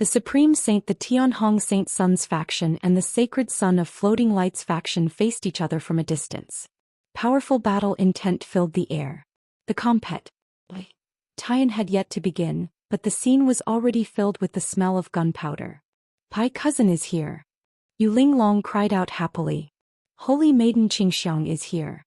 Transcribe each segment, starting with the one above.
The Supreme Saint, the Tianhong Saint Sun's faction, and the Sacred Sun of Floating Lights faction faced each other from a distance. Powerful battle intent filled the air. The competition had yet to begin, but the scene was already filled with the smell of gunpowder. "Pai cousin is here." Yu Linglong cried out happily. "Holy Maiden Xianxia is here."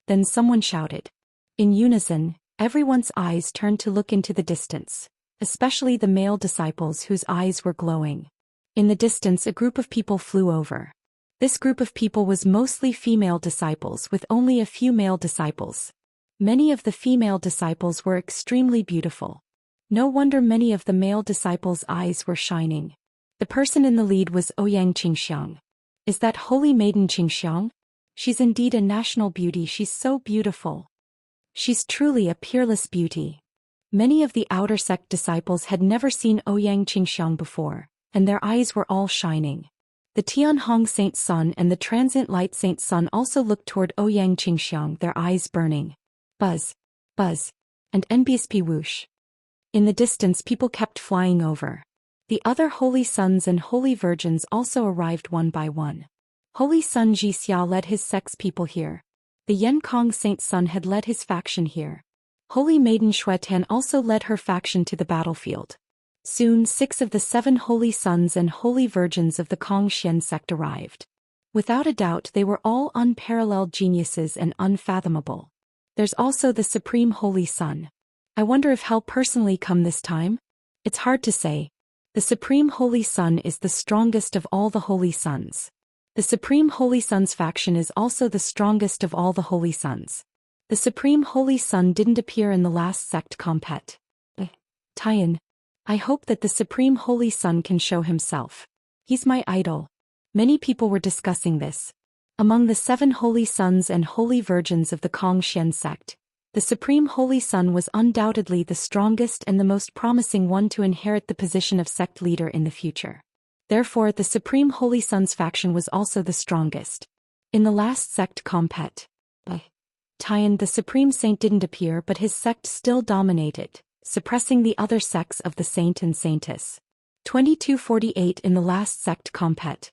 Then someone shouted. In unison, everyone's eyes turned to look into the distance, especially the male disciples whose eyes were glowing. In the distance, a group of people flew over. This group of people was mostly female disciples with only a few male disciples. Many of the female disciples were extremely beautiful. No wonder many of the male disciples' eyes were shining. The person in the lead was Ouyang Qingxiang. Is that Holy Maiden Qingxiang? She's indeed a national beauty. She's so beautiful. She's truly a peerless beauty. Many of the outer sect disciples had never seen Ouyang Qingxiang before, and their eyes were all shining. The Tianhong Saint Sun and the Transient Light Saint Sun also looked toward Ouyang Qingxiang, their eyes burning. Buzz, buzz, and NBSP whoosh. In the distance, people kept flying over. The other holy sons and holy virgins also arrived one by one. Holy Sun Zhou led his sex people here. The Yenkong Saint Sun had led his faction here. Holy Maiden Xuetian also led her faction to the battlefield. Soon 6 of the 7 holy sons and holy virgins of the Kongxian sect arrived. Without a doubt, they were all unparalleled geniuses and unfathomable. There's also the Supreme Holy Sun. I wonder if he'll personally come this time? It's hard to say. The Supreme Holy Sun is the strongest of all the holy sons. The Supreme Holy Sun's faction is also the strongest of all the holy sons. The Supreme Holy Sun didn't appear in the last sect compet. Tian. I hope that the Supreme Holy Sun can show himself. He's my idol. Many people were discussing this. Among the 7 holy sons and holy virgins of the Kongxian sect, the Supreme Holy Sun was undoubtedly the strongest and the most promising one to inherit the position of sect leader in the future. Therefore, the Supreme Holy Sun's faction was also the strongest. In the last sect compet, Tian, the Supreme Saint didn't appear, but his sect still dominated, suppressing the other sects of the Saint and Saintess. 2248 in the last sect compet.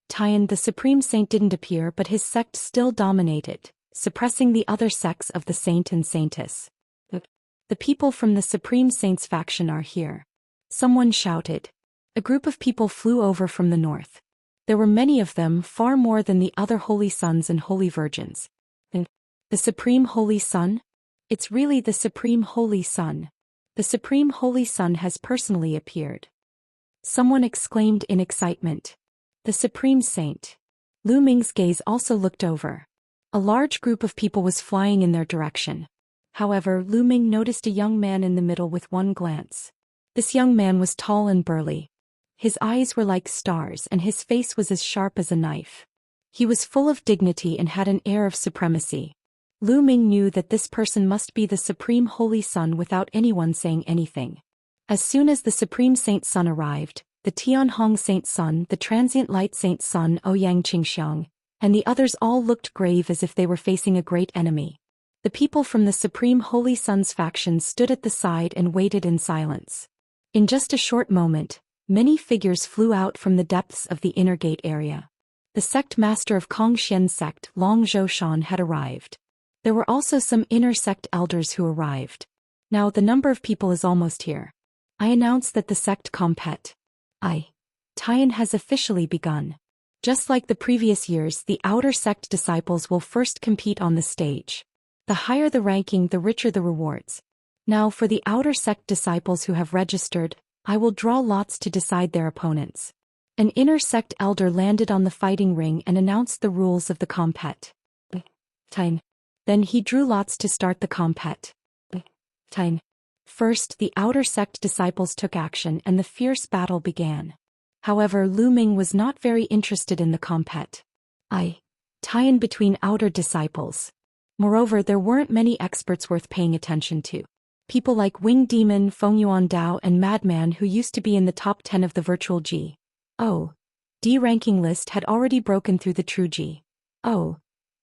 Tian, the Supreme Saint didn't appear, but his sect still dominated, suppressing the other sects of the Saint and Saintess. The people from the Supreme Saint's faction are here. Someone shouted. A group of people flew over from the north. There were many of them, far more than the other holy sons and holy virgins. The Supreme Holy Sun? It's really the Supreme Holy Sun. The Supreme Holy Sun has personally appeared. Someone exclaimed in excitement. The Supreme Saint. Lu Ming's gaze also looked over. A large group of people was flying in their direction. However, Lu Ming noticed a young man in the middle with one glance. This young man was tall and burly. His eyes were like stars and his face was as sharp as a knife. He was full of dignity and had an air of supremacy. Lu Ming knew that this person must be the Supreme Holy Sun without anyone saying anything. As soon as the Supreme Saint Sun arrived, the Tianhong Saint Sun, the Transient Light Saint Sun, Ouyang Qingxiang, and the others all looked grave as if they were facing a great enemy. The people from the Supreme Holy Sun's faction stood at the side and waited in silence. In just a short moment, many figures flew out from the depths of the inner gate area. The sect master of Kongxian sect, Zhou Xian, had arrived. There were also some inner sect elders who arrived. Now the number of people is almost here. I announce that the sect compet. Tian has officially begun. Just like the previous years, the outer sect disciples will first compete on the stage. The higher the ranking, the richer the rewards. Now for the outer sect disciples who have registered, I will draw lots to decide their opponents. An inner sect elder landed on the fighting ring and announced the rules of the compet. Tian. Then he drew lots to start the compet. Tian. First, the outer sect disciples took action and the fierce battle began. However, Lu Ming was not very interested in the compet. Tian between outer disciples. Moreover, there weren't many experts worth paying attention to. People like Wing Demon, Fengyuan Dao and Madman who used to be in the top 10 of the virtual G. D ranking list had already broken through the true G.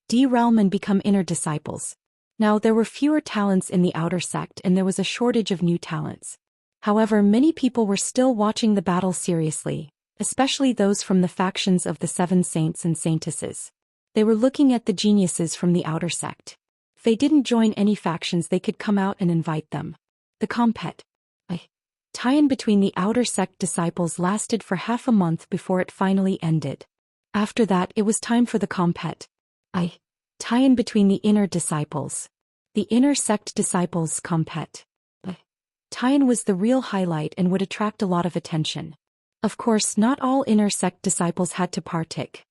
D realm and become inner disciples. Now there were fewer talents in the outer sect and there was a shortage of new talents. However, many people were still watching the battle seriously, especially those from the factions of the Seven Saints and Saintesses. They were looking at the geniuses from the outer sect. If they didn't join any factions, they could come out and invite them. The tie-in between the outer sect disciples lasted for half a month before it finally ended. After that, it was time for the tie-in between the inner disciples. The inner sect disciples tie-in was the real highlight and would attract a lot of attention. Of course, not all inner sect disciples had to partake.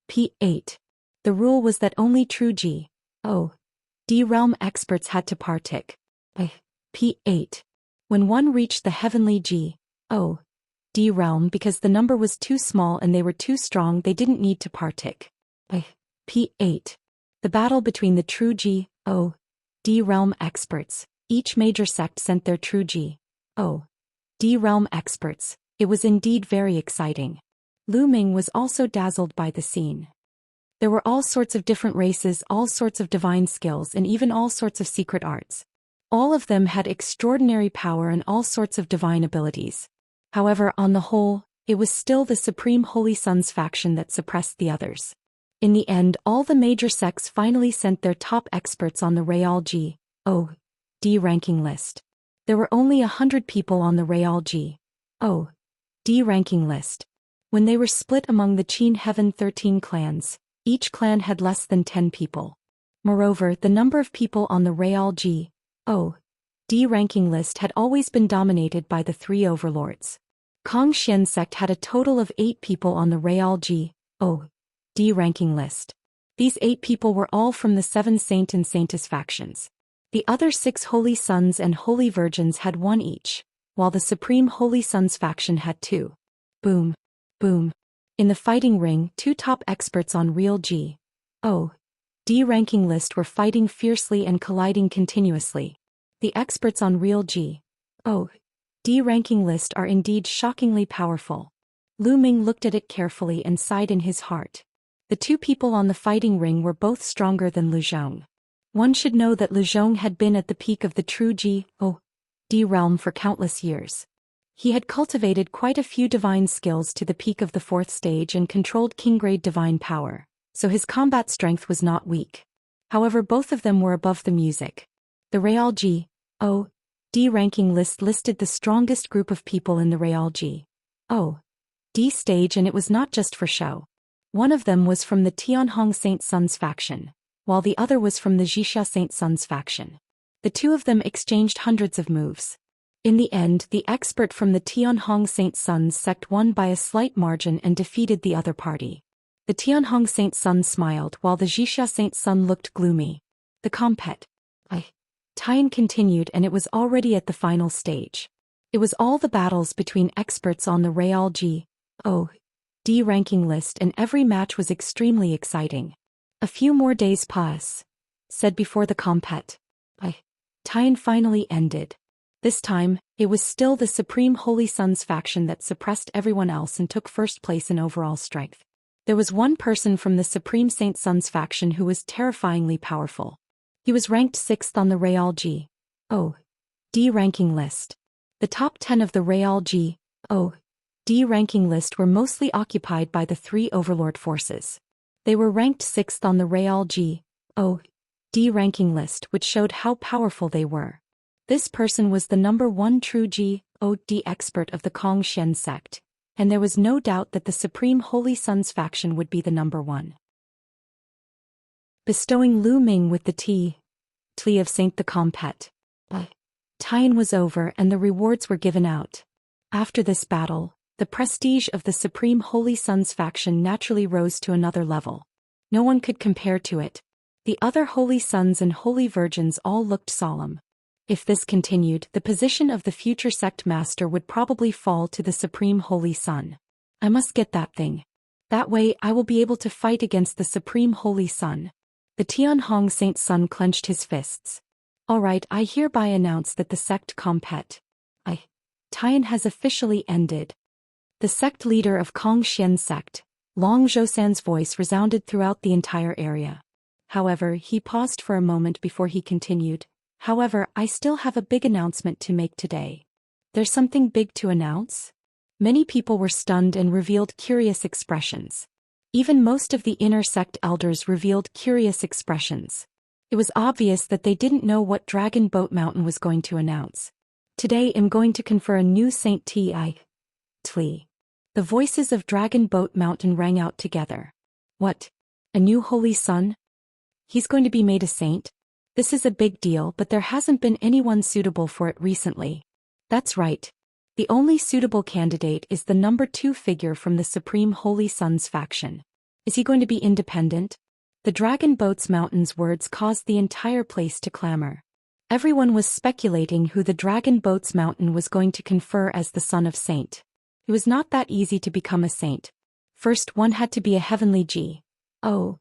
P8. The rule was that only true G.O.D. realm experts had to partake. P8. When one reached the heavenly G.O.D. realm, because the number was too small and they were too strong, they didn't need to partake. P8. The battle between the true G.O.D. realm experts. Each major sect sent their true G.O.D. realm experts. It was indeed very exciting. Lu Ming was also dazzled by the scene. There were all sorts of different races, all sorts of divine skills, and even all sorts of secret arts. All of them had extraordinary power and all sorts of divine abilities. However, on the whole, it was still the Supreme Holy Sons faction that suppressed the others. In the end, all the major sects finally sent their top experts on the Real G.O.D. ranking list. There were only 100 people on the Real G.O.D. ranking list. When they were split among the Qin Heaven 13 clans, each clan had less than 10 people. Moreover, the number of people on the Real G.O.D. ranking list had always been dominated by the three overlords. Kong Xian sect had a total of 8 people on the Real G.O.D. ranking list. These 8 people were all from the 7 Saint and Saintess factions. The other 6 Holy Sons and Holy Virgins had 1 each, while the Supreme Holy Sons faction had 2. Boom. Boom. In the fighting ring, 2 top experts on Real G.O.D. ranking list were fighting fiercely and colliding continuously. The experts on Real G.O.D. ranking list are indeed shockingly powerful. Lu Ming looked at it carefully and sighed in his heart. The 2 people on the fighting ring were both stronger than Lu Zhong. One should know that Lu Zhong had been at the peak of the true G.O.D. realm for countless years. He had cultivated quite a few divine skills to the peak of the 4th stage and controlled king-grade divine power, so his combat strength was not weak. However, both of them were above the music. The Real G.O.D. ranking list listed the strongest group of people in the Real G.O.D. stage, and it was not just for show. One of them was from the Tianhong Saint Sons faction, while the other was from the Wuxia Saint Sons faction. The 2 of them exchanged hundreds of moves. In the end, the expert from the Tianhong Saint Sons sect won by a slight margin and defeated the other party. The Tianhong Saint Sun smiled while the Wuxia Saint Sun looked gloomy. The tie-in continued, and it was already at the final stage. It was all the battles between experts on the Real G.O.D. ranking list, and every match was extremely exciting. A few more days said before the tie-in finally ended. This time, it was still the Supreme Holy Sons faction that suppressed everyone else and took first place in overall strength. There was one person from the Supreme Saint Sons faction who was terrifyingly powerful. He was ranked 6th on the Real G.O.D. ranking list. The top 10 of the Real G.O.D. ranking list were mostly occupied by the 3 overlord forces. They were ranked 6th on the Real G.O.D. ranking list, which showed how powerful they were. This person was the number 1 true G.O.D. expert of the Kong Xian sect, and there was no doubt that the Supreme Holy Sons faction would be the number 1. Bestowing Lu Ming with the Tea of Saint the tie-in was over and the rewards were given out. After this battle, the prestige of the Supreme Holy Sons faction naturally rose to another level. No one could compare to it. The other Holy Sons and Holy Virgins all looked solemn. If this continued, the position of the future sect master would probably fall to the Supreme Holy Son. I must get that thing. That way I will be able to fight against the Supreme Holy Son. The Tianhong Saint Sun clenched his fists. Alright, I hereby announce that the sect tie-in has officially ended. The sect leader of Kong Xian sect, Long Zhou voice resounded throughout the entire area. However, he paused for a moment before he continued. However, I still have a big announcement to make today. There's something big to announce? Many people were stunned and revealed curious expressions. Even most of the inner sect elders revealed curious expressions. It was obvious that they didn't know what Dragon Boat Mountain was going to announce. Today I'm going to confer a new Saint Ti. Tli. The voices of Dragon Boat Mountain rang out together. What? A new holy son? He's going to be made a saint? This is a big deal, but there hasn't been anyone suitable for it recently. That's right. The only suitable candidate is the number 2 figure from the Supreme Holy Sons faction. Is he going to be independent? The Dragon Boats Mountain's words caused the entire place to clamor. Everyone was speculating who the Dragon Boats Mountain was going to confer as the son of saint. It was not that easy to become a saint. First, one had to be a heavenly G. O.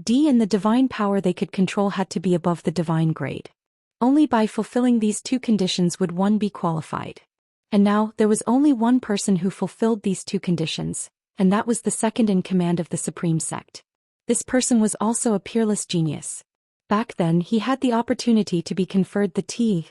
D, and the divine power they could control had to be above the divine grade. Only by fulfilling these 2 conditions would one be qualified. And now, there was only one person who fulfilled these 2 conditions, and that was the second in command of the Supreme Sect. This person was also a peerless genius. Back then he had the opportunity to be conferred the Tli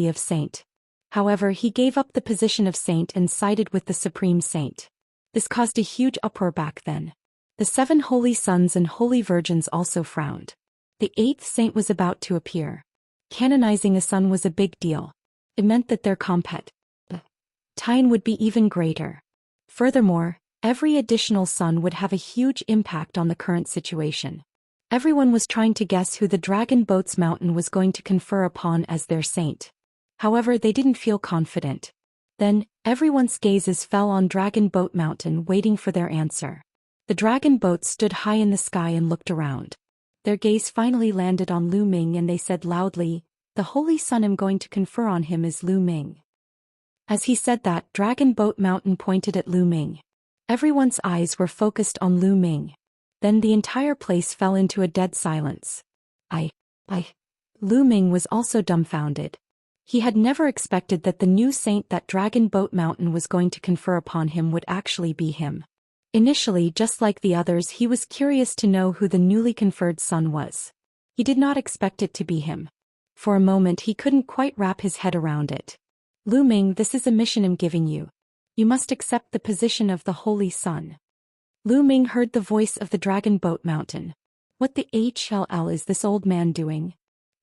of Saint. However, he gave up the position of saint and sided with the Supreme Saint. This caused a huge uproar back then. The 7 holy sons and holy virgins also frowned. The 8th saint was about to appear. Canonizing a son was a big deal. It meant that their competition would be even greater. Furthermore, every additional son would have a huge impact on the current situation. Everyone was trying to guess who the Dragon Boats Mountain was going to confer upon as their saint. However, they didn't feel confident. Then, everyone's gazes fell on Dragon Boat Mountain, waiting for their answer. The dragon boats stood high in the sky and looked around. Their gaze finally landed on Lu Ming and they said loudly, "The Holy Son I'm going to confer on him is Lu Ming." As he said that, Dragon Boat Mountain pointed at Lu Ming. Everyone's eyes were focused on Lu Ming. Then the entire place fell into a dead silence. Lu Ming was also dumbfounded. He had never expected that the new saint that Dragon Boat Mountain was going to confer upon him would actually be him. Initially, just like the others, he was curious to know who the newly conferred son was. He did not expect it to be him. For a moment he couldn't quite wrap his head around it. "Lu Ming, this is a mission I'm giving you. You must accept the position of the Holy Son." Lu Ming heard the voice of the Dragon Boat Mountain. What the hell is this old man doing?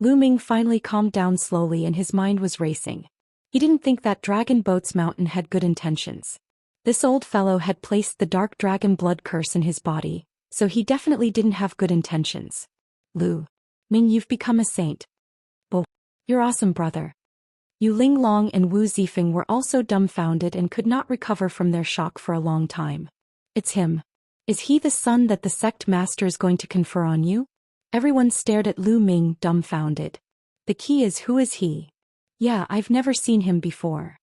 Lu Ming finally calmed down slowly and his mind was racing. He didn't think that Dragon Boats Mountain had good intentions. This old fellow had placed the dark dragon blood curse in his body, so he definitely didn't have good intentions. "Lu Ming, you've become a saint. Oh, you're awesome, brother." Yu Linglong and Wu Zifeng were also dumbfounded and could not recover from their shock for a long time. "It's him. Is he the son that the sect master is going to confer on you?" Everyone stared at Lu Ming, dumbfounded. "The key is, who is he?" "Yeah, I've never seen him before."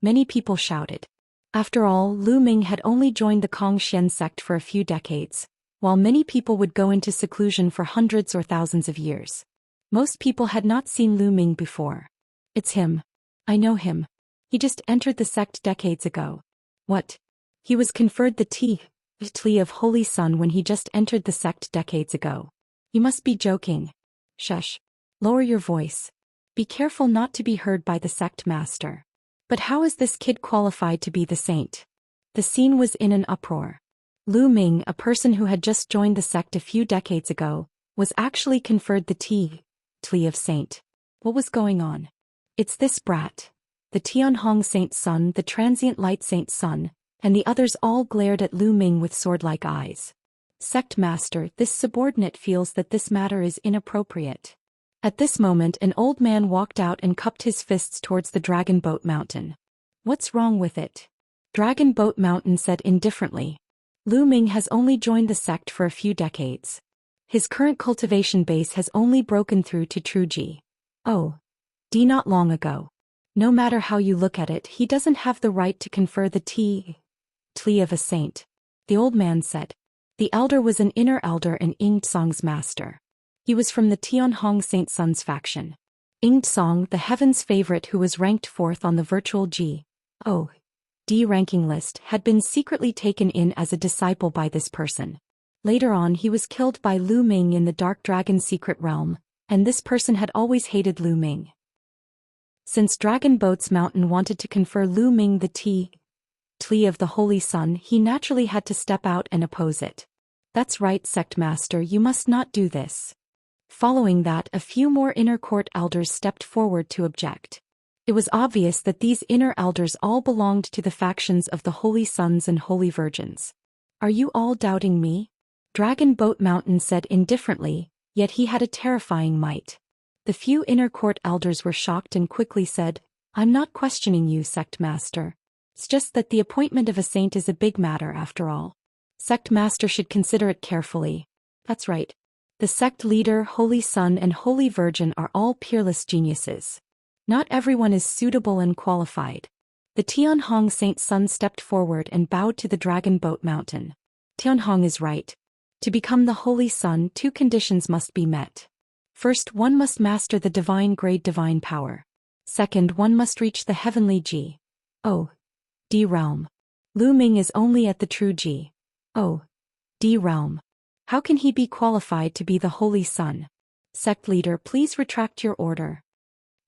Many people shouted. After all, Lu Ming had only joined the Xian sect for a few decades, while many people would go into seclusion for hundreds or thousands of years. Most people had not seen Lu Ming before. "It's him. I know him. He just entered the sect decades ago." "What? He was conferred the Tli of Holy Son when he just entered the sect decades ago. You must be joking." "Shush. Lower your voice. Be careful not to be heard by the sect master." "But how is this kid qualified to be the saint?" The scene was in an uproar. Lu Ming, a person who had just joined the sect a few decades ago, was actually conferred the Tli of Saint. What was going on? "It's this brat. The Tianhong Saint's son, the transient light saint's son," and the others all glared at Lu Ming with sword-like eyes. "Sect master, this subordinate feels that this matter is inappropriate." At this moment an old man walked out and cupped his fists towards the Dragon Boat Mountain. "What's wrong with it?" Dragon Boat Mountain said indifferently. "Lu Ming has only joined the sect for a few decades. His current cultivation base has only broken through to true G.O.D. not long ago. No matter how you look at it, he doesn't have the right to confer the Tli of a saint," the old man said. The elder was an inner elder and Ingtsong's master. He was from the Tianhong Saint Sun's faction. Ingtsong, the heaven's favorite who was ranked 4th on the virtual G.O.D. ranking list, had been secretly taken in as a disciple by this person. Later on he was killed by Lu Ming in the Dark Dragon secret realm, and this person had always hated Lu Ming. Since Dragon Boat's mountain wanted to confer Lu Ming the Tli of the Holy Sun, he naturally had to step out and oppose it. That's right, Sect Master, you must not do this. Following that, a few more inner court elders stepped forward to object. It was obvious that these inner elders all belonged to the factions of the Holy Sons and Holy Virgins. Are you all doubting me? Dragon Boat Mountain said indifferently, yet he had a terrifying might. The few inner court elders were shocked and quickly said, I'm not questioning you, Sect Master. It's just that the appointment of a saint is a big matter after all. Sect Master should consider it carefully. That's right. The sect leader, Holy Son and Holy Virgin are all peerless geniuses. Not everyone is suitable and qualified. The Tianhong Saint Sun stepped forward and bowed to the Dragon Boat Mountain. Tianhong is right. To become the Holy Sun, 2 conditions must be met. First, one must master the divine grade divine power. Second, one must reach the heavenly G. O. D realm. Lu Ming is only at the true G. O. D realm. How can he be qualified to be the Holy Sun? Sect leader, please retract your order.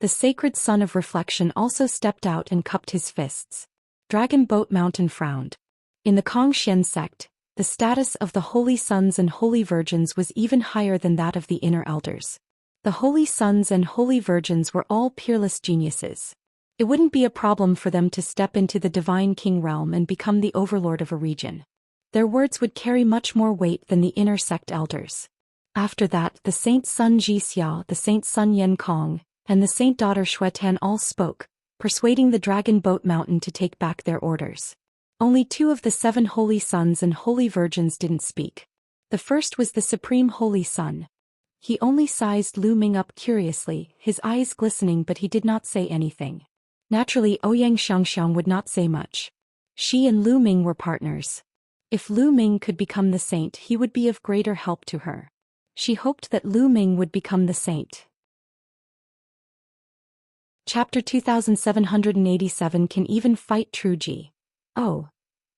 The sacred Son of Reflection also stepped out and cupped his fists. Dragon Boat Mountain frowned. In the Xian sect, the status of the Holy Sons and Holy Virgins was even higher than that of the inner elders. The Holy Sons and Holy Virgins were all peerless geniuses. It wouldn't be a problem for them to step into the Divine King realm and become the overlord of a region. Their words would carry much more weight than the inner sect elders. After that, the Saint Sun Jixia, the Saint Sun Yen Kong, and the Saint Daughter Xuetan all spoke, persuading the Dragon Boat Mountain to take back their orders. Only 2 of the 7 Holy Sons and Holy Virgins didn't speak. The first was the Supreme Holy Son. He only sized Lu Ming up curiously, his eyes glistening, but he did not say anything. Naturally, Ouyang Xianxia would not say much. She and Lu Ming were partners. If Lu Ming could become the saint, he would be of greater help to her. She hoped that Lu Ming would become the saint. Chapter 2787 Can even fight True Ji. Oh.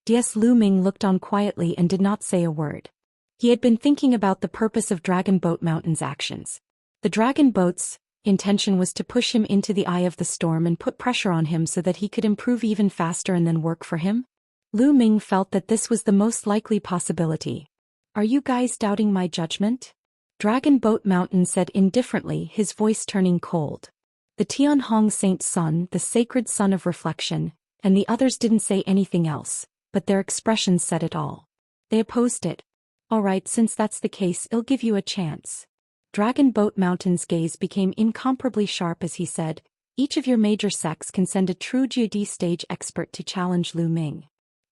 DS Lu Ming looked on quietly and did not say a word. He had been thinking about the purpose of Dragon Boat Mountain's actions. The Dragon Boat's intention was to push him into the eye of the storm and put pressure on him so that he could improve even faster and then work for him. Lu Ming felt that this was the most likely possibility. Are you guys doubting my judgment? Dragon Boat Mountain said indifferently, his voice turning cold. The Tianhong Saint Sun, the sacred Son of Reflection, and the others didn't say anything else, but their expressions said it all. They opposed it. All right, since that's the case, I'll give you a chance. Dragon Boat Mountain's gaze became incomparably sharp as he said, each of your major sects can send a true GD stage expert to challenge Lu Ming.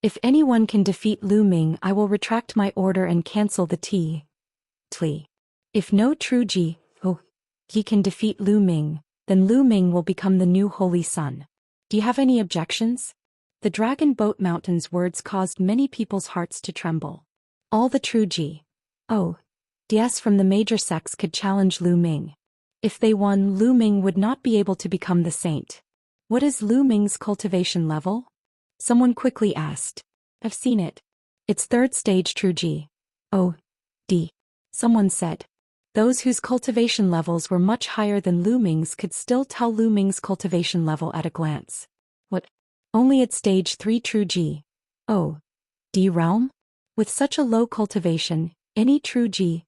If anyone can defeat Lu Ming, I will retract my order and cancel the Tli. If no true G, he can defeat Lu Ming, then Lu Ming will become the new Holy Sun. Do you have any objections? The Dragon Boat Mountain's words caused many people's hearts to tremble. All the true DS from the major sects could challenge Lu Ming. If they won, Lu Ming would not be able to become the saint. What is Lu Ming's cultivation level? Someone quickly asked. I've seen it. It's 3rd stage true G. D. Someone said. Those whose cultivation levels were much higher than Lu Ming's could still tell Lu Ming's cultivation level at a glance. What? Only at stage 3 true G. D realm? With such a low cultivation, any true G.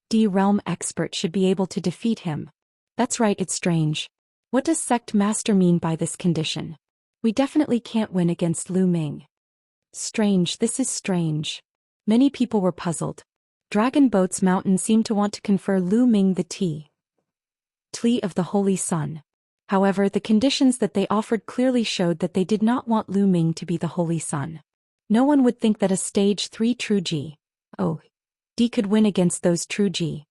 D realm expert should be able to defeat him. That's right, it's strange. What does Sect Master mean by this condition? We definitely can't win against Lu Ming. Strange, this is strange. Many people were puzzled. Dragon Boat's Mountain seemed to want to confer Lu Ming the Tli of the Holy Sun. However, the conditions that they offered clearly showed that they did not want Lu Ming to be the Holy Sun. No one would think that a stage 3 true G. D could win against those true G.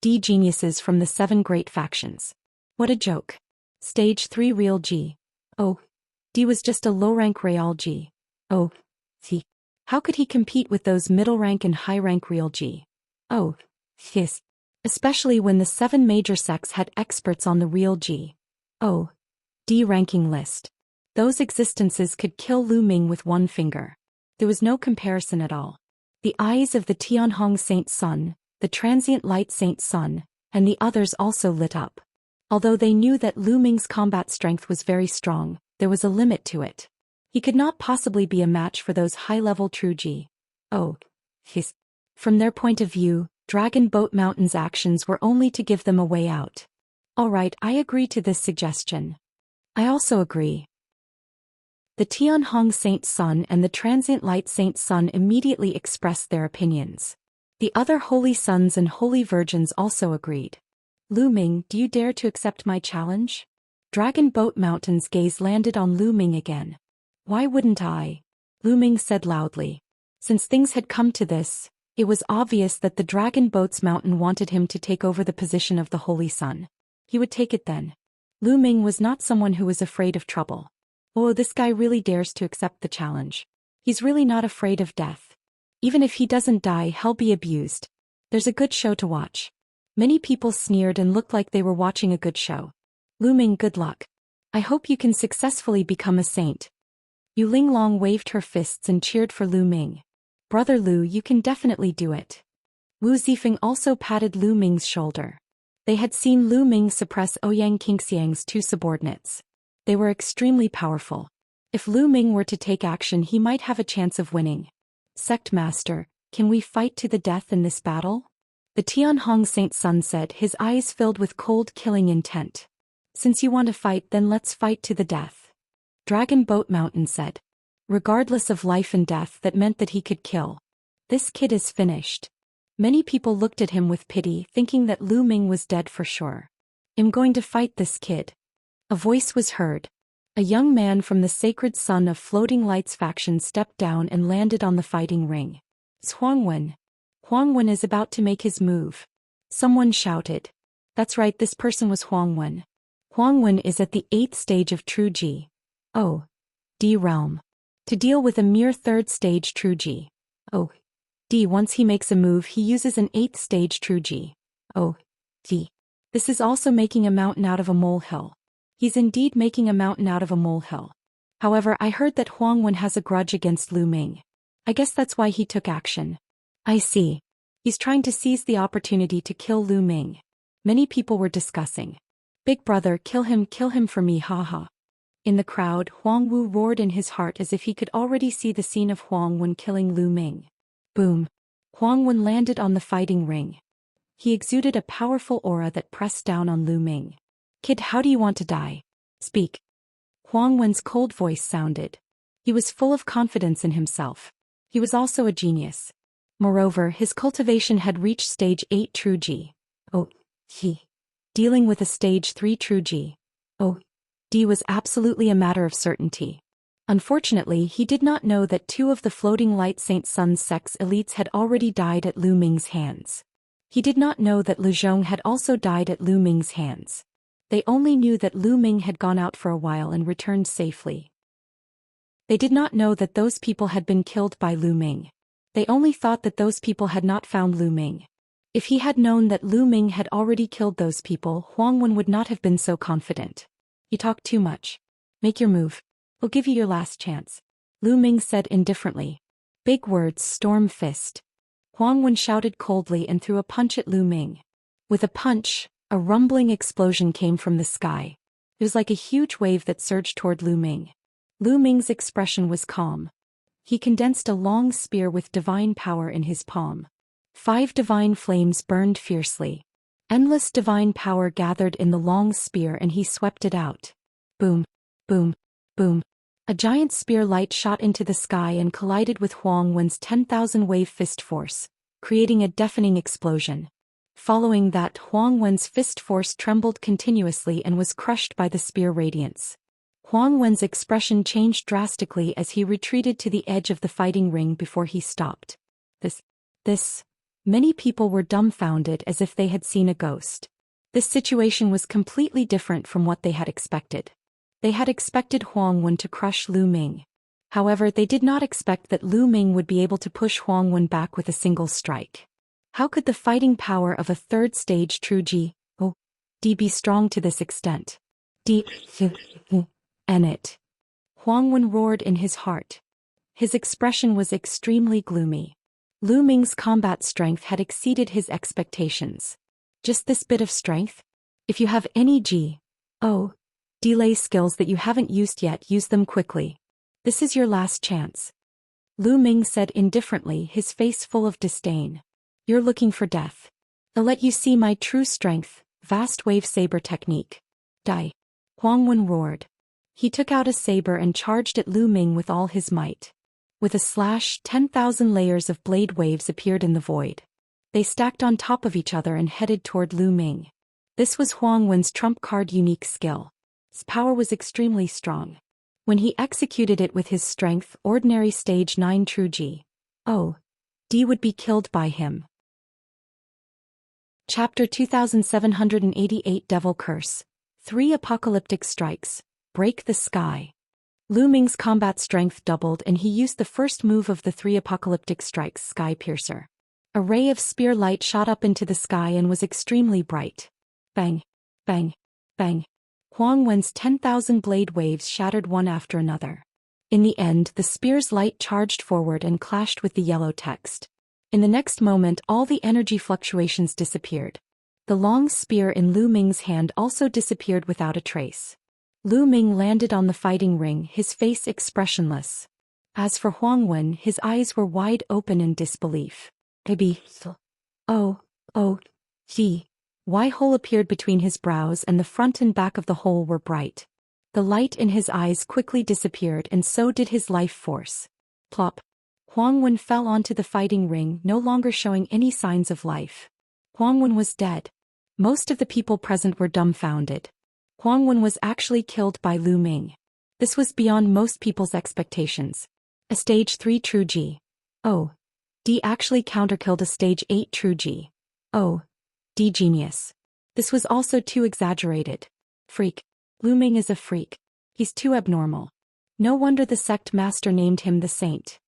D geniuses from the 7 great factions. What a joke. Stage 3 real G. D was just a low-rank real G. C. How could he compete with those middle-rank and high-rank real G? Yes. Especially when the 7 major sects had experts on the real G. D ranking list. Those existences could kill Lu Ming with one finger. There was no comparison at all. The eyes of the Tianhong Saint Sun, the transient light Saint Sun, and the others also lit up. Although they knew that Lu Ming's combat strength was very strong, there was a limit to it. He could not possibly be a match for those high-level true Ji. Oh, his. From their point of view, Dragon Boat Mountain's actions were only to give them a way out. Alright, I agree to this suggestion. I also agree. The Tianhong Saint Sun and the Transient Light Saint Sun immediately expressed their opinions. The other Holy Sons and Holy Virgins also agreed. Lu Ming, do you dare to accept my challenge? Dragon Boat Mountain's gaze landed on Lu Ming again. Why wouldn't I? Lu Ming said loudly. Since things had come to this, it was obvious that the Dragon Boats Mountain wanted him to take over the position of the Holy Sun. He would take it then. Lu Ming was not someone who was afraid of trouble. Oh, this guy really dares to accept the challenge. He's really not afraid of death. Even if he doesn't die, he'll be abused. There's a good show to watch. Many people sneered and looked like they were watching a good show. Lu Ming, good luck. I hope you can successfully become a saint. Yu Linglong waved her fists and cheered for Lu Ming. Brother Lu, you can definitely do it. Wu Zifeng also patted Lu Ming's shoulder. They had seen Lu Ming suppress Ouyang Qingxiang's two subordinates. They were extremely powerful. If Lu Ming were to take action, he might have a chance of winning. Sect Master, can we fight to the death in this battle? The Tianhong Saint Sun said, his eyes filled with cold killing intent. Since you want to fight, then let's fight to the death. Dragon Boat Mountain said. Regardless of life and death, that meant that he could kill. This kid is finished. Many people looked at him with pity, thinking that Lu Ming was dead for sure. I'm going to fight this kid. A voice was heard. A young man from the Sacred Son of Floating Lights faction stepped down and landed on the fighting ring. It's Huangwen. Huangwen is about to make his move. Someone shouted. That's right, this person was Huangwen. Huangwen is at the 8th stage of True Ji. Oh. D realm. To deal with a mere 3rd stage True Ji. Oh. D. Once he makes a move, he uses an 8th stage True Ji. Oh. D. This is also making a mountain out of a molehill. He's indeed making a mountain out of a molehill. However, I heard that Huangwen has a grudge against Lu Ming. I guess that's why he took action. I see. He's trying to seize the opportunity to kill Lu Ming. Many people were discussing. Big brother, kill him for me, haha. In the crowd, Huang Wu roared in his heart as if he could already see the scene of Huangwen killing Lu Ming. Boom. Huangwen landed on the fighting ring. He exuded a powerful aura that pressed down on Lu Ming. Kid, how do you want to die? Speak. Huangwen's cold voice sounded. He was full of confidence in himself. He was also a genius. Moreover, his cultivation had reached stage 8 True Ji. Oh, he. Dealing with a stage 3 True Ji. Oh, D was absolutely a matter of certainty. Unfortunately, he did not know that 2 of the Floating Light Saint Sun's sex elites had already died at Lu Ming's hands. He did not know that Lu Zhong had also died at Lu Ming's hands. They only knew that Lu Ming had gone out for a while and returned safely. They did not know that those people had been killed by Lu Ming. They only thought that those people had not found Lu Ming. If he had known that Lu Ming had already killed those people, Huangwen would not have been so confident. You talk too much. Make your move. We'll give you your last chance. Lu Ming said indifferently. Big words, storm fist. Huangwen shouted coldly and threw a punch at Lu Ming. With a punch, a rumbling explosion came from the sky. It was like a huge wave that surged toward Lu Ming. Lu Ming's expression was calm. He condensed a long spear with divine power in his palm. 5 divine flames burned fiercely. Endless divine power gathered in the long spear and he swept it out. Boom, boom, boom. A giant spear light shot into the sky and collided with Huangwen's 10,000 wave fist force, creating a deafening explosion. Following that, Huangwen's fist force trembled continuously and was crushed by the spear radiance. Huangwen's expression changed drastically as he retreated to the edge of the fighting ring before he stopped. Many people were dumbfounded as if they had seen a ghost. This situation was completely different from what they had expected. They had expected Huangwen to crush Lu Ming. However, they did not expect that Lu Ming would be able to push Huangwen back with a single strike. How could the fighting power of a 3rd stage True Ji, D be strong to this extent? It. Huangwen roared in his heart. His expression was extremely gloomy. Lu Ming's combat strength had exceeded his expectations. Just this bit of strength? If you have any delay skills that you haven't used yet, use them quickly. This is your last chance. Lu Ming said indifferently, his face full of disdain. You're looking for death. I'll let you see my true strength, vast wave saber technique. Die. Huang Wen roared. He took out a saber and charged at Lu Ming with all his might. With a slash, 10,000 layers of blade waves appeared in the void. They stacked on top of each other and headed toward Lu Ming. This was Huang Wen's trump card unique skill. His power was extremely strong. When he executed it with his strength, ordinary stage 9 true G. D would be killed by him. Chapter 2788 Devil Curse. 3 Apocalyptic Strikes. Break the Sky. Lu Ming's combat strength doubled and he used the first move of the 3 Apocalyptic Strikes, Sky Piercer. A ray of spear light shot up into the sky and was extremely bright. Bang, bang, bang. Huang Wen's 10,000 blade waves shattered one after another. In the end, the spear's light charged forward and clashed with the yellow text. In the next moment, all the energy fluctuations disappeared. The long spear in Lu Ming's hand also disappeared without a trace. Lu Ming landed on the fighting ring, his face expressionless. As for Huang Wen, his eyes were wide open in disbelief. Y hole appeared between his brows and the front and back of the hole were bright. The light in his eyes quickly disappeared and so did his life force. Plop. Huang Wen fell onto the fighting ring, no longer showing any signs of life. Huang Wen was dead. Most of the people present were dumbfounded. Huang Wen was actually killed by Lu Ming. This was beyond most people's expectations. A stage 3 true G. D actually counterkilled a stage 8 true G. D genius. This was also too exaggerated. Freak. Lu Ming is a freak. He's too abnormal. No wonder the sect master named him the Saint.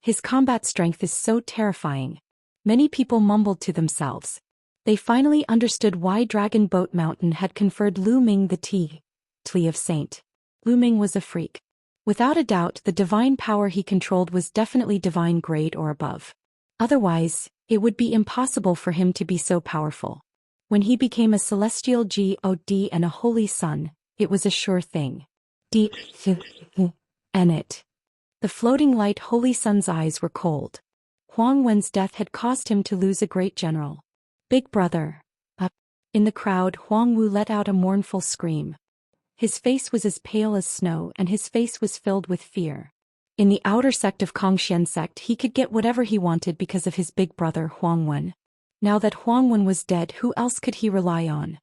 His combat strength is so terrifying. Many people mumbled to themselves. They finally understood why Dragon Boat Mountain had conferred Lu Ming the title of Saint. Lu Ming was a freak. Without a doubt, the divine power he controlled was definitely divine grade or above. Otherwise, it would be impossible for him to be so powerful. When he became a celestial god and a holy sun, it was a sure thing. And it. The floating light holy sun's eyes were cold. Huang Wen's death had caused him to lose a great general. Big brother. Up. In the crowd, Huang Wu let out a mournful scream. His face was as pale as snow and his face was filled with fear. In the outer sect of Kongxian sect, he could get whatever he wanted because of his big brother Huang Wen. Now that Huang Wen was dead, who else could he rely on?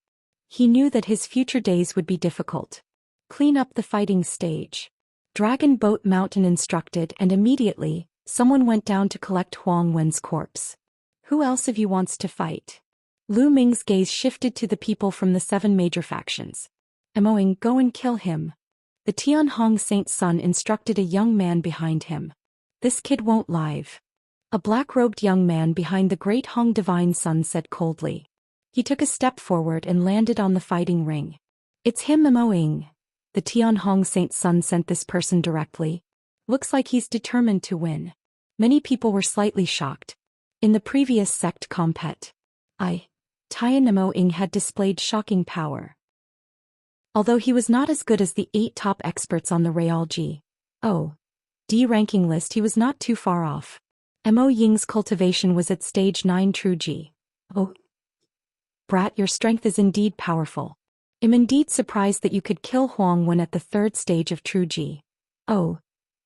He knew that his future days would be difficult. Clean up the fighting stage. Dragon Boat Mountain instructed, and immediately, someone went down to collect Huang Wen's corpse. Who else of you wants to fight? Lu Ming's gaze shifted to the people from the 7 major factions. Moing, go and kill him. The Tianhong Saint's son instructed a young man behind him. This kid won't live. A black-robed young man behind the great Hong Divine Son said coldly. He took a step forward and landed on the fighting ring. It's him, Moing. The Tianhong Saint's son sent this person directly. Looks like he's determined to win. Many people were slightly shocked. In the previous sect compet, Tian Moing had displayed shocking power. Although he was not as good as the 8 top experts on the Real D ranking list, he was not too far off. Mo Ying's cultivation was at stage 9 true G. Brat, your strength is indeed powerful. I'm indeed surprised that you could kill Huang Wen at the 3rd stage of true G.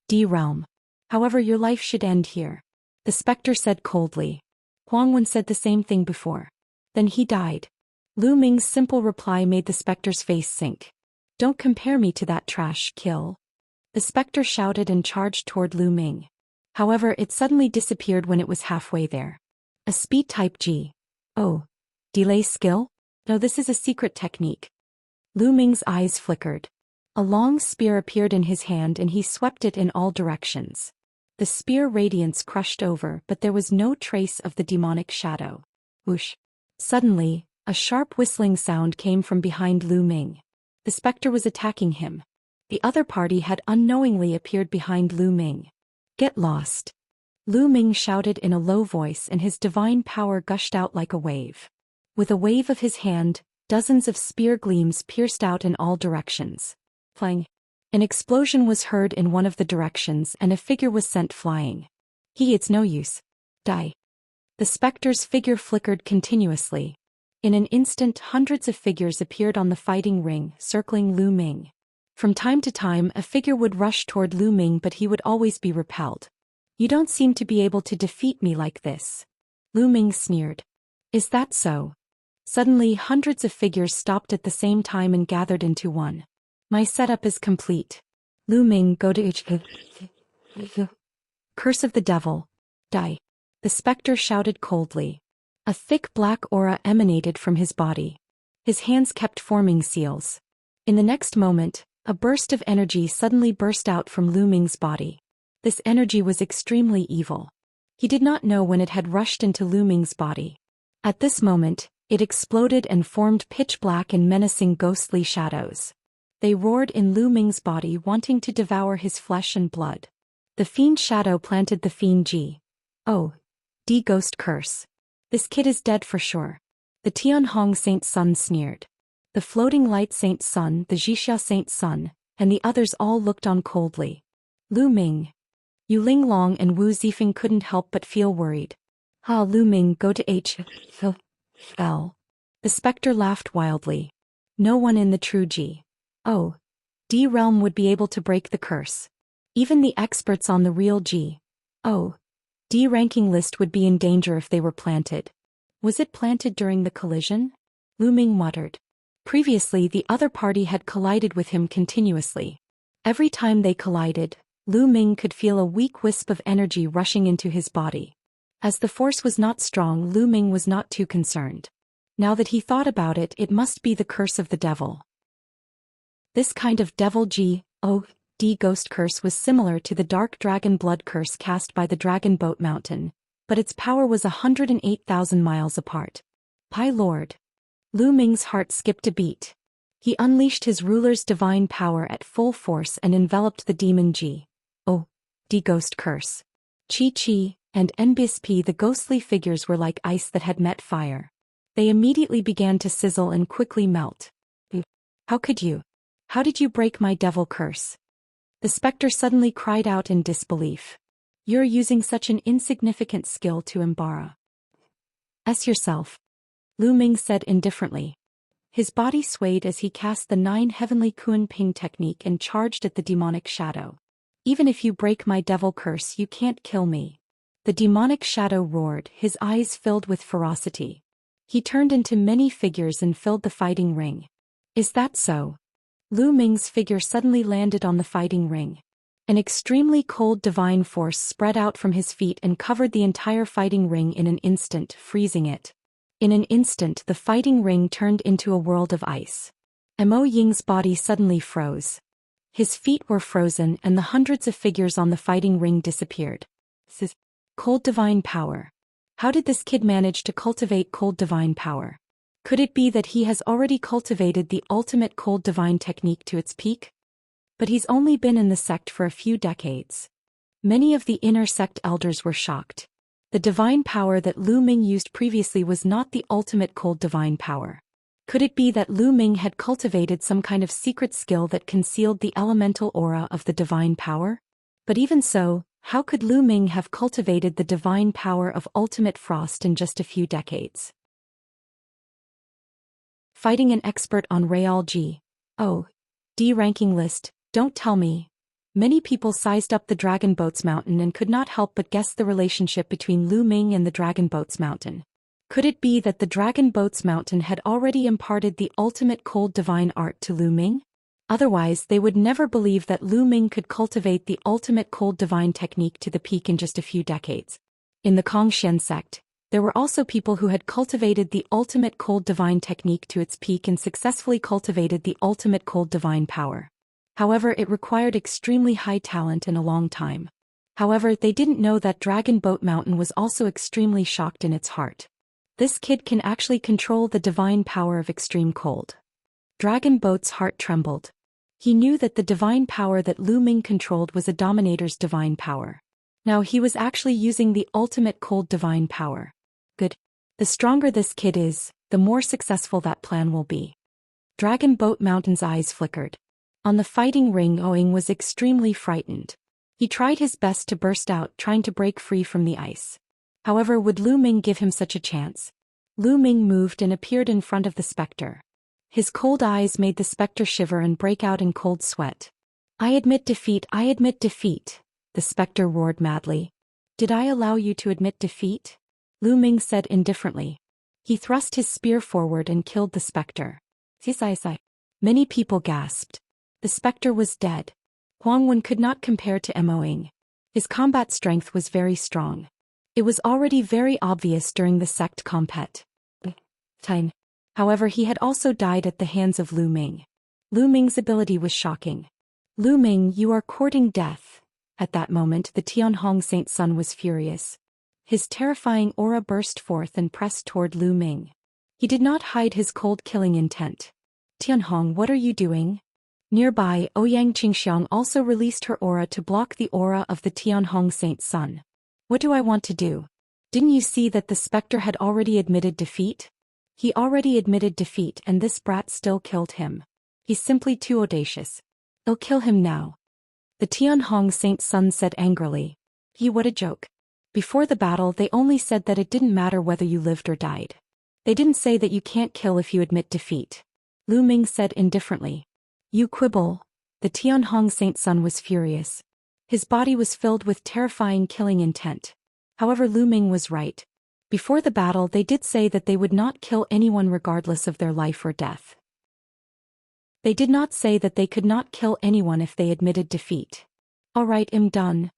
D realm. However, your life should end here. The specter said coldly. Huang Wen said the same thing before. Then he died. Lu Ming's simple reply made the specter's face sink. Don't compare me to that trash, kill. The specter shouted and charged toward Lu Ming. However, it suddenly disappeared when it was halfway there. A speed type G. Delay skill? No, this is a secret technique. Lu Ming's eyes flickered. A long spear appeared in his hand and he swept it in all directions. The spear radiance crushed over, but there was no trace of the demonic shadow. Whoosh. Suddenly, a sharp whistling sound came from behind Lu Ming. The specter was attacking him. The other party had unknowingly appeared behind Lu Ming. Get lost. Lu Ming shouted in a low voice and his divine power gushed out like a wave. With a wave of his hand, dozens of spear gleams pierced out in all directions. Flying. An explosion was heard in one of the directions and a figure was sent flying. It's no use. Die. The specter's figure flickered continuously. In an instant, hundreds of figures appeared on the fighting ring, circling Lu Ming. From time to time, a figure would rush toward Lu Ming, but he would always be repelled. You don't seem to be able to defeat me like this. Lu Ming sneered. Is that so? Suddenly, hundreds of figures stopped at the same time and gathered into one. My setup is complete. Lu Ming, go to Curse of the devil. Die. The specter shouted coldly. A thick black aura emanated from his body. His hands kept forming seals. In the next moment, a burst of energy suddenly burst out from Lu Ming's body. This energy was extremely evil. He did not know when it had rushed into Lu Ming's body. At this moment, it exploded and formed pitch black and menacing ghostly shadows. They roared in Lu Ming's body, wanting to devour his flesh and blood. The fiend shadow planted the fiend G.O.D. ghost curse. This kid is dead for sure. The Tianhong Saint Sun sneered. The floating light Saint Sun, the Zhixia Saint Sun, and the others all looked on coldly. Lu Ming. Yu Linglong and Wu Zifeng couldn't help but feel worried. Lu Ming, go to H.L. The specter laughed wildly. No one in the true G.O.D. realm would be able to break the curse. Even the experts on the real G.O.D. ranking list would be in danger if they were planted. Was it planted during the collision? Lu Ming muttered. Previously, the other party had collided with him continuously. Every time they collided, Lu Ming could feel a weak wisp of energy rushing into his body. As the force was not strong, Lu Ming was not too concerned. Now that he thought about it, it must be the curse of the devil. This kind of devil G.O.D. ghost curse was similar to the dark dragon blood curse cast by the Dragon Boat Mountain, but its power was 108,000 miles apart. Pai Lord. Lu Ming's heart skipped a beat. He unleashed his ruler's divine power at full force and enveloped the demon G.O.D. ghost curse. Chi and NBSP, the ghostly figures, were like ice that had met fire. They immediately began to sizzle and quickly melt. How could you? How did you break my devil curse? The specter suddenly cried out in disbelief. You're using such an insignificant skill to embarrass yourself. Lu Ming said indifferently. His body swayed as he cast the 9 heavenly Kun Ping technique and charged at the demonic shadow. Even if you break my devil curse, you can't kill me. The demonic shadow roared, his eyes filled with ferocity. He turned into many figures and filled the fighting ring. Is that so? Lu Ming's figure suddenly landed on the fighting ring. An extremely cold divine force spread out from his feet and covered the entire fighting ring in an instant, freezing it. In an instant, the fighting ring turned into a world of ice. Mo Ying's body suddenly froze. His feet were frozen and the hundreds of figures on the fighting ring disappeared. Cold divine power. How did this kid manage to cultivate cold divine power? Could it be that he has already cultivated the ultimate cold divine technique to its peak? But he's only been in the sect for a few decades. Many of the inner sect elders were shocked. The divine power that Lu Ming used previously was not the ultimate cold divine power. Could it be that Lu Ming had cultivated some kind of secret skill that concealed the elemental aura of the divine power? But even so, how could Lu Ming have cultivated the divine power of ultimate frost in just a few decades? Fighting an expert on Real G.O.D. ranking list, don't tell me. Many people sized up the Dragon Boats Mountain and could not help but guess the relationship between Lu Ming and the Dragon Boats Mountain. Could it be that the Dragon Boats Mountain had already imparted the ultimate cold divine art to Lu Ming? Otherwise, they would never believe that Lu Ming could cultivate the ultimate cold divine technique to the peak in just a few decades. In the Xian sect, there were also people who had cultivated the ultimate cold divine technique to its peak and successfully cultivated the ultimate cold divine power. However, it required extremely high talent and a long time. However, they didn't know that Dragon Boat Mountain was also extremely shocked in its heart. This kid can actually control the divine power of extreme cold. Dragon Boat's heart trembled. He knew that the divine power that Lu Ming controlled was a dominator's divine power. Now he was actually using the ultimate cold divine power. Good. The stronger this kid is, the more successful that plan will be. Dragon Boat Mountain's eyes flickered. On the fighting ring, Oing was extremely frightened. He tried his best to burst out, trying to break free from the ice. However, would Lu Ming give him such a chance? Lu Ming moved and appeared in front of the specter. His cold eyes made the specter shiver and break out in cold sweat. I admit defeat, I admit defeat, the specter roared madly. Did I allow you to admit defeat? Lu Ming said indifferently. He thrust his spear forward and killed the specter. Many people gasped. The specter was dead. Huang Wen could not compare to Moing. His combat strength was very strong. It was already very obvious during the sect compet. However, he had also died at the hands of Lu Ming. Lu Ming's ability was shocking. Lu Ming, you are courting death. At that moment, the Tianhong Saint Sun was furious. His terrifying aura burst forth and pressed toward Lu Ming. He did not hide his cold killing intent. Tianhong, what are you doing? Nearby, Ouyang Qingxiang also released her aura to block the aura of the Tianhong Saint Sun. What do I want to do? Didn't you see that the specter had already admitted defeat? He already admitted defeat and this brat still killed him. He's simply too audacious. I'll kill him now. The Tianhong Saint Sun said angrily. What a joke. Before the battle they only said that it didn't matter whether you lived or died. They didn't say that you can't kill if you admit defeat. Lu Ming said indifferently. You quibble. The Tianhong Saint Sun was furious. His body was filled with terrifying killing intent. However, Lu Ming was right. Before the battle they did say that they would not kill anyone regardless of their life or death. They did not say that they could not kill anyone if they admitted defeat. Alright, I'm done.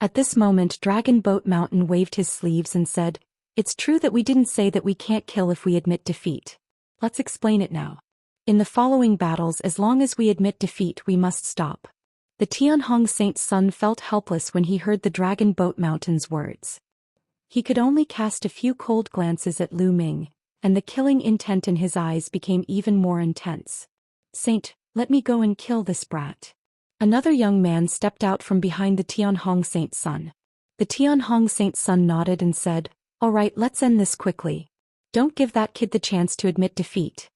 At this moment Dragon Boat Mountain waved his sleeves and said, It's true that we didn't say that we can't kill if we admit defeat. Let's explain it now. In the following battles, as long as we admit defeat, we must stop. The Tianhong Saint Sun felt helpless when he heard the Dragon Boat Mountain's words. He could only cast a few cold glances at Lu Ming, and the killing intent in his eyes became even more intense. Saint, let me go and kill this brat. Another young man stepped out from behind the Tianhong Saint Sun. The Tianhong Saint Sun nodded and said, Alright, let's end this quickly. Don't give that kid the chance to admit defeat.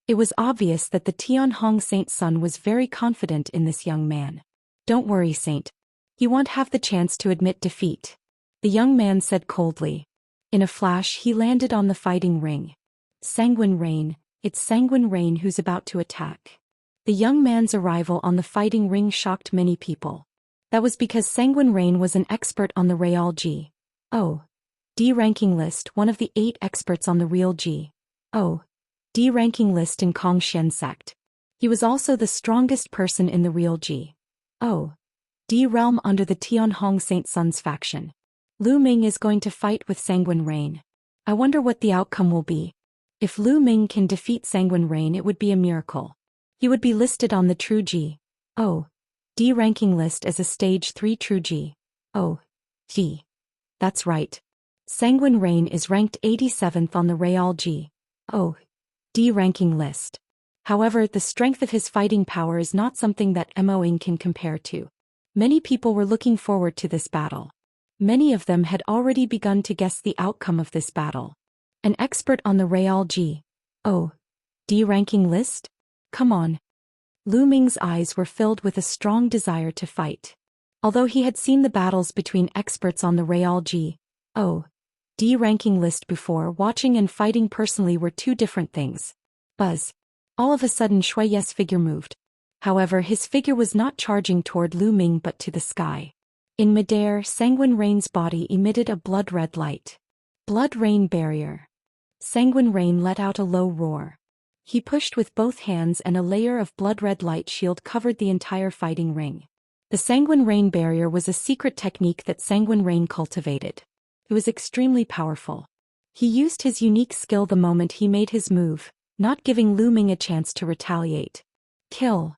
It was obvious that the Tianhong Saint Sun was very confident in this young man. Don't worry, Saint. He won't have the chance to admit defeat. The young man said coldly. In a flash he landed on the fighting ring. Sanguine Rain, it's Sanguine Rain who's about to attack. The young man's arrival on the fighting ring shocked many people. That was because Sanguine Rain was an expert on the Real G. O. D ranking list, one of the 8 experts on the Real G. O. D ranking list in Kongxian sect. He was also the strongest person in the Real G. O. D realm under the Tianhong Saint Sun's faction. Lu Ming is going to fight with Sanguine Rain. I wonder what the outcome will be. If Lu Ming can defeat Sanguine Rain, it would be a miracle. He would be listed on the True G. O. D ranking list as a stage 3 True G. O. D. That's right. Sanguine Rain is ranked 87th on the Real G. O. D ranking list. However, the strength of his fighting power is not something that Moing can compare to. Many people were looking forward to this battle. Many of them had already begun to guess the outcome of this battle. An expert on the Real G. O. D ranking list? Come on. Lu Ming's eyes were filled with a strong desire to fight. Although he had seen the battles between experts on the Real G. O. D ranking list before, watching and fighting personally were two different things. Buzz. All of a sudden Shui Ye's figure moved. However, his figure was not charging toward Lu Ming but to the sky. In midair, Sanguine Rain's body emitted a blood-red light. Blood Rain Barrier. Sanguine Rain let out a low roar. He pushed with both hands and a layer of blood-red light shield covered the entire fighting ring. The Sanguine Rain Barrier was a secret technique that Sanguine Rain cultivated. It was extremely powerful. He used his unique skill the moment he made his move, not giving Lu Ming a chance to retaliate. Kill.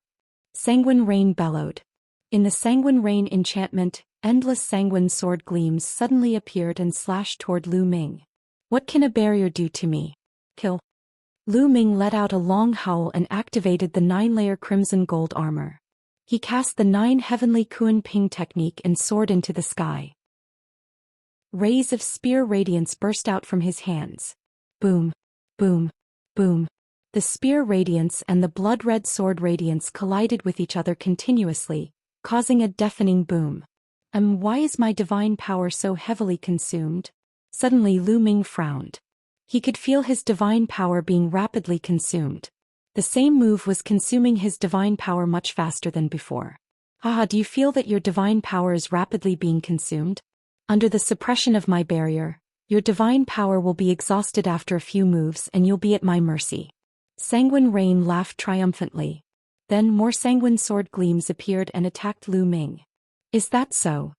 Sanguine Rain bellowed. In the Sanguine Rain enchantment, endless sanguine sword gleams suddenly appeared and slashed toward Lu Ming. What can a barrier do to me? Kill. Lu Ming let out a long howl and activated the 9-layer crimson gold armor. He cast the 9 heavenly Kuan Ping technique and soared into the sky. Rays of spear radiance burst out from his hands. Boom. Boom. Boom. The spear radiance and the blood-red sword radiance collided with each other continuously, causing a deafening boom. Why is my divine power so heavily consumed? Suddenly Lu Ming frowned. He could feel his divine power being rapidly consumed. The same move was consuming his divine power much faster than before. Do you feel that your divine power is rapidly being consumed? Under the suppression of my barrier, your divine power will be exhausted after a few moves and you'll be at my mercy. Sanguine Rain laughed triumphantly. Then more sanguine sword gleams appeared and attacked Lu Ming. Is that so?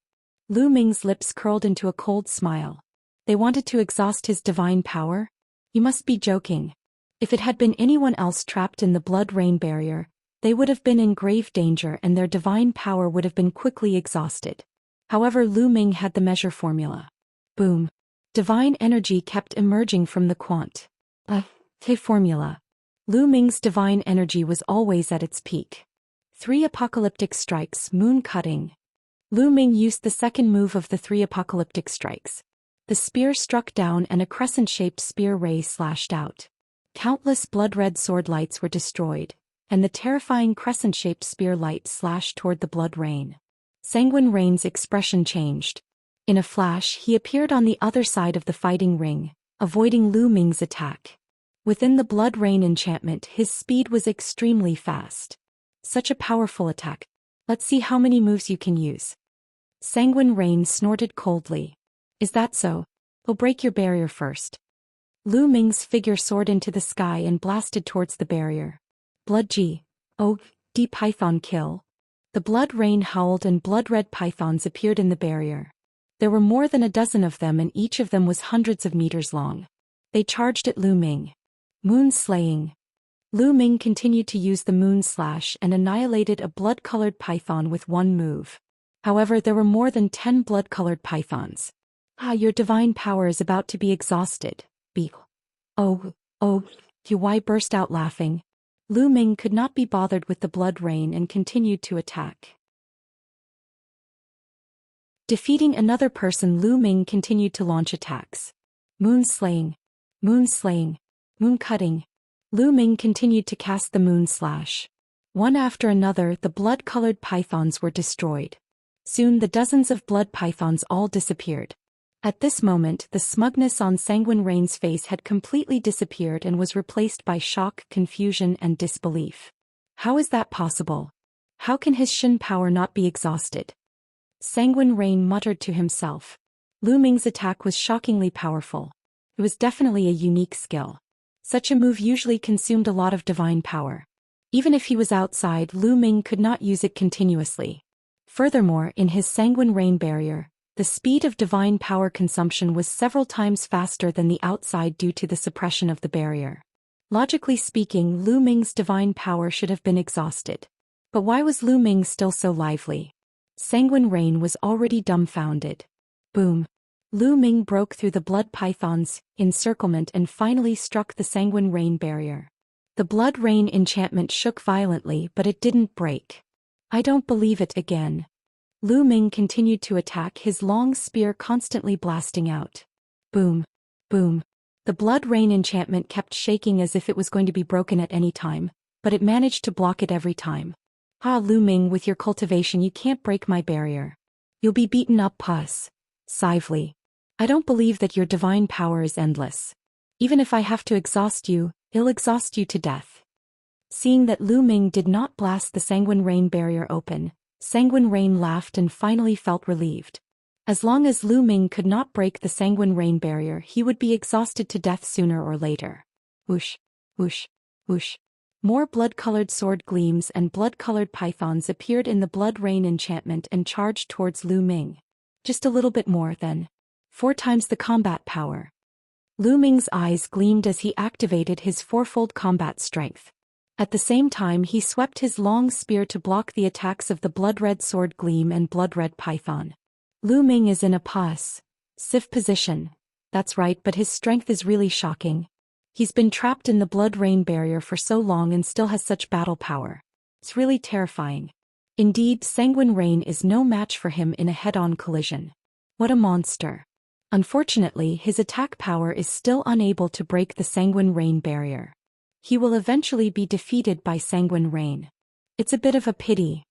Lu Ming's lips curled into a cold smile. They wanted to exhaust his divine power? You must be joking. If it had been anyone else trapped in the blood rain barrier, they would have been in grave danger and their divine power would have been quickly exhausted. However, Lu Ming had the measure formula. Boom. Divine energy kept emerging from the formula. Lu Ming's divine energy was always at its peak. 3 apocalyptic strikes, moon cutting. Lu Ming used the second move of the 3 apocalyptic strikes. The spear struck down and a crescent-shaped spear ray slashed out. Countless blood-red sword lights were destroyed, and the terrifying crescent-shaped spear light slashed toward the blood rain. Sanguine Rain's expression changed. In a flash, he appeared on the other side of the fighting ring, avoiding Lu Ming's attack. Within the blood rain enchantment, his speed was extremely fast. Such a powerful attack. Let's see how many moves you can use. Sanguine Rain snorted coldly. Is that so? We'll break your barrier first. Lu Ming's figure soared into the sky and blasted towards the barrier. Blood G. Oh, D python kill. The blood rain howled and blood-red pythons appeared in the barrier. There were more than a dozen of them and each of them was hundreds of meters long. They charged at Lu Ming. Moon slaying. Lu Ming continued to use the moon slash and annihilated a blood-colored python with one move. However, there were more than 10 blood-colored pythons. Your divine power is about to be exhausted. Why burst out laughing. Lu Ming could not be bothered with the blood rain and continued to attack. Defeating another person, Lu Ming continued to launch attacks. Moon slaying. Moon slaying. Moon cutting. Lu Ming continued to cast the moon slash. One after another, the blood-colored pythons were destroyed. Soon the dozens of blood pythons all disappeared. At this moment, the smugness on Sanguine Rain's face had completely disappeared and was replaced by shock, confusion, and disbelief. How is that possible? How can his Shin power not be exhausted? Sanguine Rain muttered to himself. Lu Ming's attack was shockingly powerful. It was definitely a unique skill. Such a move usually consumed a lot of divine power. Even if he was outside, Lu Ming could not use it continuously. Furthermore, in his Sanguine Rain barrier, the speed of divine power consumption was several times faster than the outside due to the suppression of the barrier. Logically speaking, Lu Ming's divine power should have been exhausted. But why was Lu Ming still so lively? Sanguine Rain was already dumbfounded. Boom. Lu Ming broke through the blood python's encirclement and finally struck the Sanguine Rain barrier. The blood rain enchantment shook violently, but it didn't break. I don't believe it again. Lu Ming continued to attack, his long spear constantly blasting out. Boom. Boom. The blood rain enchantment kept shaking as if it was going to be broken at any time, but it managed to block it every time. Lu Ming, with your cultivation you can't break my barrier. You'll be beaten up, puss. Sively. I don't believe that your divine power is endless. Even if I have to exhaust you, I'll exhaust you to death. Seeing that Lu Ming did not blast the Sanguine Rain barrier open, Sanguine Rain laughed and finally felt relieved. As long as Lu Ming could not break the Sanguine Rain barrier, he would be exhausted to death sooner or later. Whoosh, whoosh, whoosh. More blood-colored sword gleams and blood-colored pythons appeared in the blood rain enchantment and charged towards Lu Ming. Just a little bit more, then. 4 times the combat power. Lu Ming's eyes gleamed as he activated his 4-fold combat strength. At the same time, he swept his long spear to block the attacks of the blood-red sword gleam and blood-red python. Lu Ming is in a passive position. That's right, but his strength is really shocking. He's been trapped in the blood rain barrier for so long and still has such battle power. It's really terrifying. Indeed, Sanguine Rain is no match for him in a head-on collision. What a monster. Unfortunately, his attack power is still unable to break the Sanguine Rain barrier. He will eventually be defeated by Sanguine Rain. It's a bit of a pity.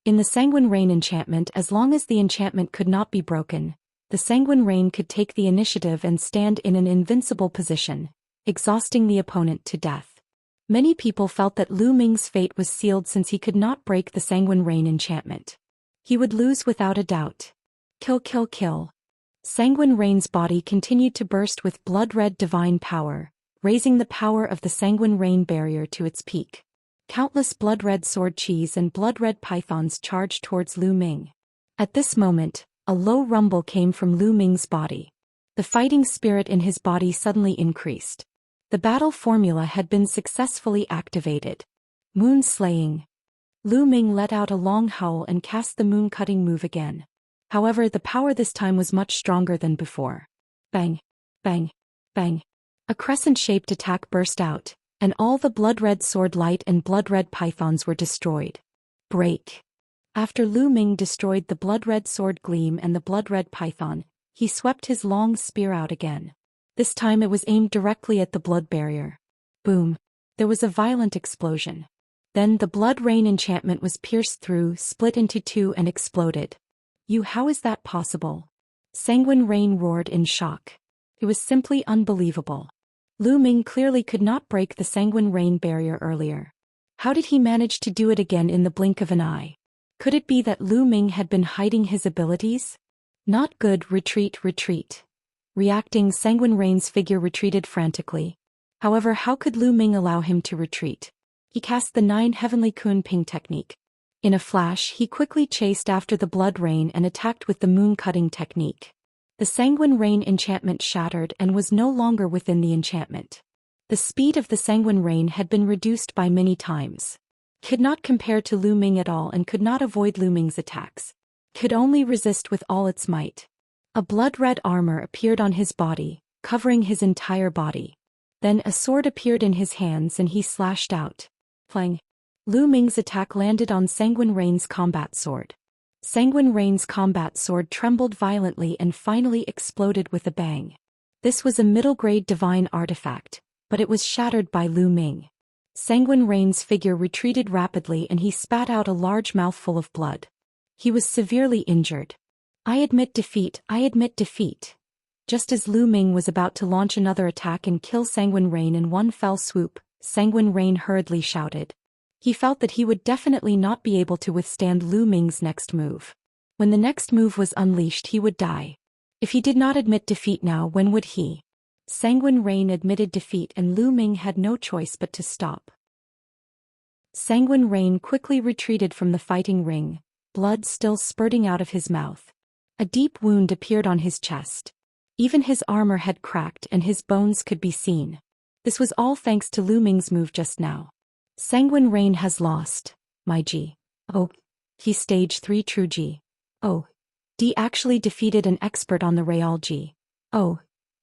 In the Sanguine Rain enchantment, as long as the enchantment could not be broken, the Sanguine Rain could take the initiative and stand in an invincible position, exhausting the opponent to death. Many people felt that Lu Ming's fate was sealed since he could not break the Sanguine Rain enchantment. He would lose without a doubt. Kill, kill, kill. Sanguine Rain's body continued to burst with blood-red divine power, raising the power of the Sanguine Rain barrier to its peak. Countless blood-red sword cheese and blood-red pythons charged towards Lu Ming. At this moment, a low rumble came from Lu Ming's body. The fighting spirit in his body suddenly increased. The battle formula had been successfully activated. Moon slaying. Lu Ming let out a long howl and cast the moon-cutting move again. However, the power this time was much stronger than before. Bang, bang, bang. A crescent-shaped attack burst out, and all the blood-red sword light and blood-red pythons were destroyed. Break. After Lu Ming destroyed the blood-red sword gleam and the blood-red python, he swept his long spear out again. This time it was aimed directly at the blood barrier. Boom. There was a violent explosion. Then the blood rain enchantment was pierced through, split into two and exploded. How is that possible? Sanguine Rain roared in shock. It was simply unbelievable. Lu Ming clearly could not break the Sanguine Rain barrier earlier. How did he manage to do it again in the blink of an eye? Could it be that Lu Ming had been hiding his abilities? Not good. Retreat, retreat. Reacting, Sanguine Rain's figure retreated frantically. However, how could Lu Ming allow him to retreat? He cast the 9 Heavenly Kun Ping technique. In a flash, he quickly chased after the blood rain and attacked with the moon-cutting technique. The Sanguine Rain enchantment shattered and was no longer within the enchantment. The speed of the Sanguine Rain had been reduced by many times. Could not compare to Lu Ming at all and could not avoid Lu Ming's attacks. Could only resist with all its might. A blood-red armor appeared on his body, covering his entire body. Then a sword appeared in his hands and he slashed out. Clang. Lu Ming's attack landed on Sanguine Rain's combat sword. Sanguine Rain's combat sword trembled violently and finally exploded with a bang. This was a middle-grade divine artifact, but it was shattered by Lu Ming. Sanguine Rain's figure retreated rapidly and he spat out a large mouthful of blood. He was severely injured. I admit defeat, I admit defeat. Just as Lu Ming was about to launch another attack and kill Sanguine Rain in one fell swoop, Sanguine Rain hurriedly shouted. He felt that he would definitely not be able to withstand Lu Ming's next move. When the next move was unleashed, he would die. If he did not admit defeat now, when would he? Sanguine Rain admitted defeat and Lu Ming had no choice but to stop. Sanguine Rain quickly retreated from the fighting ring, blood still spurting out of his mouth. A deep wound appeared on his chest. Even his armor had cracked and his bones could be seen. This was all thanks to Lu Ming's move just now. Sanguine Rain has lost, my G. Oh, he stage 3 true G. Oh, D actually defeated an expert on the Real G. Oh,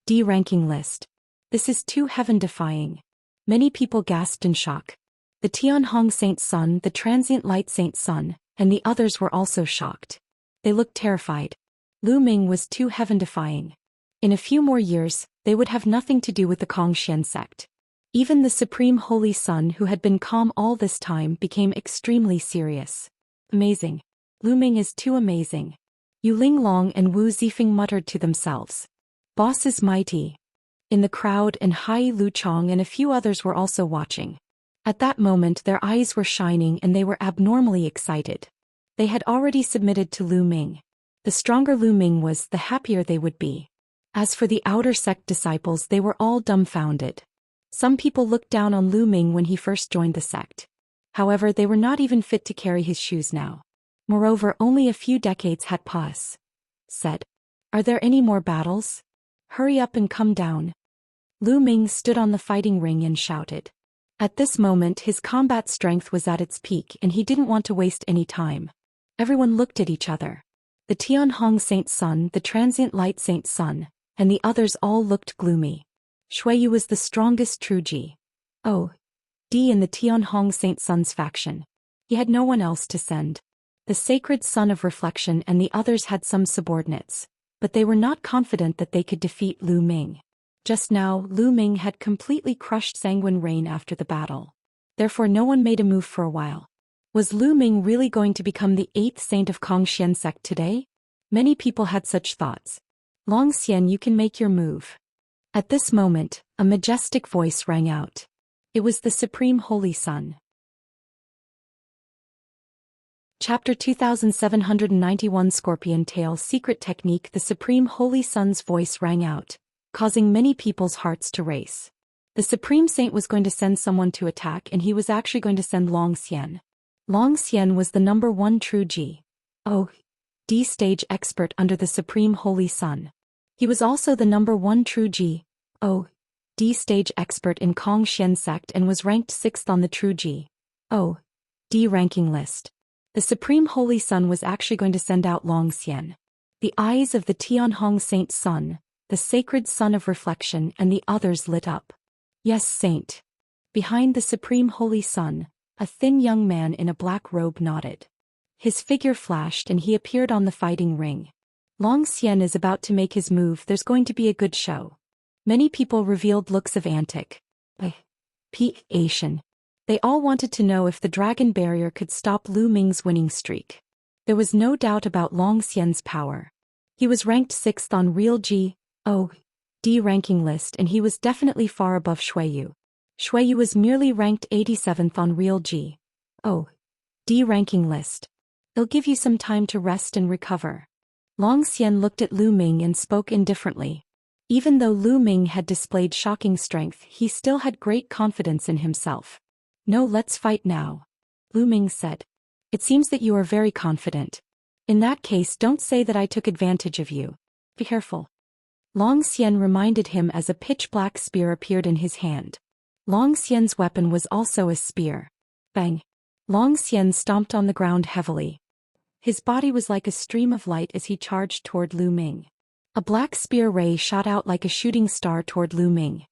D ranking list. This is too heaven-defying. Many people gasped in shock. The Tianhong Saint Sun, the Transient Light Saint Sun, and the others were also shocked. They looked terrified. Lu Ming was too heaven-defying. In a few more years, they would have nothing to do with the Xian sect. Even the Supreme Holy Sun, who had been calm all this time, became extremely serious. Amazing. Lu Ming is too amazing. Yu Linglong and Wu Zifeng muttered to themselves. Boss is mighty. In the crowd, and Hai Luchong and a few others were also watching. At that moment their eyes were shining and they were abnormally excited. They had already submitted to Lu Ming. The stronger Lu Ming was, the happier they would be. As for the outer sect disciples, they were all dumbfounded. Some people looked down on Lu Ming when he first joined the sect. However, they were not even fit to carry his shoes now. Moreover, only a few decades had passed. Said. Are there any more battles? Hurry up and come down. Lu Ming stood on the fighting ring and shouted. At this moment his combat strength was at its peak and he didn't want to waste any time. Everyone looked at each other. The Tianhong Saint Sun, the Transient Light Saint Sun, and the others all looked gloomy. Shuiyu was the strongest true G. Oh, D in the Tianhong Saint Sun's faction. He had no one else to send. The Sacred Sun of Reflection and the others had some subordinates, but they were not confident that they could defeat Lu Ming. Just now, Lu Ming had completely crushed Sanguine Rain after the battle. Therefore no one made a move for a while. Was Lu Ming really going to become the 8th saint of Kongxian sect today? Many people had such thoughts. Long Xian, you can make your move. At this moment, a majestic voice rang out. It was the Supreme Holy Sun. Chapter 2791 Scorpion Tail Secret Technique. The Supreme Holy Sun's voice rang out, causing many people's hearts to race. The Supreme Saint was going to send someone to attack, and he was actually going to send Long Xian. Long Xian was the number 1 true G.O.D. stage expert under the Supreme Holy Sun. He was also the number 1 true G.O.D. stage expert in Kongxian sect and was ranked 6th on the true G.O.D. ranking list. The Supreme Holy Sun was actually going to send out Long Xian. The eyes of the Tianhong Saint Sun, the sacred sun of reflection, and the others lit up. Yes, Saint. Behind the Supreme Holy Sun, a thin young man in a black robe nodded. His figure flashed and he appeared on the fighting ring. Long Xian is about to make his move. There's going to be a good show. Many people revealed looks of anticipation. They all wanted to know if the dragon barrier could stop Lu Ming's winning streak. There was no doubt about Long Xian's power. He was ranked 6th on real G.O.D. ranking list, and he was definitely far above Xueyu. Xueyu was merely ranked 87th on real G.O.D. ranking list. They'll give you some time to rest and recover. Long Xian looked at Lu Ming and spoke indifferently. Even though Lu Ming had displayed shocking strength, he still had great confidence in himself. No, let's fight now, Lu Ming said. It seems that you are very confident. In that case, don't say that I took advantage of you. Be careful. Long Xian reminded him as a pitch-black spear appeared in his hand. Long Xian's weapon was also a spear. Bang! Long Xian stomped on the ground heavily. His body was like a stream of light as he charged toward Lu Ming. A black spear ray shot out like a shooting star toward Lu Ming.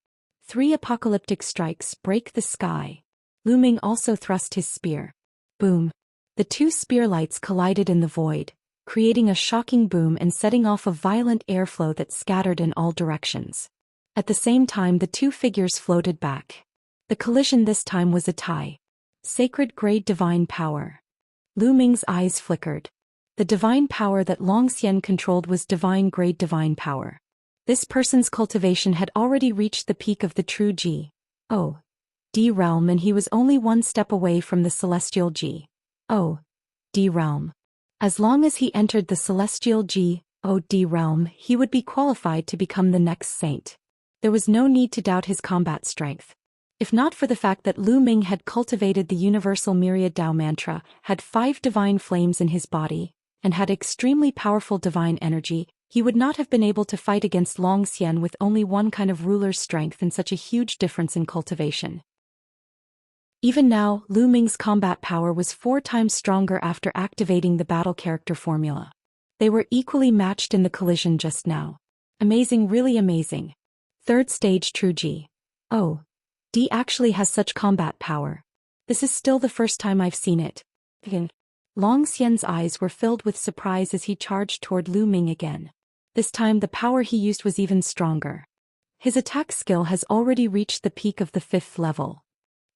3 apocalyptic strikes break the sky. Lu Ming also thrust his spear. Boom! The 2 spear lights collided in the void, creating a shocking boom and setting off a violent airflow that scattered in all directions. At the same time, the 2 figures floated back. The collision this time was a tie. Sacred grade divine power. Lu Ming's eyes flickered. The divine power that Long Xian controlled was divine grade divine power. This person's cultivation had already reached the peak of the true G.O.D. realm, and he was only 1 step away from the celestial G.O.D. realm. As long as he entered the celestial G.O.D. realm, he would be qualified to become the next saint. There was no need to doubt his combat strength. If not for the fact that Lu Ming had cultivated the universal myriad Tao mantra, had 5 divine flames in his body, and had extremely powerful divine energy, he would not have been able to fight against Long Xian with only 1 kind of ruler's strength and such a huge difference in cultivation. Even now, Lu Ming's combat power was 4 times stronger after activating the battle character formula. They were equally matched in the collision just now. Amazing, really amazing. 3rd stage true G.O.D. actually has such combat power. This is still the first time I've seen it. Long Xian's eyes were filled with surprise as he charged toward Lu Ming again. This time the power he used was even stronger. His attack skill has already reached the peak of the 5th level.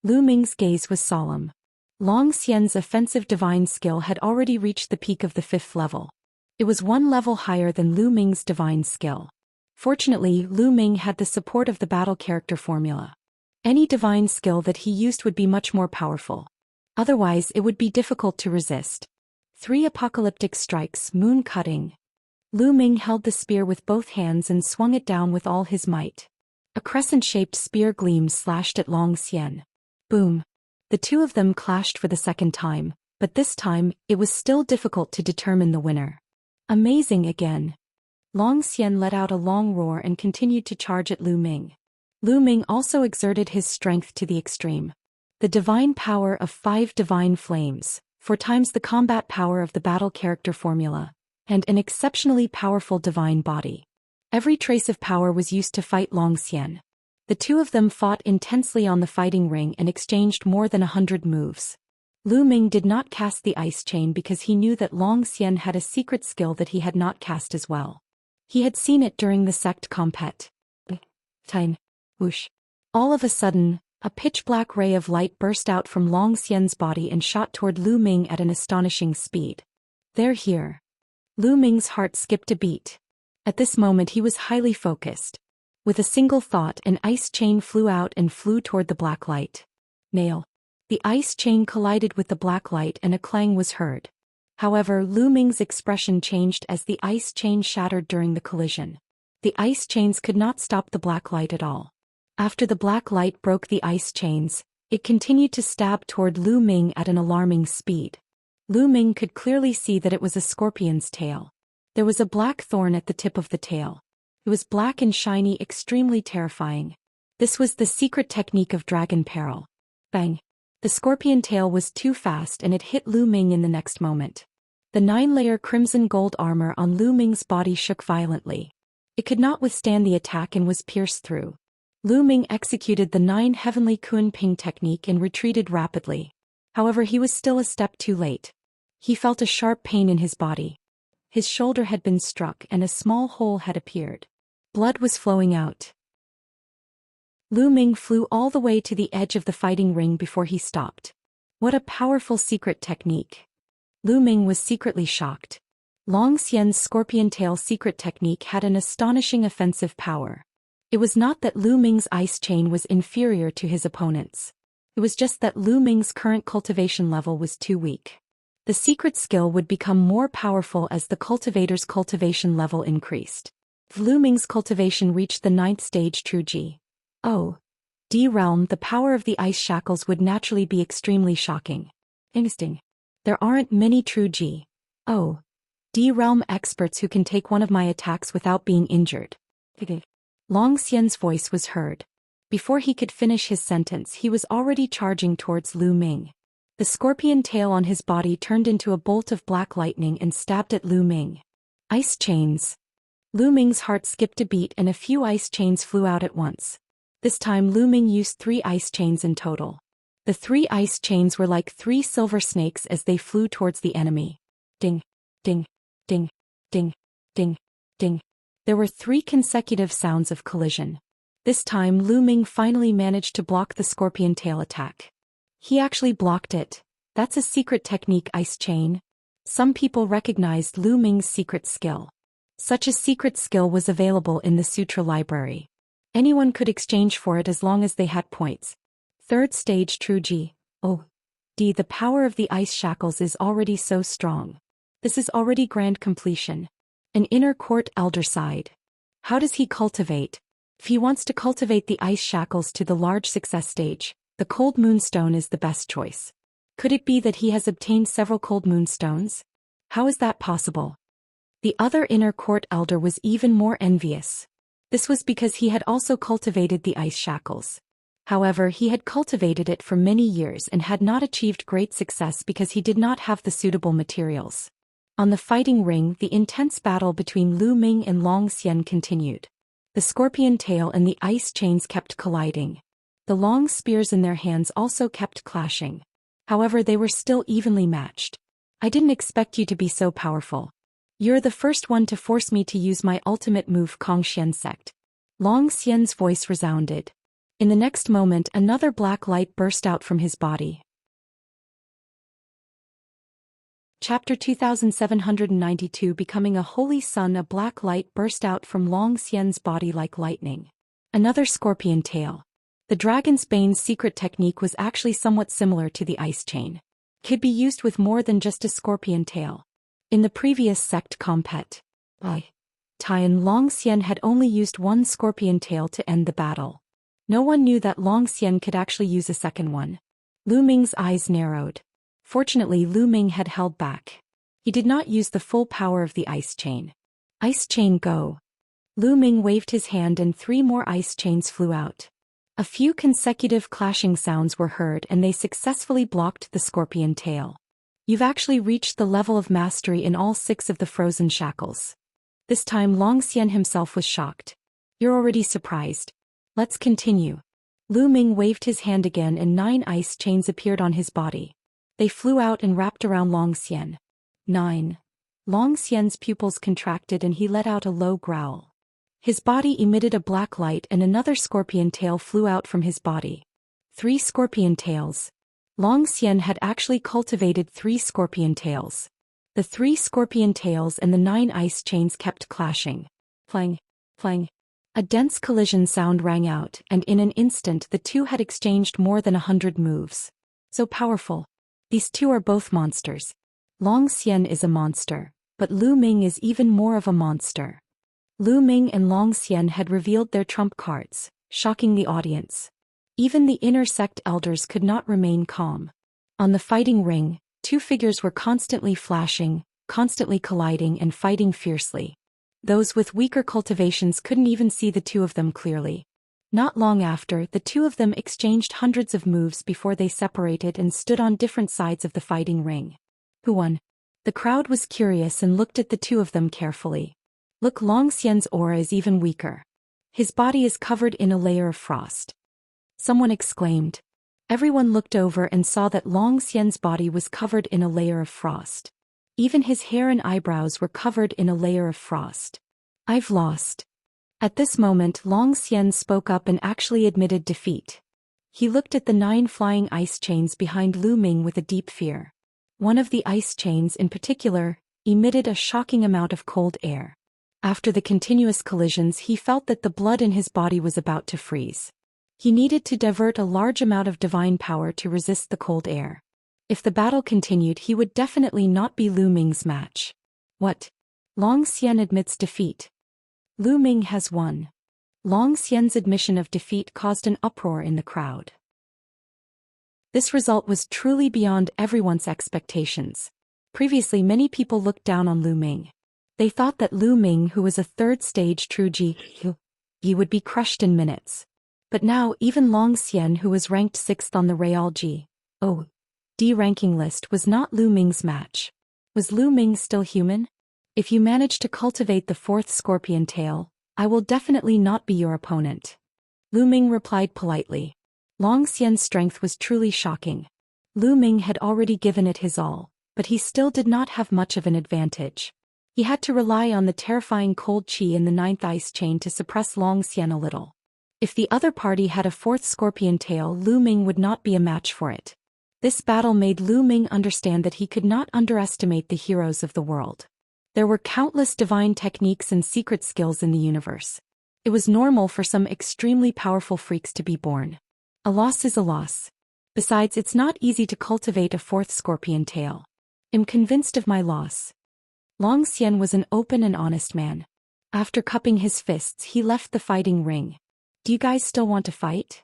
Lu Ming's gaze was solemn. Long Xian's offensive divine skill had already reached the peak of the 5th level. It was 1 level higher than Lu Ming's divine skill. Fortunately, Lu Ming had the support of the battle character formula. Any divine skill that he used would be much more powerful. Otherwise, it would be difficult to resist. 3 apocalyptic strikes, moon cutting. Lu Ming held the spear with both hands and swung it down with all his might. A crescent-shaped spear gleam slashed at Long Xian. Boom! The 2 of them clashed for the 2nd time, but this time, it was still difficult to determine the winner. Amazing again. Long Xian let out a long roar and continued to charge at Lu Ming. Lu Ming also exerted his strength to the extreme. The divine power of 5 divine flames, 4 times the combat power of the battle character formula, and an exceptionally powerful divine body. Every trace of power was used to fight Long Xian. The 2 of them fought intensely on the fighting ring and exchanged more than 100 moves. Lu Ming did not cast the ice chain because he knew that Long Xian had a secret skill that he had not cast as well. He had seen it during the sect compet. Tine. Whoosh. All of a sudden, a pitch-black ray of light burst out from Long Xian's body and shot toward Lu Ming at an astonishing speed. They're here. Lu Ming's heart skipped a beat. At this moment he was highly focused. With a single thought, an ice chain flew out and flew toward the black light. Nail. The ice chain collided with the black light and a clang was heard. However, Lu Ming's expression changed as the ice chain shattered during the collision. The ice chains could not stop the black light at all. After the black light broke the ice chains, it continued to stab toward Lu Ming at an alarming speed. Lu Ming could clearly see that it was a scorpion's tail. There was a black thorn at the tip of the tail. It was black and shiny, extremely terrifying. This was the secret technique of dragon peril. Bang! The scorpion tail was too fast and it hit Lu Ming in the next moment. The 9-layer crimson gold armor on Lu Ming's body shook violently. It could not withstand the attack and was pierced through. Lu Ming executed the 9 heavenly Kun Ping technique and retreated rapidly. However, he was still a step too late. He felt a sharp pain in his body. His shoulder had been struck and a small hole had appeared. Blood was flowing out. Lu Ming flew all the way to the edge of the fighting ring before he stopped. What a powerful secret technique. Lu Ming was secretly shocked. Long Xian's scorpion tail secret technique had an astonishing offensive power. It was not that Lu Ming's ice chain was inferior to his opponent's. It was just that Lu Ming's current cultivation level was too weak. The secret skill would become more powerful as the cultivator's cultivation level increased. If Lu Ming's cultivation reached the 9th stage True G. Oh. D realm, the power of the ice shackles would naturally be extremely shocking. Interesting. There aren't many True G. Oh. D realm experts who can take one of my attacks without being injured. Long Xian's voice was heard. Before he could finish his sentence, he was already charging towards Lu Ming. The scorpion tail on his body turned into a bolt of black lightning and stabbed at Lu Ming. Ice chains. Lu Ming's heart skipped a beat and a few ice chains flew out at once. This time Lu Ming used 3 ice chains in total. The 3 ice chains were like 3 silver snakes as they flew towards the enemy. Ding, ding, ding, ding, ding, ding. There were 3 consecutive sounds of collision. This time Lu Ming finally managed to block the scorpion tail attack. He actually blocked it. That's a secret technique, ice chain. Some people recognized Lu Ming's secret skill. Such a secret skill was available in the Sutra library. Anyone could exchange for it as long as they had points. 3rd stage True G. Oh. D. The power of the ice shackles is already so strong. This is already grand completion. An inner court elder sighed. How does he cultivate? If he wants to cultivate the ice shackles to the large success stage, the cold moonstone is the best choice. Could it be that he has obtained several cold moonstones? How is that possible? The other inner court elder was even more envious. This was because he had also cultivated the ice shackles. However, he had cultivated it for many years and had not achieved great success because he did not have the suitable materials. On the fighting ring, the intense battle between Lu Ming and Long Xian continued. The scorpion tail and the ice chains kept colliding. The long spears in their hands also kept clashing. However, they were still evenly matched. I didn't expect you to be so powerful. You're the first one to force me to use my ultimate move, Kong Xian Sect. Long Xian's voice resounded. In the next moment, another black light burst out from his body. Chapter 2792. Becoming a holy sun. A black light burst out from Long Xian's body like lightning. Another scorpion tail. The Dragon's Bane's secret technique was actually somewhat similar to the ice chain. It could be used with more than just a scorpion tail. In the previous sect compet, Tian Long Xian had only used 1 scorpion tail to end the battle. No one knew that Long Xian could actually use a second one. Lu Ming's eyes narrowed. Fortunately, Lu Ming had held back. He did not use the full power of the ice chain. Ice chain go. Lu Ming waved his hand and 3 more ice chains flew out. A few consecutive clashing sounds were heard and they successfully blocked the scorpion tail. You've actually reached the level of mastery in all 6 of the frozen shackles. This time Long Xian himself was shocked. You're already surprised. Let's continue. Lu Ming waved his hand again and 9 ice chains appeared on his body. They flew out and wrapped around Long Xian. 9. Long Xian's pupils contracted and he let out a low growl. His body emitted a black light and another scorpion tail flew out from his body. 3 scorpion tails. Long Xian had actually cultivated 3 scorpion tails. The 3 scorpion tails and the 9 ice chains kept clashing. Clang, clang. A dense collision sound rang out, and in an instant the two had exchanged more than 100 moves. So powerful. These two are both monsters. Long Xian is a monster, but Lu Ming is even more of a monster. Lu Ming and Long Xian had revealed their trump cards, shocking the audience. Even the inner sect elders could not remain calm. On the fighting ring, 2 figures were constantly flashing, constantly colliding and fighting fiercely. Those with weaker cultivations couldn't even see the 2 of them clearly. Not long after, the 2 of them exchanged hundreds of moves before they separated and stood on different sides of the fighting ring. Who won? The crowd was curious and looked at the 2 of them carefully. Look, Long Xian's aura is even weaker. His body is covered in a layer of frost. Someone exclaimed. Everyone looked over and saw that Long Xian's body was covered in a layer of frost. Even his hair and eyebrows were covered in a layer of frost. I've lost. At this moment, Long Xian spoke up and actually admitted defeat. He looked at the 9 flying ice chains behind Lu Ming with a deep fear. One of the ice chains in particular emitted a shocking amount of cold air. After the continuous collisions, he felt that the blood in his body was about to freeze. He needed to divert a large amount of divine power to resist the cold air. If the battle continued, he would definitely not be Lu Ming's match. What? Long Xian admits defeat. Lu Ming has won. Long Xian's admission of defeat caused an uproar in the crowd. This result was truly beyond everyone's expectations. Previously, many people looked down on Lu Ming. They thought that Lu Ming, who was a 3rd stage true Ji, would be crushed in minutes. But now, even Long Xian, who was ranked 6th on the Real D ranking list, was not Lu Ming's match. Was Lu Ming still human? If you manage to cultivate the 4th scorpion tail, I will definitely not be your opponent. Lu Ming replied politely. Long Xian's strength was truly shocking. Lu Ming had already given it his all, but he still did not have much of an advantage. He had to rely on the terrifying cold chi in the 9th ice chain to suppress Long Xian a little. If the other party had a 4th scorpion tail, Lu Ming would not be a match for it. This battle made Lu Ming understand that he could not underestimate the heroes of the world. There were countless divine techniques and secret skills in the universe. It was normal for some extremely powerful freaks to be born. A loss is a loss. Besides, it's not easy to cultivate a 4th scorpion tail. I'm convinced of my loss. Long Xian was an open and honest man. After cupping his fists, he left the fighting ring. Do you guys still want to fight?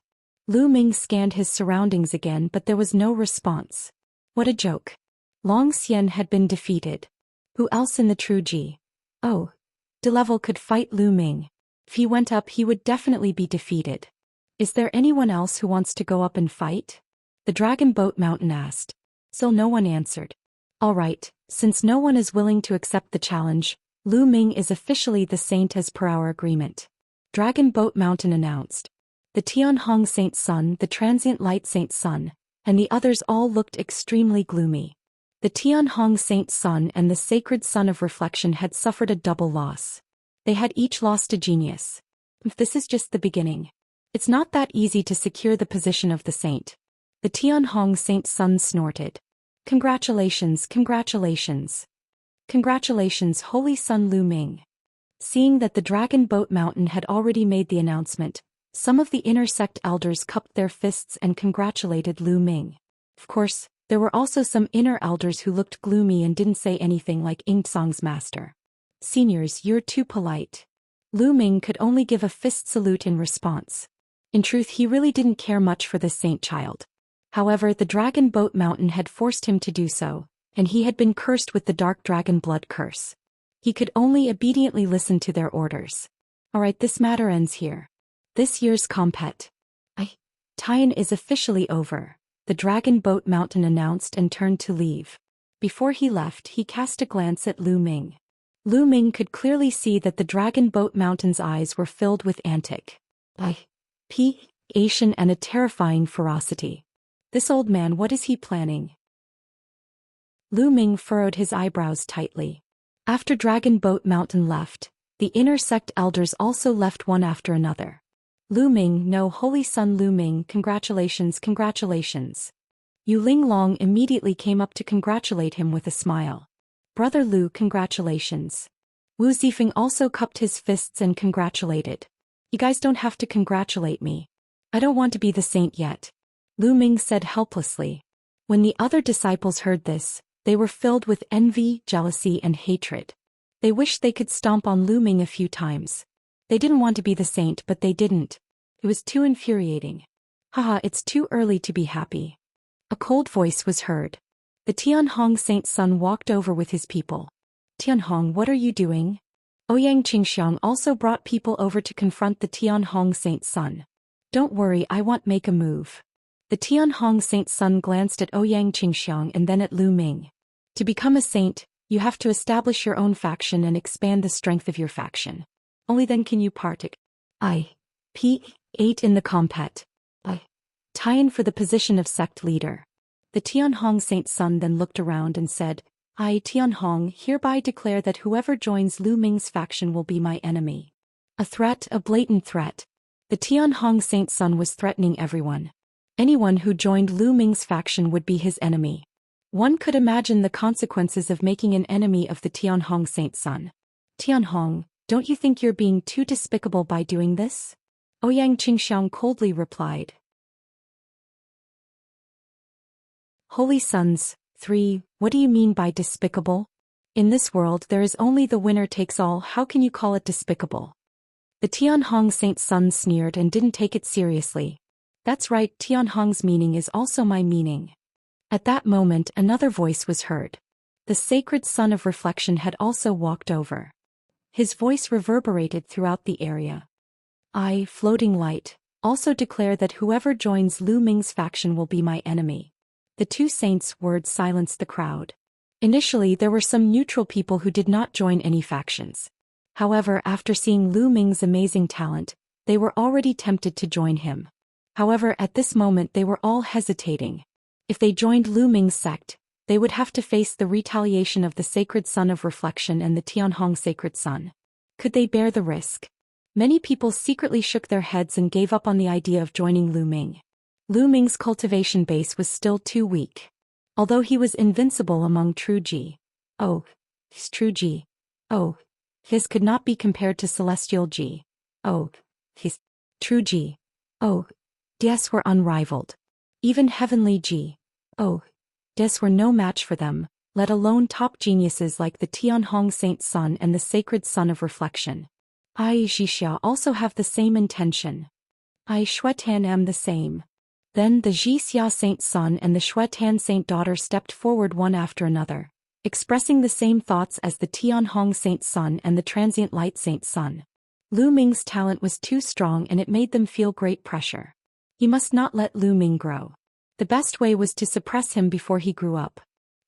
Lu Ming scanned his surroundings again, but there was no response. What a joke. Long Xian had been defeated. Who else in the True Ji? Oh. De-level could fight Lu Ming. If he went up, he would definitely be defeated. Is there anyone else who wants to go up and fight? The Dragon Boat Mountain asked. Still no one answered. All right, since no one is willing to accept the challenge, Lu Ming is officially the saint as per our agreement. Dragon Boat Mountain announced. The Tianhong Saint Sun, the Transient Light Saint Sun, and the others all looked extremely gloomy. The Tianhong Saint Sun and the Sacred Sun of Reflection had suffered a double loss. They had each lost a genius. If this is just the beginning. It's not that easy to secure the position of the saint. The Tianhong Saint Sun snorted. Congratulations, congratulations. Congratulations, Holy Sun Lu Ming. Seeing that the Dragon Boat Mountain had already made the announcement, some of the inner sect elders cupped their fists and congratulated Lu Ming. Of course, there were also some inner elders who looked gloomy and didn't say anything, like Ingsong's master. Seniors, you're too polite. Lu Ming could only give a fist salute in response. In truth, he really didn't care much for this saint child. However, the Dragon Boat Mountain had forced him to do so, and he had been cursed with the Dark Dragon Blood Curse. He could only obediently listen to their orders. Alright, this matter ends here. This year's Tian is officially over, the Dragon Boat Mountain announced and turned to leave. Before he left, he cast a glance at Lu Ming. Lu Ming could clearly see that the Dragon Boat Mountain's eyes were filled with anticipation and a terrifying ferocity. This old man, what is he planning? Lu Ming furrowed his eyebrows tightly. After Dragon Boat Mountain left, the inner sect elders also left one after another. Lu Ming, no, Holy Son Lu Ming, congratulations, congratulations. Yu Linglong immediately came up to congratulate him with a smile. Brother Lu, congratulations. Wu Zifeng also cupped his fists and congratulated. You guys don't have to congratulate me. I don't want to be the saint yet. Lu Ming said helplessly. When the other disciples heard this, they were filled with envy, jealousy, and hatred. They wished they could stomp on Lu Ming a few times. They didn't want to be the saint, but they didn't. It was too infuriating. Haha, it's too early to be happy. A cold voice was heard. The Tianhong saint's son walked over with his people. Tianhong, what are you doing? Ouyang Qingxiang also brought people over to confront the Tianhong saint's son. Don't worry, I won't make a move. The Tianhong saint's son glanced at Ouyang Qingxiang and then at Lu Ming. To become a saint, you have to establish your own faction and expand the strength of your faction. Only then can you partake. P8 in the compet. Tie-in for the position of sect leader. The Tianhong saint's son then looked around and said, I, Tianhong, hereby declare that whoever joins Lu Ming's faction will be my enemy. A threat, a blatant threat. The Tianhong saint's son was threatening everyone. Anyone who joined Lu Ming's faction would be his enemy. One could imagine the consequences of making an enemy of the Tianhong saint's son. Tianhong, don't you think you're being too despicable by doing this? Ouyang Qingxiang coldly replied. Holy Sons, 3, what do you mean by despicable? In this world there is only the winner takes all, how can you call it despicable? The Tianhong saint's son sneered and didn't take it seriously. That's right, Tianhong's meaning is also my meaning. At that moment another voice was heard. The sacred son of reflection had also walked over. His voice reverberated throughout the area. I, floating light, also declare that whoever joins Lu Ming's faction will be my enemy. The two saints' words silenced the crowd. Initially there were some neutral people who did not join any factions. However, after seeing Lu Ming's amazing talent, they were already tempted to join him. However, at this moment they were all hesitating. If they joined Lu Ming's sect, they would have to face the retaliation of the Sacred Son of Reflection and the Tianhong Sacred Son. Could they bear the risk? Many people secretly shook their heads and gave up on the idea of joining Lu Ming. Lu Ming's cultivation base was still too weak. Although he was invincible among true Ji. His true Ji. His could not be compared to celestial Ji. His true Ji. Des were unrivaled. Even heavenly Ji. Des were no match for them, let alone top geniuses like the Tianhong saint's son and the Sacred Son of Reflection. I, Zhixia, also have the same intention. I, Xuetan, am the same. Then the Zhixia saint's son and the Xuetan saint daughter stepped forward one after another, expressing the same thoughts as the Tianhong saint's son and the transient light saint's son. Lu Ming's talent was too strong and it made them feel great pressure. He must not let Lu Ming grow. The best way was to suppress him before he grew up.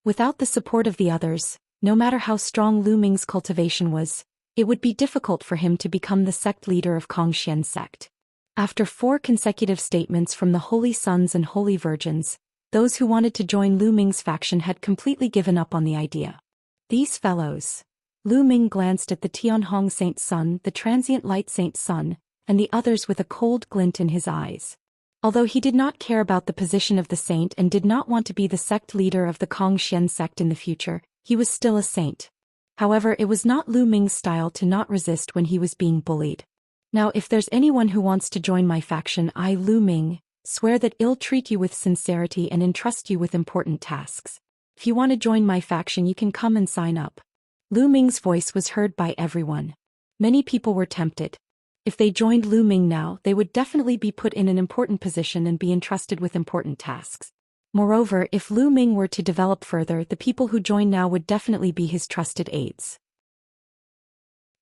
Without the support of the others, no matter how strong Lu Ming's cultivation was, it would be difficult for him to become the sect leader of Xian sect. After 4 consecutive statements from the Holy Sons and Holy Virgins, those who wanted to join Lu Ming's faction had completely given up on the idea. These fellows. Lu Ming glanced at the Tianhong saint's son, the transient light saint's son, and the others with a cold glint in his eyes. Although he did not care about the position of the saint and did not want to be the sect leader of the Xian sect in the future, he was still a saint. However, it was not Lu Ming's style to not resist when he was being bullied. Now if there's anyone who wants to join my faction, I, Lu Ming, swear that I'll treat you with sincerity and entrust you with important tasks. If you want to join my faction you can come and sign up. Lu Ming's voice was heard by everyone. Many people were tempted. If they joined Lu Ming now, they would definitely be put in an important position and be entrusted with important tasks. Moreover, if Lu Ming were to develop further, the people who join now would definitely be his trusted aides.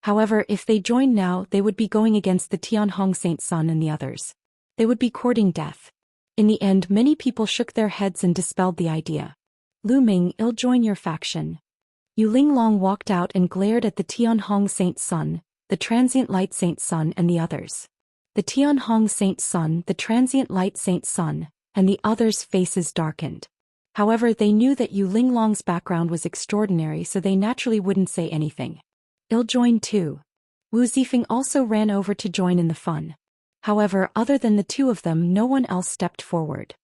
However, if they joined now, they would be going against the Tianhong saint's son and the others. They would be courting death. In the end, many people shook their heads and dispelled the idea. Lu Ming, I'll join your faction. Yu Linglong walked out and glared at the Tianhong saint's son, the transient light saint's son and the others. The Tianhong saint's son, the transient light saint's son, and the others' faces darkened. However, they knew that Yu Linglong's background was extraordinary, so they naturally wouldn't say anything. "I'll join too." Wu Zifeng also ran over to join in the fun. However, other than the two of them, no one else stepped forward.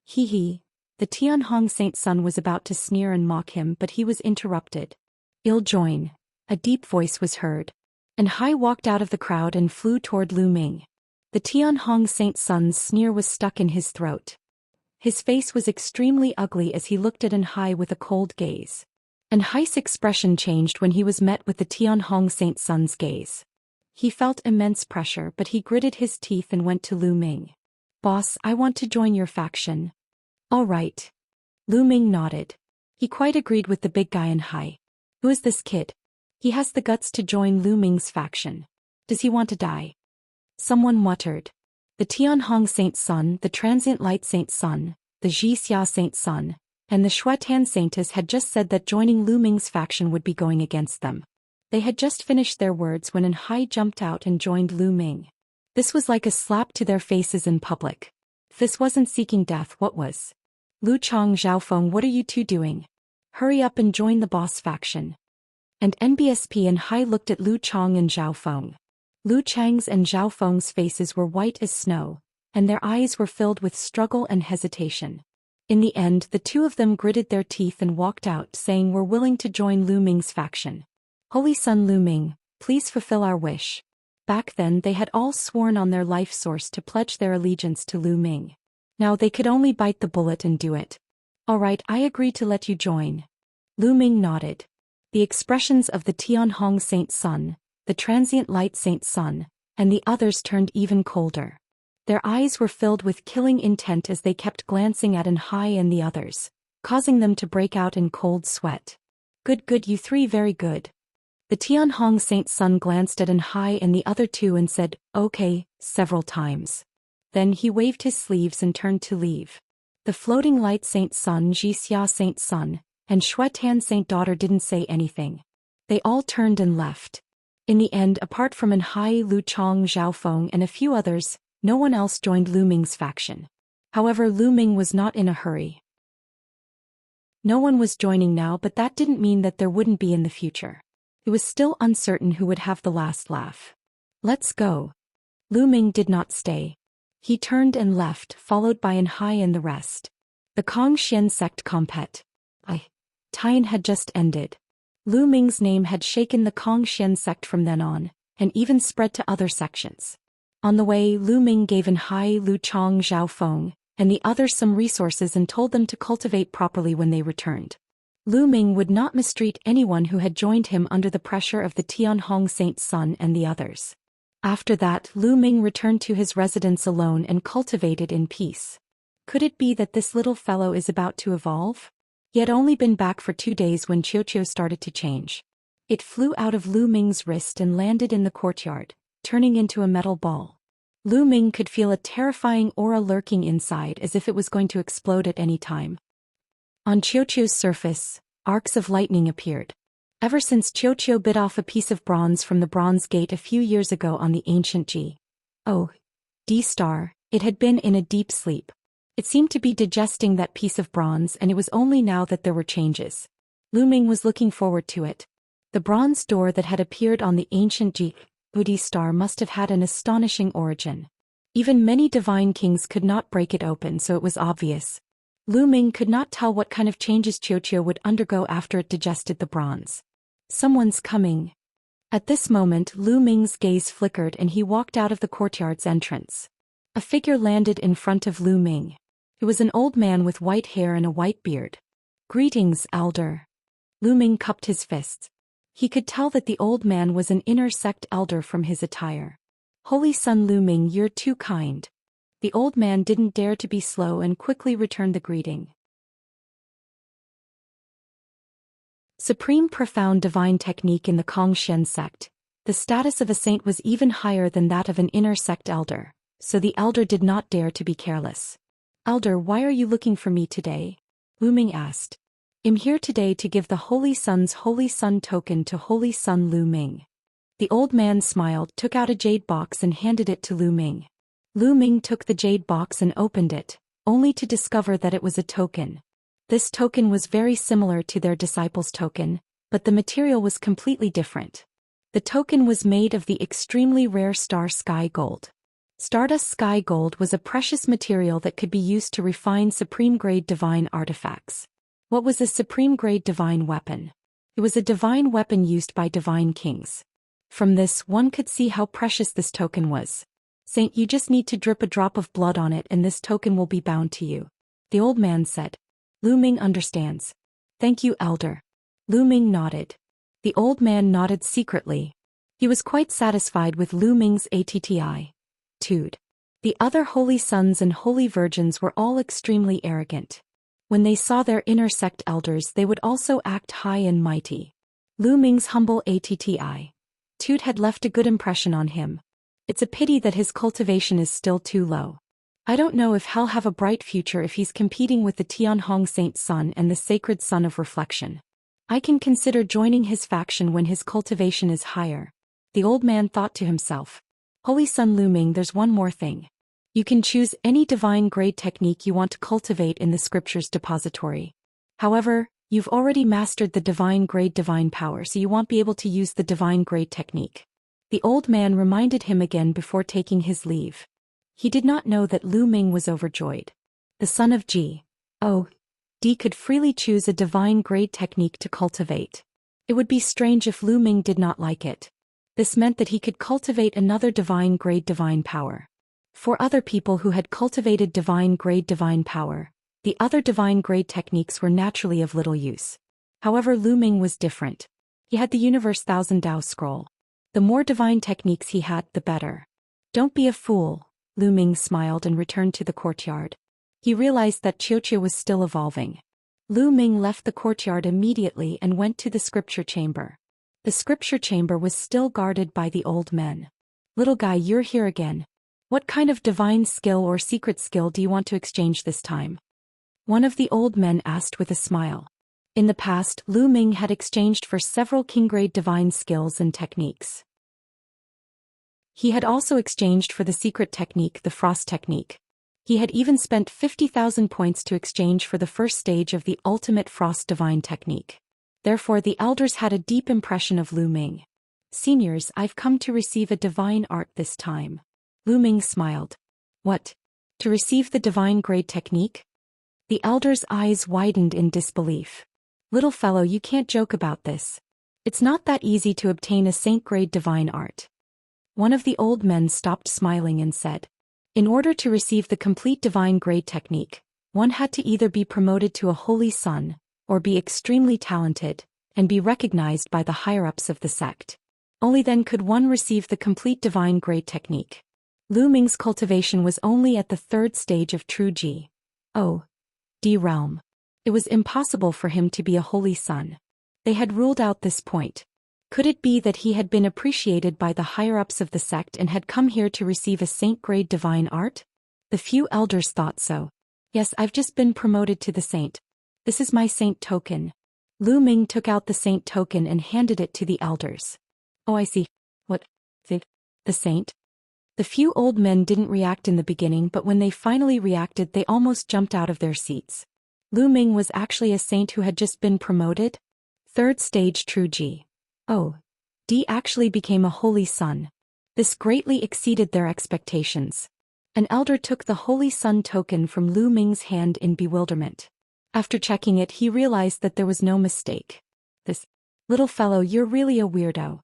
Hee hee. The Tianhong Saint Sun was about to sneer and mock him, but he was interrupted. "I'll join." A deep voice was heard. And Hai walked out of the crowd and flew toward Lu Ming. The Tianhong Saint Sun's sneer was stuck in his throat. His face was extremely ugly as he looked at An Hai with a cold gaze. An Hai's expression changed when he was met with the Tianhong Saint Sun's gaze. He felt immense pressure, but he gritted his teeth and went to Lu Ming. "Boss, I want to join your faction." "All right." Lu Ming nodded. He quite agreed with the big guy An Hai. "Who is this kid? He has the guts to join Lu Ming's faction. Does he want to die?" Someone muttered. The Tianhong Saint Sun, the Transient Light Saint Sun, the Xianxia Saint Sun, and the Shuatan Saintess had just said that joining Lu Ming's faction would be going against them. They had just finished their words when An Hai jumped out and joined Lu Ming. This was like a slap to their faces in public. If this wasn't seeking death, what was? "Lu Chang, Zhaofeng, what are you two doing? Hurry up and join the boss faction." And NBSP and Hai looked at Lu Chang and Zhaofeng. Lu Chang's and Zhaofeng's faces were white as snow, and their eyes were filled with struggle and hesitation. In the end, the two of them gritted their teeth and walked out, saying, "We're willing to join Lu Ming's faction. Holy Sun Lu Ming, please fulfill our wish." Back then they had all sworn on their life source to pledge their allegiance to Lu Ming. Now they could only bite the bullet and do it. "All right, I agree to let you join." Lu Ming nodded. The expressions of the Tianhong Saint Sun, the Transient Light Saint Sun, and the others turned even colder. Their eyes were filled with killing intent as they kept glancing at An Hai and the others, causing them to break out in cold sweat. Good, you three, very good." The Tianhong Saint Sun glanced at An Hai and the other two and said, "Okay," several times. Then he waved his sleeves and turned to leave. The Floating Light Saint Sun, Xia Saint Sun, and Shuatan Saint Daughter didn't say anything. They all turned and left. In the end, apart from An Hai, Lu Chang, Zhaofeng, and a few others, no one else joined Lu Ming's faction. However, Lu Ming was not in a hurry. No one was joining now, but that didn't mean that there wouldn't be in the future. It was still uncertain who would have the last laugh. "Let's go." Lu Ming did not stay. He turned and left, followed by An Hai and the rest. The Kong Xian sect compet. Tian had just ended. Lu Ming's name had shaken the Kong Xian sect from then on, and even spread to other sections. On the way, Lu Ming gave An Hai, Lu Chang, Zhaofeng, and the others some resources and told them to cultivate properly when they returned. Lu Ming would not mistreat anyone who had joined him under the pressure of the Tianhong Saint Sun and the others. After that, Lu Ming returned to his residence alone and cultivated in peace. Could it be that this little fellow is about to evolve? He had only been back for 2 days when Qiuqiu started to change. It flew out of Lu Ming's wrist and landed in the courtyard, turning into a metal ball. Lu Ming could feel a terrifying aura lurking inside, as if it was going to explode at any time. On Qiuqiu's surface, arcs of lightning appeared. Ever since Qiuqiu bit off a piece of bronze from the bronze gate a few years ago on the ancient G.O.D star, it had been in a deep sleep. It seemed to be digesting that piece of bronze, and it was only now that there were changes. Lu Ming was looking forward to it. The bronze door that had appeared on the ancient G.O.D star must have had an astonishing origin. Even many divine kings could not break it open, so it was obvious. Lu Ming could not tell what kind of changes Qiuqiu would undergo after it digested the bronze. Someone's coming. At this moment, Lu Ming's gaze flickered and he walked out of the courtyard's entrance. A figure landed in front of Lu Ming. It was an old man with white hair and a white beard. "Greetings, elder." Lu Ming cupped his fists. He could tell that the old man was an inner sect elder from his attire. "Holy Sun Lu Ming, you're too kind." The old man didn't dare to be slow and quickly returned the greeting. Supreme profound divine technique in the Kong Xian sect. The status of a saint was even higher than that of an inner sect elder, so the elder did not dare to be careless. "Elder, why are you looking for me today?" Lu Ming asked. "I'm here today to give the Holy Sun's Holy Sun token to Holy Sun Lu Ming." The old man smiled, took out a jade box and handed it to Lu Ming. Lu Ming took the jade box and opened it, only to discover that it was a token. This token was very similar to their disciples' token, but the material was completely different. The token was made of the extremely rare star sky gold. Stardust sky gold was a precious material that could be used to refine supreme-grade divine artifacts. What was a supreme-grade divine weapon? It was a divine weapon used by divine kings. From this, one could see how precious this token was. Saint, you just need to drip a drop of blood on it and this token will be bound to you. The old man said. Lu Ming understands. Thank you, elder. Lu Ming nodded. The old man nodded secretly. He was quite satisfied with Lu Ming's attitude. The other holy sons and holy virgins were all extremely arrogant. When they saw their inner sect elders, they would also act high and mighty. Lu Ming's humble attitude had left a good impression on him. It's a pity that his cultivation is still too low. I don't know if he'll have a bright future if he's competing with the Tianhong Saint Sun and the Sacred Sun of Reflection. I can consider joining his faction when his cultivation is higher. The old man thought to himself. Holy Sun Lu Ming, there's one more thing. You can choose any divine grade technique you want to cultivate in the scriptures depository. However, you've already mastered the divine grade divine power, so you won't be able to use the divine grade technique. The old man reminded him again before taking his leave. He did not know that Lu Ming was overjoyed. The son of Zhou Xian could freely choose a divine grade technique to cultivate. It would be strange if Lu Ming did not like it. This meant that he could cultivate another divine grade divine power. For other people who had cultivated divine grade divine power, the other divine grade techniques were naturally of little use. However, Lu Ming was different. He had the Universe Thousand Dao Scroll. The more divine techniques he had, the better. Don't be a fool. Lu Ming smiled and returned to the courtyard. He realized that Xianxia was still evolving. Lu Ming left the courtyard immediately and went to the scripture chamber. The scripture chamber was still guarded by the old men. Little guy, you're here again. What kind of divine skill or secret skill do you want to exchange this time? One of the old men asked with a smile. In the past, Lu Ming had exchanged for several king-grade divine skills and techniques. He had also exchanged for the secret technique, the frost technique. He had even spent 50,000 points to exchange for the first stage of the ultimate frost divine technique. Therefore, the elders had a deep impression of Lu Ming. Seniors, I've come to receive a divine art this time. Lu Ming smiled. What? To receive the divine grade technique? The elders' eyes widened in disbelief. Little fellow, you can't joke about this. It's not that easy to obtain a saint-grade divine art. One of the old men stopped smiling and said, in order to receive the complete divine grade technique, one had to either be promoted to a holy son, or be extremely talented, and be recognized by the higher-ups of the sect. Only then could one receive the complete divine grade technique. Lu Ming's cultivation was only at the third stage of true Zhou Xian realm. It was impossible for him to be a holy son. They had ruled out this point. Could it be that he had been appreciated by the higher-ups of the sect and had come here to receive a saint-grade divine art? The few elders thought so. Yes, I've just been promoted to the saint. This is my saint token. Lu Ming took out the saint token and handed it to the elders. Oh, I see. What? The saint? The few old men didn't react in the beginning, but when they finally reacted, they almost jumped out of their seats. Lu Ming was actually a saint who had just been promoted? Third stage true Zhou Xian actually became a holy son. This greatly exceeded their expectations. An elder took the holy son token from Lu Ming's hand in bewilderment. After checking it, he realized that there was no mistake. This little fellow, you're really a weirdo.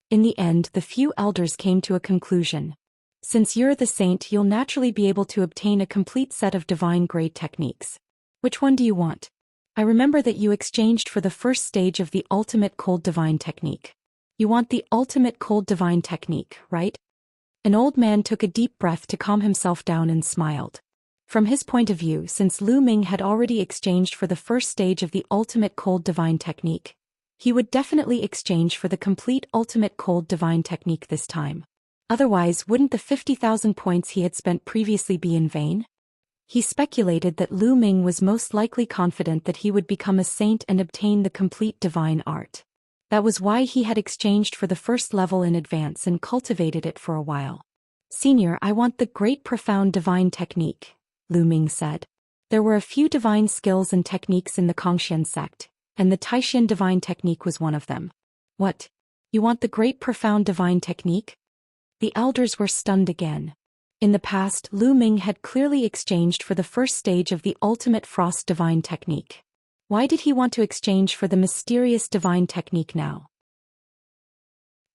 In the end, the few elders came to a conclusion. Since you're the saint, you'll naturally be able to obtain a complete set of divine grade techniques. Which one do you want? I remember that you exchanged for the first stage of the ultimate cold divine technique. You want the ultimate cold divine technique, right? An old man took a deep breath to calm himself down and smiled. From his point of view, since Lu Ming had already exchanged for the first stage of the ultimate cold divine technique, he would definitely exchange for the complete ultimate cold divine technique this time. Otherwise, wouldn't the 50,000 points he had spent previously be in vain? He speculated that Lu Ming was most likely confident that he would become a saint and obtain the complete divine art. That was why he had exchanged for the first level in advance and cultivated it for a while. Senior, I want the great profound divine technique, Lu Ming said. There were a few divine skills and techniques in the Xian sect, and the Taishan divine technique was one of them. What? You want the great profound divine technique? The elders were stunned again. In the past, Lu Ming had clearly exchanged for the first stage of the ultimate frost divine technique. Why did he want to exchange for the mysterious divine technique now?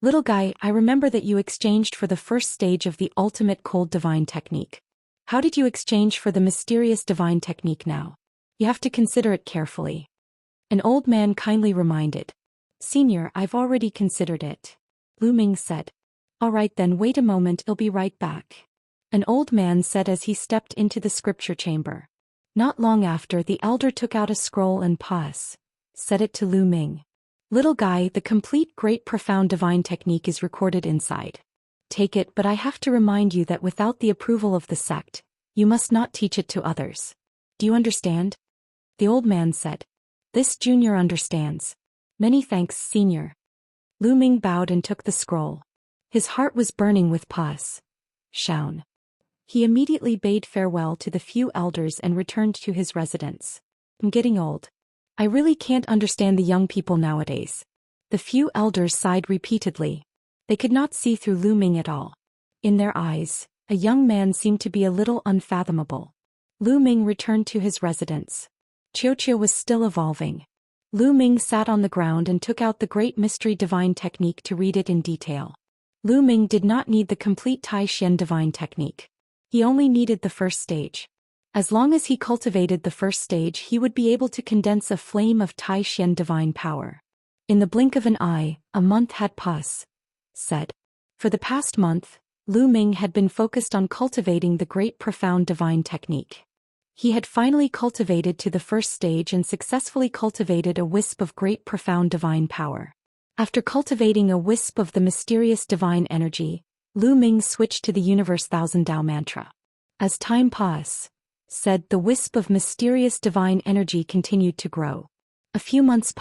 Little guy, I remember that you exchanged for the first stage of the ultimate cold divine technique. How did you exchange for the mysterious divine technique now? You have to consider it carefully. An old man kindly reminded. Senior, I've already considered it. Lu Ming said. All right then, wait a moment, I'll be right back. An old man said as he stepped into the scripture chamber. Not long after, the elder took out a scroll and said it to Lu Ming. Little guy, the complete great profound divine technique is recorded inside. Take it, but I have to remind you that without the approval of the sect, you must not teach it to others. Do you understand? The old man said. This junior understands. Many thanks, senior. Lu Ming bowed and took the scroll. His heart was burning with Xian. He immediately bade farewell to the few elders and returned to his residence. I'm getting old. I really can't understand the young people nowadays. The few elders sighed repeatedly. They could not see through Lu Ming at all. In their eyes, a young man seemed to be a little unfathomable. Lu Ming returned to his residence. Xianxia was still evolving. Lu Ming sat on the ground and took out the great mystery divine technique to read it in detail. Lu Ming did not need the complete Taishan divine technique. He only needed the first stage. As long as he cultivated the first stage, he would be able to condense a flame of Taishan divine power. In the blink of an eye, a month had said. For the past month, Lu Ming had been focused on cultivating the great profound divine technique. He had finally cultivated to the first stage and successfully cultivated a wisp of great profound divine power. After cultivating a wisp of the mysterious divine energy, Lu Ming switched to the Universe Thousand Tao mantra. As time said, the wisp of mysterious divine energy continued to grow. A few months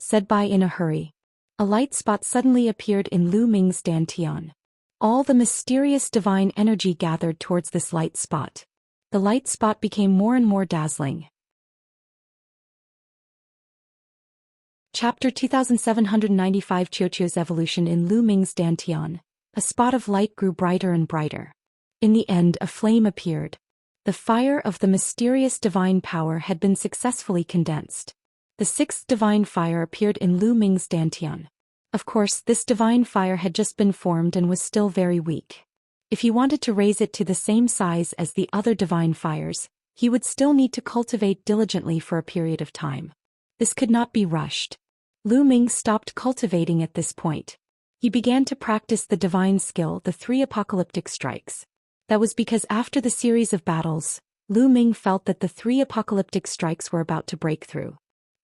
said by in a hurry. A light spot suddenly appeared in Lu Ming's dantian. All the mysterious divine energy gathered towards this light spot. The light spot became more and more dazzling. Chapter 2795 Xiaoqiu's evolution in Lu Ming's dantian. A spot of light grew brighter and brighter. In the end, a flame appeared. The fire of the mysterious divine power had been successfully condensed. The sixth divine fire appeared in Lu Ming's dantian. Of course, this divine fire had just been formed and was still very weak. If he wanted to raise it to the same size as the other divine fires, he would still need to cultivate diligently for a period of time. This could not be rushed. Lu Ming stopped cultivating at this point. He began to practice the divine skill, the 3 apocalyptic strikes. That was because after the series of battles, Lu Ming felt that the 3 apocalyptic strikes were about to break through.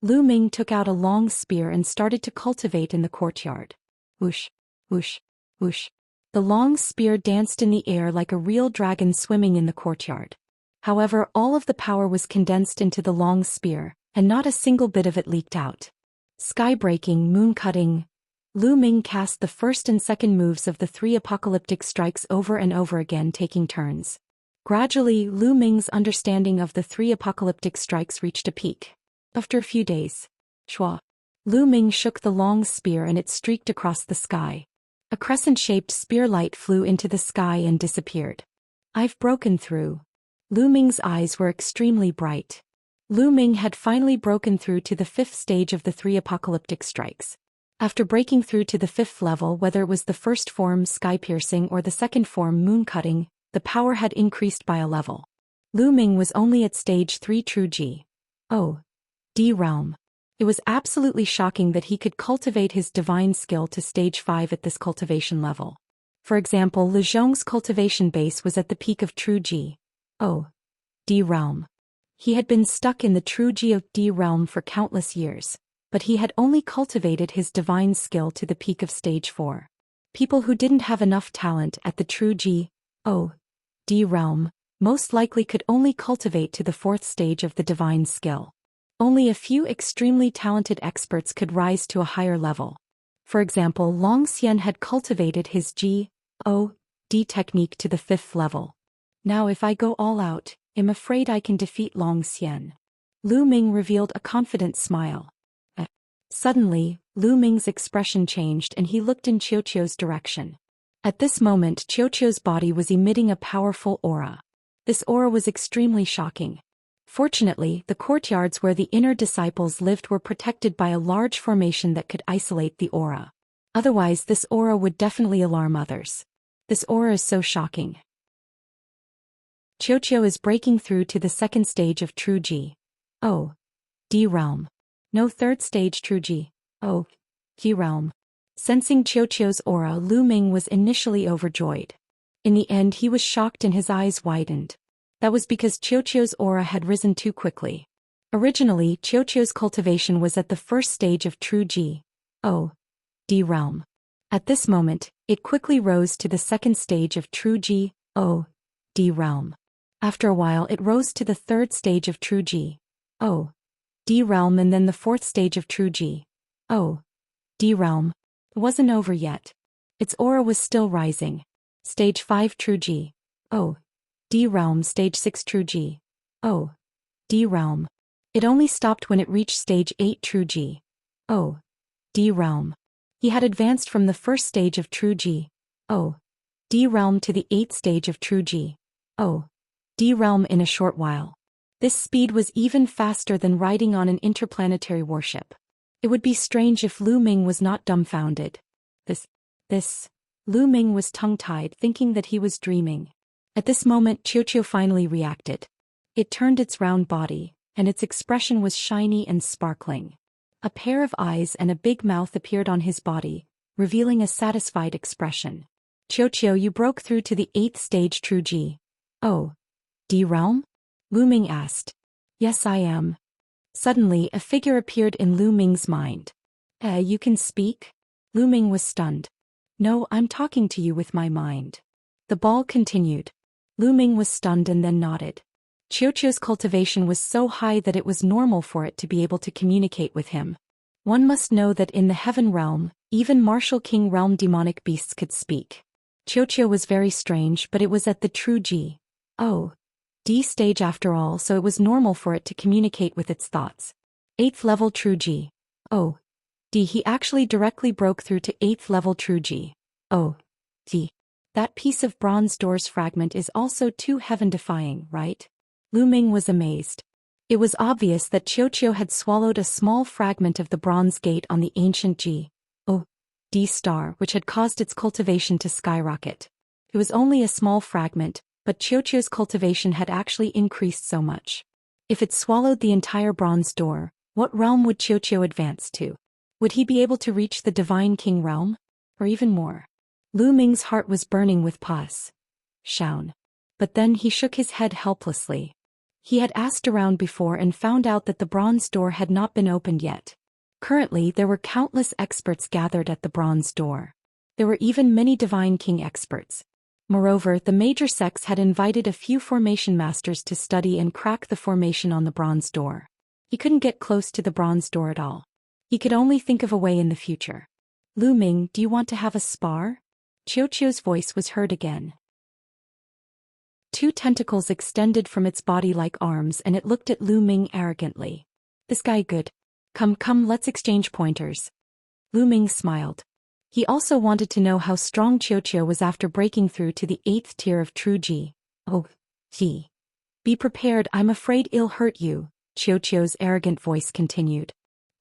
Lu Ming took out a long spear and started to cultivate in the courtyard. Whoosh, whoosh, whoosh. The long spear danced in the air like a real dragon swimming in the courtyard. However, all of the power was condensed into the long spear, and not a single bit of it leaked out. Sky-breaking, moon-cutting. Lu Ming cast the first and second moves of the 3 apocalyptic strikes over and over again, taking turns. Gradually, Lu Ming's understanding of the 3 apocalyptic strikes reached a peak. After a few days, Lu Ming shook the long spear and it streaked across the sky. A crescent-shaped spear light flew into the sky and disappeared. I've broken through. Lu Ming's eyes were extremely bright. Lu Ming had finally broken through to the 5th stage of the 3 apocalyptic strikes. After breaking through to the 5th level, whether it was the first form sky-piercing or the second form moon-cutting, the power had increased by a level. Lu Ming was only at stage 3 true D realm. It was absolutely shocking that he could cultivate his divine skill to stage 5 at this cultivation level. For example, Li Zhong's cultivation base was at the peak of true D realm. He had been stuck in the true D realm for countless years, but he had only cultivated his divine skill to the peak of stage 4. People who didn't have enough talent at the true D realm most likely could only cultivate to the 4th stage of the divine skill. Only a few extremely talented experts could rise to a higher level. For example, Zhou Xian had cultivated his D technique to the 5th level. Now if I go all out, I'm afraid I can defeat Zhou Xian. Lu Ming revealed a confident smile. Suddenly, Lu Ming's expression changed and he looked in Qiuqiu's direction. At this moment, Qiuqiu's body was emitting a powerful aura. This aura was extremely shocking. Fortunately, the courtyards where the inner disciples lived were protected by a large formation that could isolate the aura. Otherwise, this aura would definitely alarm others. This aura is so shocking. Qiuqiu is breaking through to the second stage of True Ji. Oh. D realm. No third stage True Ji. Oh. Ji realm. Sensing Qiuqiu's aura, Lu Ming was initially overjoyed. In the end, he was shocked and his eyes widened. That was because Qiuqiu's aura had risen too quickly. Originally, Qiuqiu's cultivation was at the first stage of True Ji. Oh. D realm. At this moment, it quickly rose to the second stage of True Ji. Oh. D realm. After a while, it rose to the third stage of True Ji. Oh. D realm, and then the fourth stage of True Ji. Oh. D realm. It wasn't over yet. Its aura was still rising. Stage 5 True Ji. Oh. D realm. Stage 6 True Ji. Oh. D realm. It only stopped when it reached stage 8 True Ji. Oh. D realm. He had advanced from the first stage of True Ji. Oh. D realm to the 8th stage of True Ji. Oh. D realm in a short while. This speed was even faster than riding on an interplanetary warship. It would be strange if Lu Ming was not dumbfounded. Lu Ming was tongue-tied, thinking that he was dreaming. At this moment, Qiuqiu finally reacted. It turned its round body, and its expression was shiny and sparkling. A pair of eyes and a big mouth appeared on his body, revealing a satisfied expression. Qiuqiu, you broke through to the 8th stage True Ji. Oh. D realm? Lu Ming asked. Yes, I am. Suddenly, a figure appeared in Lu Ming's mind. You can speak? Lu Ming was stunned. No, I'm talking to you with my mind. The ball continued. Lu Ming was stunned and then nodded. Qiuqiu's cultivation was so high that it was normal for it to be able to communicate with him. One must know that in the heaven realm, even martial king realm demonic beasts could speak. Qiuqiu was very strange, but it was at the True Ji. Oh. D stage after all, so it was normal for it to communicate with its thoughts. 8th level True Ji. Oh. D. He actually directly broke through to 8th level True Ji. Oh. D. That piece of bronze door's fragment is also too heaven-defying, right? Lu Ming was amazed. It was obvious that Qiuqiu had swallowed a small fragment of the bronze gate on the ancient Ji. Oh. D star, which had caused its cultivation to skyrocket. It was only a small fragment, but Qiuqiu's cultivation had actually increased so much. If it swallowed the entire bronze door, what realm would Qiuqiu advance to? Would he be able to reach the Divine King realm? Or even more? Lu Ming's heart was burning with pus. Shaun. But then he shook his head helplessly. He had asked around before and found out that the bronze door had not been opened yet. Currently, there were countless experts gathered at the bronze door. There were even many Divine King experts. Moreover, the major sects had invited a few formation masters to study and crack the formation on the bronze door. He couldn't get close to the bronze door at all. He could only think of a way in the future. Lu Ming, do you want to have a spar? Qiuqiu's voice was heard again. 2 tentacles extended from its body like arms and it looked at Lu Ming arrogantly. This guy good. Come, let's exchange pointers. Lu Ming smiled. He also wanted to know how strong Qiuqiu was after breaking through to the 8th tier of True Ji. Oh. Ji. Be prepared, I'm afraid it'll hurt you, Qiuqiu's arrogant voice continued.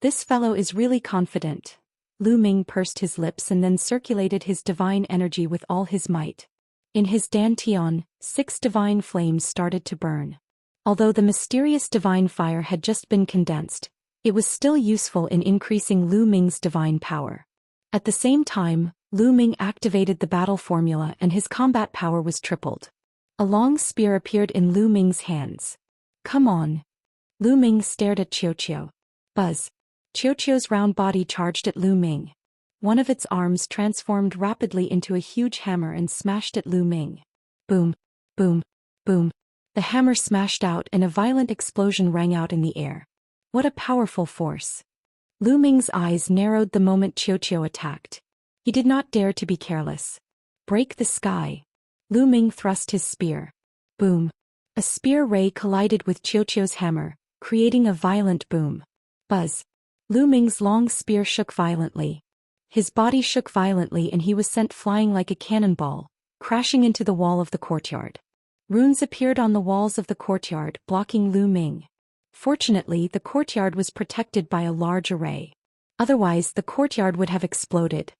This fellow is really confident. Lu Ming pursed his lips and then circulated his divine energy with all his might. In his dantian, 6 divine flames started to burn. Although the mysterious divine fire had just been condensed, it was still useful in increasing Lu Ming's divine power. At the same time, Lu Ming activated the battle formula and his combat power was tripled. A long spear appeared in Lu Ming's hands. Come on. Lu Ming stared at Qiuqiu. Buzz. Qiuqiu's round body charged at Lu Ming. One of its arms transformed rapidly into a huge hammer and smashed at Lu Ming. Boom, boom, boom. The hammer smashed out and a violent explosion rang out in the air. What a powerful force. Lu Ming's eyes narrowed the moment Qiuqiu attacked. He did not dare to be careless. Break the sky. Lu Ming thrust his spear. Boom. A spear ray collided with Xiaoqiu's hammer, creating a violent boom. Buzz. Lu Ming's long spear shook violently. His body shook violently and he was sent flying like a cannonball, crashing into the wall of the courtyard. Runes appeared on the walls of the courtyard, blocking Lu Ming. Fortunately, the courtyard was protected by a large array. Otherwise, the courtyard would have exploded.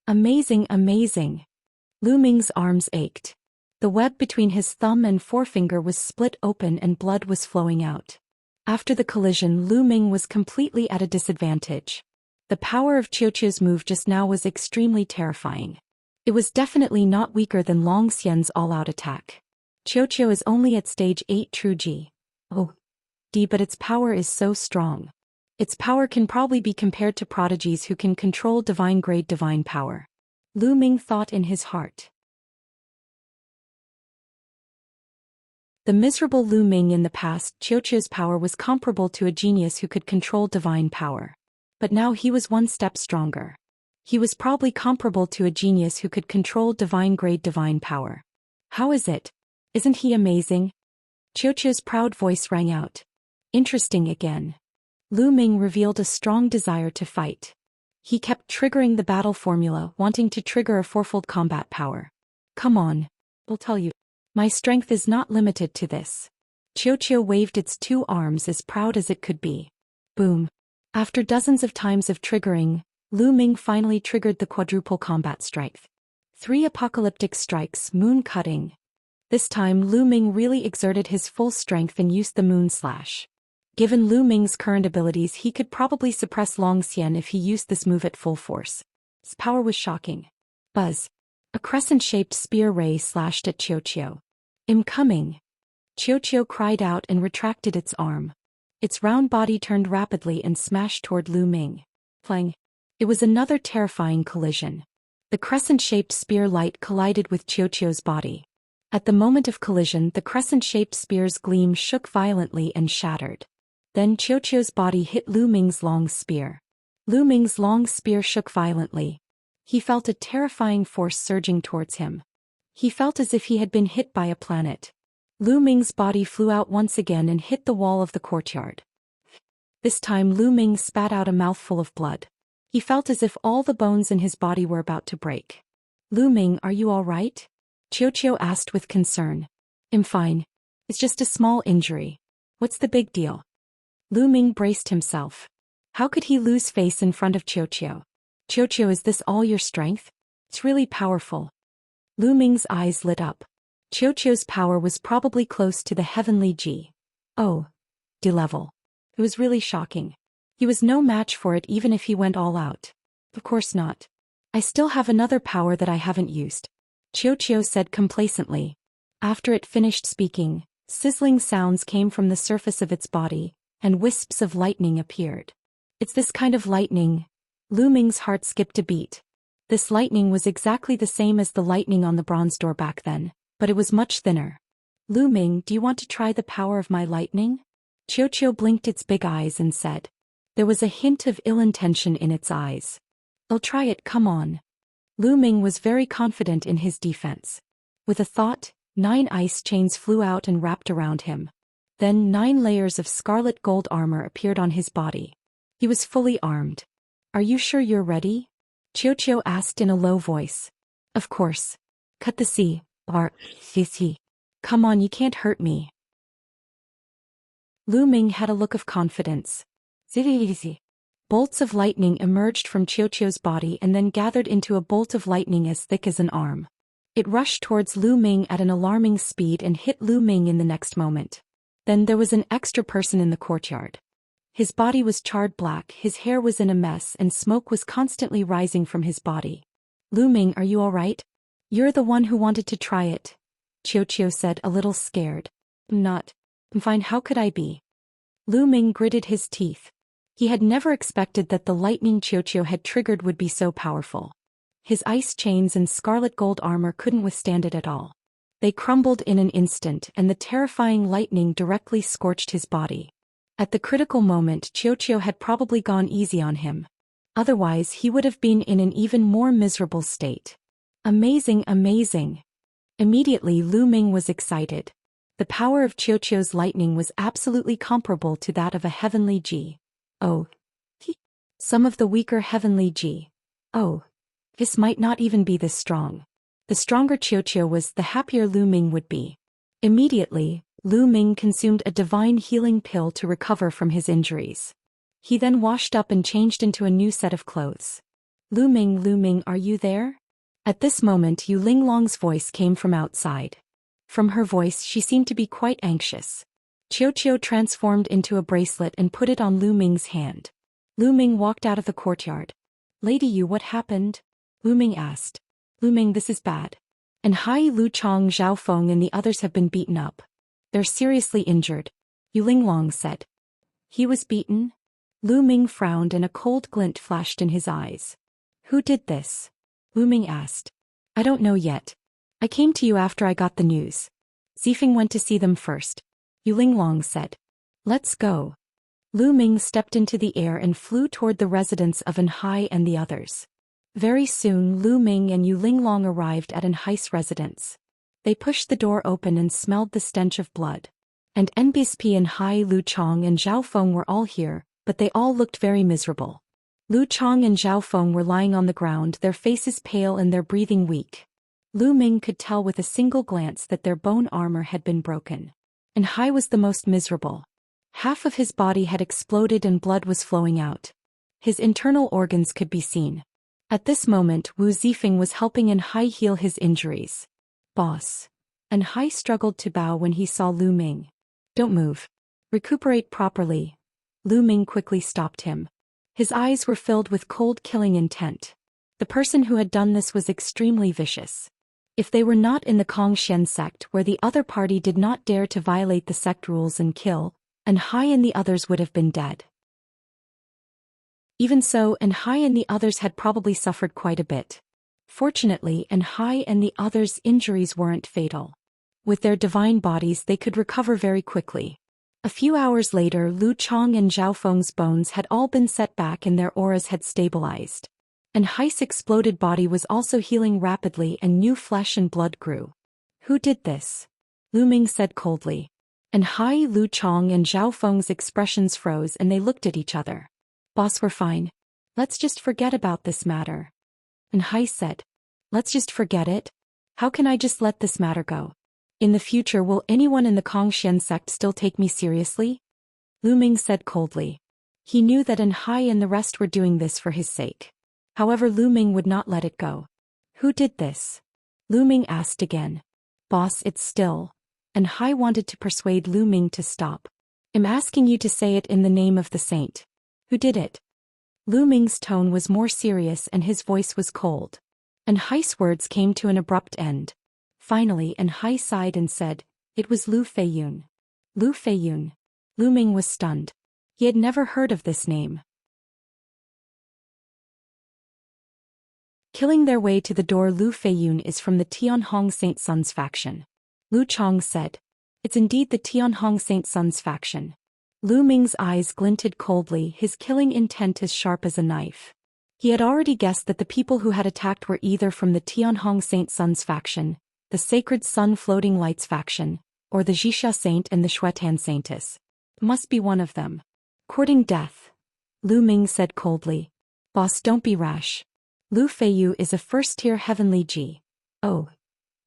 Amazing, amazing. Lu Ming's arms ached. The web between his thumb and forefinger was split open and blood was flowing out. After the collision, Lu Ming was completely at a disadvantage. The power of Xiaoqiu's move just now was extremely terrifying. It was definitely not weaker than Long Xian's all-out attack. Xiaoqiu is only at stage 8 true G. Oh, D, but its power is so strong. Its power can probably be compared to prodigies who can control divine-grade divine power. Lu Ming thought in his heart. The miserable Lu Ming in the past, Xiaoqiu's power was comparable to a genius who could control divine power. But now he was one step stronger. He was probably comparable to a genius who could control divine-grade divine power. How is it? Isn't he amazing? Xiaoqiu's proud voice rang out. Interesting again. Lu Ming revealed a strong desire to fight. He kept triggering the battle formula, wanting to trigger a fourfold combat power. Come on. I'll tell you. My strength is not limited to this. Xiaoqiu waved its two arms as proud as it could be. Boom. After dozens of times of triggering, Lu Ming finally triggered the quadruple combat strike. 3 apocalyptic strikes, moon cutting. This time Lu Ming really exerted his full strength and used the moon slash. Given Lu Ming's current abilities, he could probably suppress Long Xian if he used this move at full force. His power was shocking. Buzz. A crescent-shaped spear ray slashed at Xiaoqiu. Incoming. Xiaoqiu cried out and retracted its arm. Its round body turned rapidly and smashed toward Lu Ming. Clang. It was another terrifying collision. The crescent-shaped spear light collided with Xiaoqiu's body. At the moment of collision, the crescent-shaped spear's gleam shook violently and shattered. Then Xiaoqiu's body hit Lu Ming's long spear. Lu Ming's long spear shook violently. He felt a terrifying force surging towards him. He felt as if he had been hit by a planet. Lu Ming's body flew out once again and hit the wall of the courtyard. This time Lu Ming spat out a mouthful of blood. He felt as if all the bones in his body were about to break. Lu Ming, are you all right? Xiaoqiu asked with concern. I'm fine. It's just a small injury. What's the big deal? Lu Ming braced himself. How could he lose face in front of Xiaoqiu? Xiaoqiu, is this all your strength? It's really powerful. Lu Ming's eyes lit up. Xiaoqiu's power was probably close to the heavenly G. Oh. D level. It was really shocking. He was no match for it even if he went all out. Of course not. I still have another power that I haven't used. Xiaoqiu said complacently. After it finished speaking, sizzling sounds came from the surface of its body, and wisps of lightning appeared. It's this kind of lightning. Lu Ming's heart skipped a beat. This lightning was exactly the same as the lightning on the bronze door back then, but it was much thinner. Lu Ming, do you want to try the power of my lightning? Xiaoqiu blinked its big eyes and said. There was a hint of ill intention in its eyes. I'll try it, come on. Lu Ming was very confident in his defense. With a thought, 9 ice chains flew out and wrapped around him. Then 9 layers of scarlet gold armor appeared on his body. He was fully armed. Are you sure you're ready? Xiaoqiu asked in a low voice. Of course. Cut the C. Come on, you can't hurt me. Lu Ming had a look of confidence. Bolts of lightning emerged from Xiaoqiu's body and then gathered into a bolt of lightning as thick as an arm. It rushed towards Lu Ming at an alarming speed and hit Lu Ming in the next moment. Then there was an extra person in the courtyard. His body was charred black, his hair was in a mess, and smoke was constantly rising from his body. Lu Ming, are you all right? You're the one who wanted to try it. Xiaoqiu said, a little scared. I'm not. I'm fine, how could I be? Lu Ming gritted his teeth. He had never expected that the lightning Xiaoqiu had triggered would be so powerful. His ice chains and scarlet gold armor couldn't withstand it at all. They crumbled in an instant, and the terrifying lightning directly scorched his body. At the critical moment, Xiaoqiu had probably gone easy on him. Otherwise, he would have been in an even more miserable state. Amazing, amazing. Immediately Lu Ming was excited. The power of Qiuqiu's lightning was absolutely comparable to that of a heavenly Ji. Oh. Some of the weaker heavenly Ji. Oh. This might not even be this strong. The stronger Qiuqiu was, the happier Lu Ming would be. Immediately, Lu Ming consumed a divine healing pill to recover from his injuries. He then washed up and changed into a new set of clothes. Lu Ming, are you there? At this moment Yu Linglong's voice came from outside. From her voice she seemed to be quite anxious. Qiuqiu transformed into a bracelet and put it on Lu Ming's hand. Lu Ming walked out of the courtyard. Lady Yu, what happened? Lu Ming asked. Lu Ming, this is bad. And Hai Lu Chong, Zhao Feng and the others have been beaten up. They're seriously injured. Yu Linglong said. He was beaten? Lu Ming frowned and a cold glint flashed in his eyes. Who did this? Lu Ming asked. I don't know yet. I came to you after I got the news. Zifeng went to see them first. Yu Linglong said. Let's go. Lu Ming stepped into the air and flew toward the residence of An Hai and the others. Very soon Lu Ming and Yu Linglong arrived at An Hai's residence. They pushed the door open and smelled the stench of blood. And NBSP and Hai Lu Chong and Zhao Feng were all here, but they all looked very miserable. Lu Chong and Zhao Feng were lying on the ground, their faces pale and their breathing weak. Lu Ming could tell with a single glance that their bone armor had been broken. And Hai was the most miserable. Half of his body had exploded and blood was flowing out. His internal organs could be seen. At this moment Wu Zifeng was helping An Hai heal his injuries. Boss. An Hai struggled to bow when he saw Lu Ming. Don't move. Recuperate properly. Lu Ming quickly stopped him. His eyes were filled with cold killing intent. The person who had done this was extremely vicious. If they were not in the Kongxian sect where the other party did not dare to violate the sect rules and kill, An Hai and the others would have been dead. Even so, An Hai and the others had probably suffered quite a bit. Fortunately, An Hai and the others' injuries weren't fatal. With their divine bodies they could recover very quickly. A few hours later Lu Chong and Zhao Feng's bones had all been set back and their auras had stabilized. An Hai's exploded body was also healing rapidly and new flesh and blood grew. Who did this? Lu Ming said coldly. An Hai, Lu Chong and Zhao Feng's expressions froze and they looked at each other. Boss, we're fine. Let's just forget about this matter. An Hai said. Let's just forget it? How can I just let this matter go? In the future will anyone in the Kongxian sect still take me seriously? Lu Ming said coldly. He knew that An Hai and the rest were doing this for his sake. However, Lu Ming would not let it go. Who did this? Lu Ming asked again. Boss, it's still. An Hai wanted to persuade Lu Ming to stop. I'm asking you to say it in the name of the saint. Who did it? Lu Ming's tone was more serious and his voice was cold. An Hai's words came to an abrupt end. Finally, An Hai sighed and said, it was Lu Feiyun. Lu Feiyun. Lu Ming was stunned. He had never heard of this name. Killing their way to the door, Lu Feiyun is from the Tianhong Saint Sun's faction. Lu Chong said. It's indeed the Tianhong Saint Sun's faction. Lu Ming's eyes glinted coldly, his killing intent as sharp as a knife. He had already guessed that the people who had attacked were either from the Tianhong Saint Sun's faction, the Sacred Sun Floating Lights faction, or the Xixia Saint and the Xuetan Saintess. Must be one of them. Courting death. Lu Ming said coldly. Boss, don't be rash. Lu Feiyu is a first-tier heavenly Ji. Oh.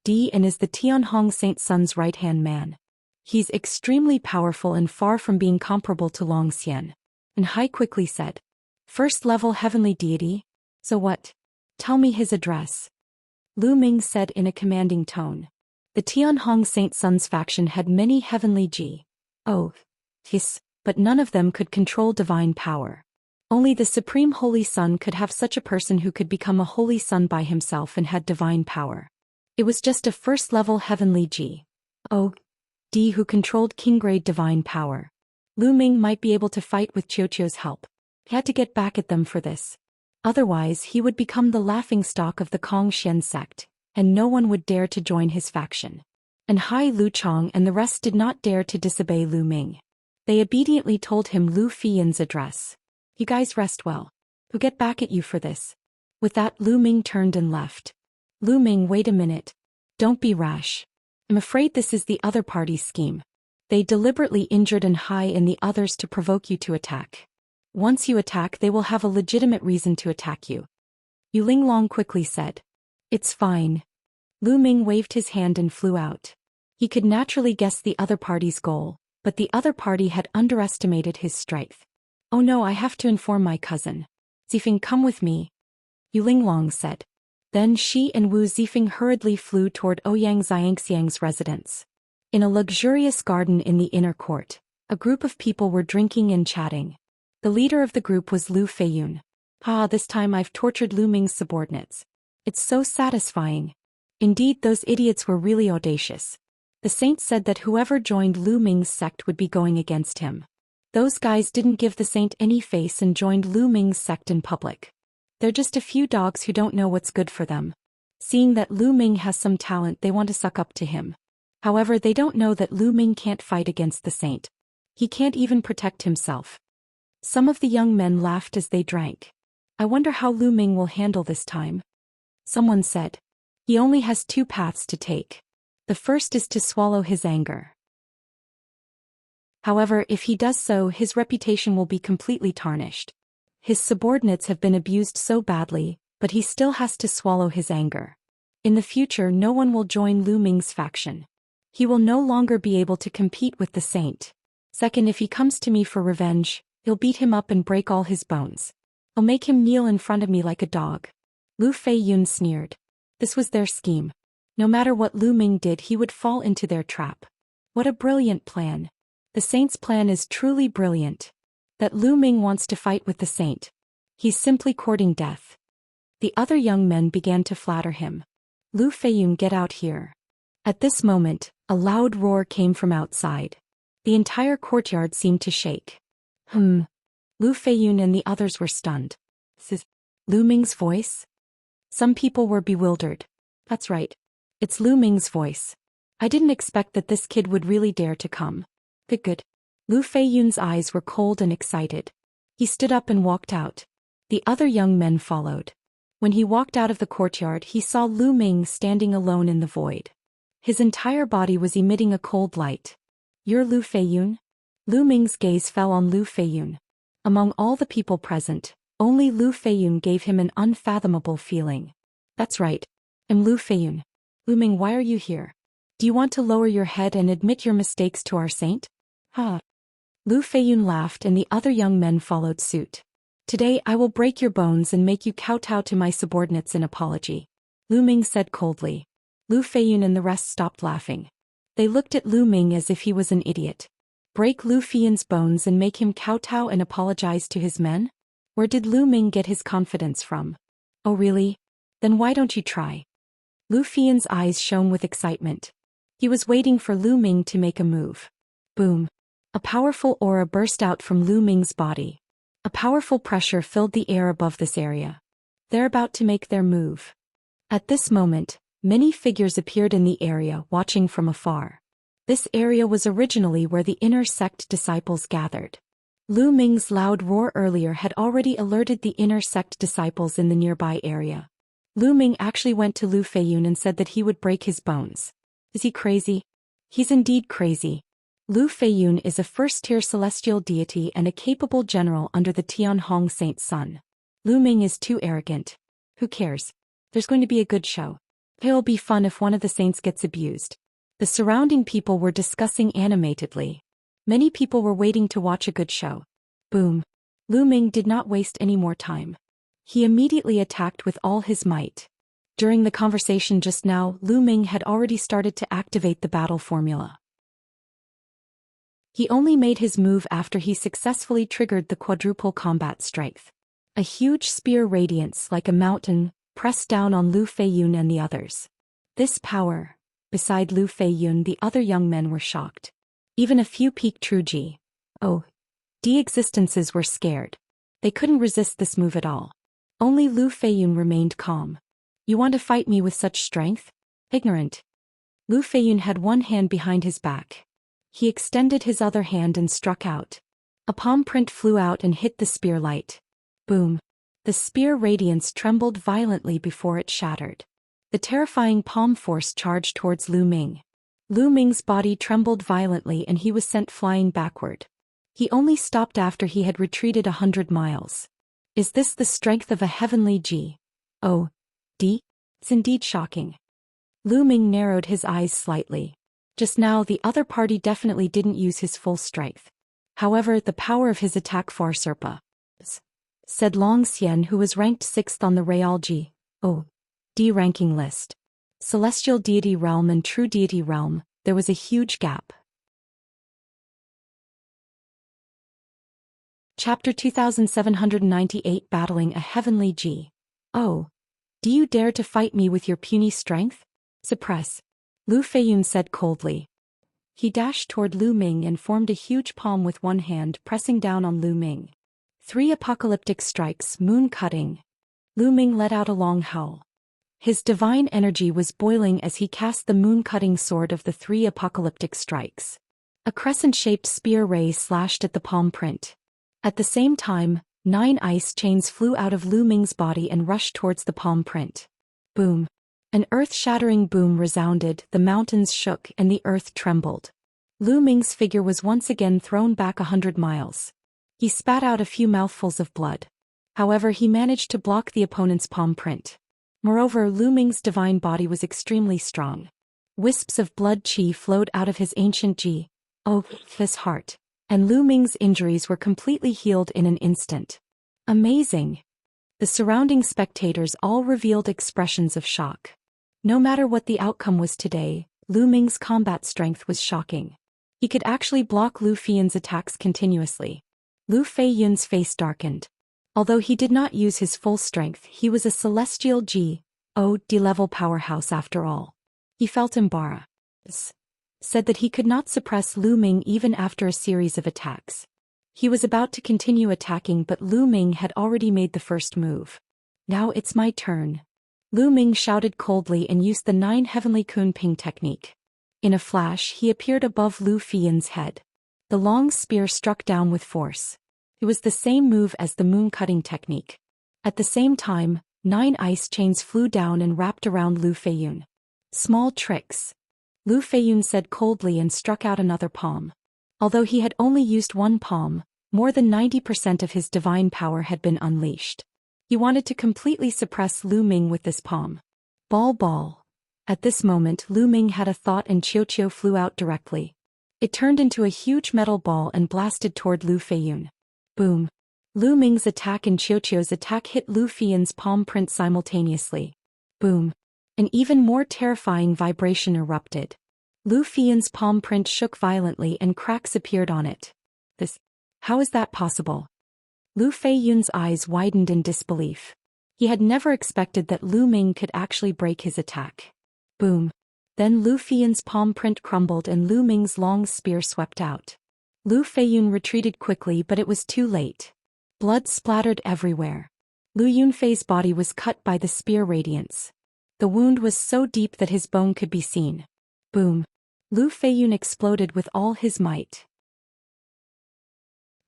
D and is the Tianhong Saint Sun's right-hand man. He's extremely powerful and far from being comparable to Zhou Xian. And Hai quickly said. First-level heavenly deity? So what? Tell me his address. Lu Ming said in a commanding tone. The Tianhong Saint Sun's faction had many heavenly Ji. Oh. Yes, but none of them could control divine power. Only the Supreme Holy Sun could have such a person who could become a Holy Sun by himself and had divine power. It was just a first-level heavenly Ji. Oh. D who controlled king-grade divine power. Lu Ming might be able to fight with Qiuqiu's help. He had to get back at them for this. Otherwise he would become the laughingstock of the Kongxian sect, and no one would dare to join his faction. And Hai Lu Chong and the rest did not dare to disobey Lu Ming. They obediently told him Lu Feiyun's address. You guys rest well. We'll get back at you for this. With that Lu Ming turned and left. Lu Ming, wait a minute. Don't be rash. I'm afraid this is the other party's scheme. They deliberately injured and high in the others to provoke you to attack. Once you attack, they will have a legitimate reason to attack you. Yu Linglong quickly said. It's fine. Lu Ming waved his hand and flew out. He could naturally guess the other party's goal, but the other party had underestimated his strength. Oh no, I have to inform my cousin. Zifeng, come with me. Yu Linglong said. Then she and Wu Zifeng hurriedly flew toward Ouyang Xianxiang's residence. In a luxurious garden in the inner court, a group of people were drinking and chatting. The leader of the group was Lu Feiyun. This time I've tortured Lu Ming's subordinates. It's so satisfying. Indeed, those idiots were really audacious. The saint said that whoever joined Lu Ming's sect would be going against him. Those guys didn't give the saint any face and joined Lu Ming's sect in public. They're just a few dogs who don't know what's good for them. Seeing that Lu Ming has some talent, they want to suck up to him. However, they don't know that Lu Ming can't fight against the saint. He can't even protect himself. Some of the young men laughed as they drank. I wonder how Lu Ming will handle this time. Someone said. He only has two paths to take. The first is to swallow his anger. However, if he does so, his reputation will be completely tarnished. His subordinates have been abused so badly, but he still has to swallow his anger. In the future, no one will join Lu Ming's faction. He will no longer be able to compete with the saint. Second, if he comes to me for revenge, I'll beat him up and break all his bones. I'll make him kneel in front of me like a dog. Lu Feiyun sneered. This was their scheme. No matter what Lu Ming did, he would fall into their trap. What a brilliant plan. The saint's plan is truly brilliant. That Lu Ming wants to fight with the saint. He's simply courting death. The other young men began to flatter him. Lu Feiyun, get out here. At this moment, a loud roar came from outside. The entire courtyard seemed to shake. Lu Feiyun and the others were stunned. This is Lu Ming's voice? Some people were bewildered. That's right. It's Lu Ming's voice. I didn't expect that this kid would really dare to come. Good. Lu Feiyun's eyes were cold and excited. He stood up and walked out. The other young men followed. When he walked out of the courtyard, he saw Lu Ming standing alone in the void. His entire body was emitting a cold light. You're Lu Feiyun? Lu Ming's gaze fell on Lu Feiyun. Among all the people present, only Lu Feiyun gave him an unfathomable feeling. That's right. I'm Lu Feiyun. Lu Ming, why are you here? Do you want to lower your head and admit your mistakes to our saint? Lu Feiyun laughed and the other young men followed suit. Today I will break your bones and make you kowtow to my subordinates in apology. Lu Ming said coldly. Lu Feiyun and the rest stopped laughing. They looked at Lu Ming as if he was an idiot. Break Lu Feiyun's bones and make him kowtow and apologize to his men? Where did Lu Ming get his confidence from? Oh really? Then why don't you try? Lu Feiyun's eyes shone with excitement. He was waiting for Lu Ming to make a move. Boom. A powerful aura burst out from Lu Ming's body. A powerful pressure filled the air above this area. They're about to make their move. At this moment, many figures appeared in the area, watching from afar. This area was originally where the inner sect disciples gathered. Lu Ming's loud roar earlier had already alerted the inner sect disciples in the nearby area. Lu Ming actually went to Lu Feiyun and said that he would break his bones. Is he crazy? He's indeed crazy. Lu Feiyun is a first-tier celestial deity and a capable general under the Tianhong Saint's son. Lu Ming is too arrogant. Who cares? There's going to be a good show. It'll be fun if one of the saints gets abused. The surrounding people were discussing animatedly. Many people were waiting to watch a good show. Boom. Lu Ming did not waste any more time. He immediately attacked with all his might. During the conversation just now, Lu Ming had already started to activate the battle formula. He only made his move after he successfully triggered the quadruple combat strength. A huge spear radiance like a mountain pressed down on Lu Feiyun and the others. This power. Beside Lu Feiyun, the other young men were shocked. Even a few peak Truji. existences were scared. They couldn't resist this move at all. Only Lu Feiyun remained calm. You want to fight me with such strength? Ignorant. Lu Feiyun had one hand behind his back. He extended his other hand and struck out. A palm print flew out and hit the spear light. Boom. The spear radiance trembled violently before it shattered. The terrifying palm force charged towards Lu Ming. Lu Ming's body trembled violently and he was sent flying backward. He only stopped after he had retreated 100 miles. Is this the strength of a heavenly G? Oh, D? It's indeed shocking. Lu Ming narrowed his eyes slightly. Just now the other party definitely didn't use his full strength. However, the power of his attack far surpasses, said Zhou Xian, who was ranked 6th on the Real G. Oh, D ranking list. Celestial Deity Realm and True Deity Realm, there was a huge gap. Chapter 2798 Battling a Heavenly G. Oh. Do you dare to fight me with your puny strength? Suppress. Lu Feiyun said coldly. He dashed toward Lu Ming and formed a huge palm with one hand, pressing down on Lu Ming. 3 apocalyptic strikes, moon cutting. Lu Ming let out a long howl. His divine energy was boiling as he cast the moon-cutting sword of the 3 apocalyptic strikes. A crescent-shaped spear ray slashed at the palm print. At the same time, 9 ice chains flew out of Lu Ming's body and rushed towards the palm print. Boom. An earth-shattering boom resounded, the mountains shook and the earth trembled. Lu Ming's figure was once again thrown back 100 miles. He spat out a few mouthfuls of blood. However, he managed to block the opponent's palm print. Moreover, Lu Ming's divine body was extremely strong. Wisps of blood qi flowed out of his ancient Ji. Oh, his heart. And Lu Ming's injuries were completely healed in an instant. Amazing! The surrounding spectators all revealed expressions of shock. No matter what the outcome was today, Lu Ming's combat strength was shocking. He could actually block Lu Feiyun's attacks continuously. Lu Feiyun's face darkened. Although he did not use his full strength, he was a celestial D-level powerhouse after all. He felt embarrassed. Said that he could not suppress Lu Ming even after a series of attacks. He was about to continue attacking, but Lu Ming had already made the first move. Now it's my turn. Lu Ming shouted coldly and used the 9 heavenly Kun Ping technique. In a flash, he appeared above Lu Feiyun's head. The long spear struck down with force. It was the same move as the moon-cutting technique. At the same time, 9 ice chains flew down and wrapped around Lu Feiyun. Small tricks. Lu Feiyun said coldly and struck out another palm. Although he had only used one palm, more than 90% of his divine power had been unleashed. He wanted to completely suppress Lu Ming with this palm. Ball. At this moment, Lu Ming had a thought and Qiu flew out directly. It turned into a huge metal ball and blasted toward Lu Feiyun. Boom. Lu Ming's attack and Qiu's attack hit Lu Feiyun's palm print simultaneously. Boom. An even more terrifying vibration erupted. Lu Feiyun's palm print shook violently and cracks appeared on it. How is that possible? Lu Feiyun's eyes widened in disbelief. He had never expected that Lu Ming could actually break his attack. Boom. Then Lu Feiyun's palm print crumbled and Lu Ming's long spear swept out. Lu Feiyun retreated quickly, but it was too late. Blood splattered everywhere. Lu Yunfei's body was cut by the spear radiance. The wound was so deep that his bone could be seen. Boom. Lu Feiyun exploded with all his might.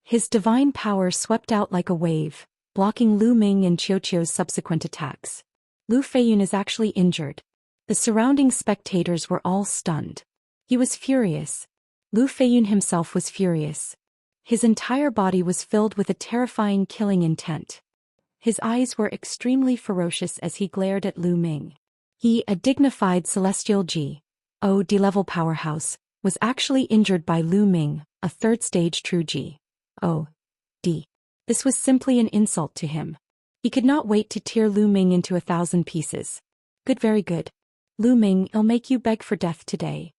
His divine power swept out like a wave, blocking Lu Ming and Qiu's subsequent attacks. Lu Feiyun is actually injured. The surrounding spectators were all stunned. He was furious. Lu Feiyun himself was furious. His entire body was filled with a terrifying killing intent. His eyes were extremely ferocious as he glared at Lu Ming. He, a dignified celestial D-level powerhouse, was actually injured by Lu Ming, a 3rd stage true G-D. This was simply an insult to him. He could not wait to tear Lu Ming into 1,000 pieces. Good, very good. Lu Ming, I'll make you beg for death today.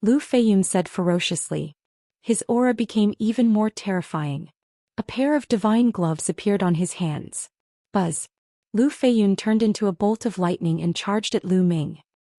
Lu Feiyun said ferociously. His aura became even more terrifying. A pair of divine gloves appeared on his hands. Buzz. Lu Feiyun turned into a bolt of lightning and charged at Lu Ming.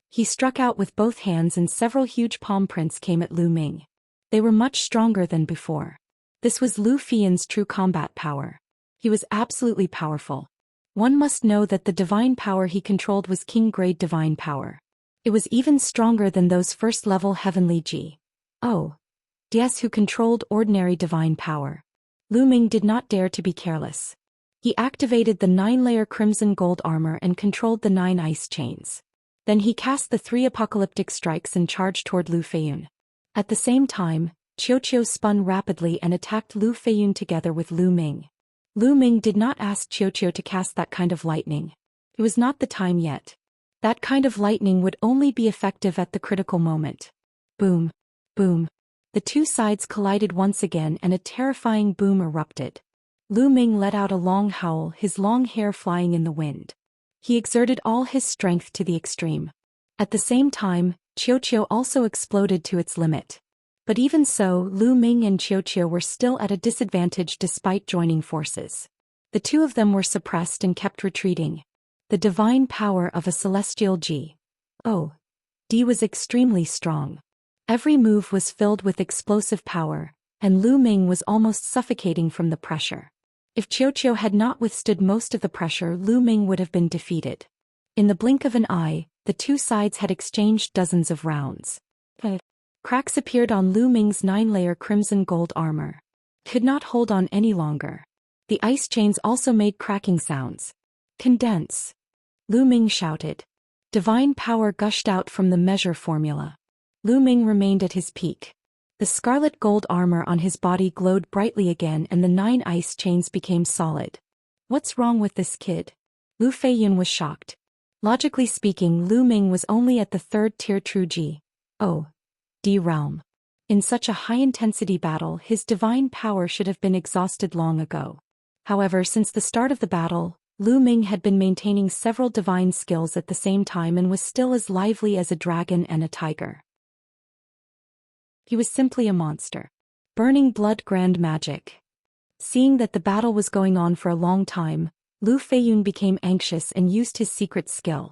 He struck out with both hands and several huge palm prints came at Lu Ming. They were much stronger than before. This was Lu Feiyun's true combat power. He was absolutely powerful. One must know that the divine power he controlled was king-grade divine power. It was even stronger than those first-level heavenly Ds who controlled ordinary divine power. Lu Ming did not dare to be careless. He activated the 9-layer crimson gold armor and controlled the 9 ice chains. Then he cast the 3 apocalyptic strikes and charged toward Lu Feiyun. At the same time, Qiu spun rapidly and attacked Lu Feiyun together with Lu Ming. Lu Ming did not ask Qiu to cast that kind of lightning. It was not the time yet. That kind of lightning would only be effective at the critical moment. Boom. Boom. The two sides collided once again and a terrifying boom erupted. Lu Ming let out a long howl, his long hair flying in the wind. He exerted all his strength to the extreme. At the same time, Qiu also exploded to its limit. But even so, Lu Ming and Qiu were still at a disadvantage despite joining forces. The two of them were suppressed and kept retreating. The divine power of a celestial G. O. D was extremely strong. Every move was filled with explosive power, and Lu Ming was almost suffocating from the pressure. If Qiu had not withstood most of the pressure, Lu Ming would have been defeated. In the blink of an eye, the two sides had exchanged dozens of rounds. Cracks appeared on Lu Ming's 9-layer crimson gold armor. Could not hold on any longer. The ice chains also made cracking sounds. Condense. Lu Ming shouted. Divine power gushed out from the measure formula. Lu Ming remained at his peak. The scarlet gold armor on his body glowed brightly again and the 9 ice chains became solid. What's wrong with this kid? Lu Feiyun was shocked. Logically speaking, Lu Ming was only at the 3rd tier true G. O. D realm. In such a high-intensity battle, his divine power should have been exhausted long ago. However, since the start of the battle, Lu Ming had been maintaining several divine skills at the same time and was still as lively as a dragon and a tiger. He was simply a monster. Burning blood grand magic. Seeing that the battle was going on for a long time, Lu Feiyun became anxious and used his secret skill.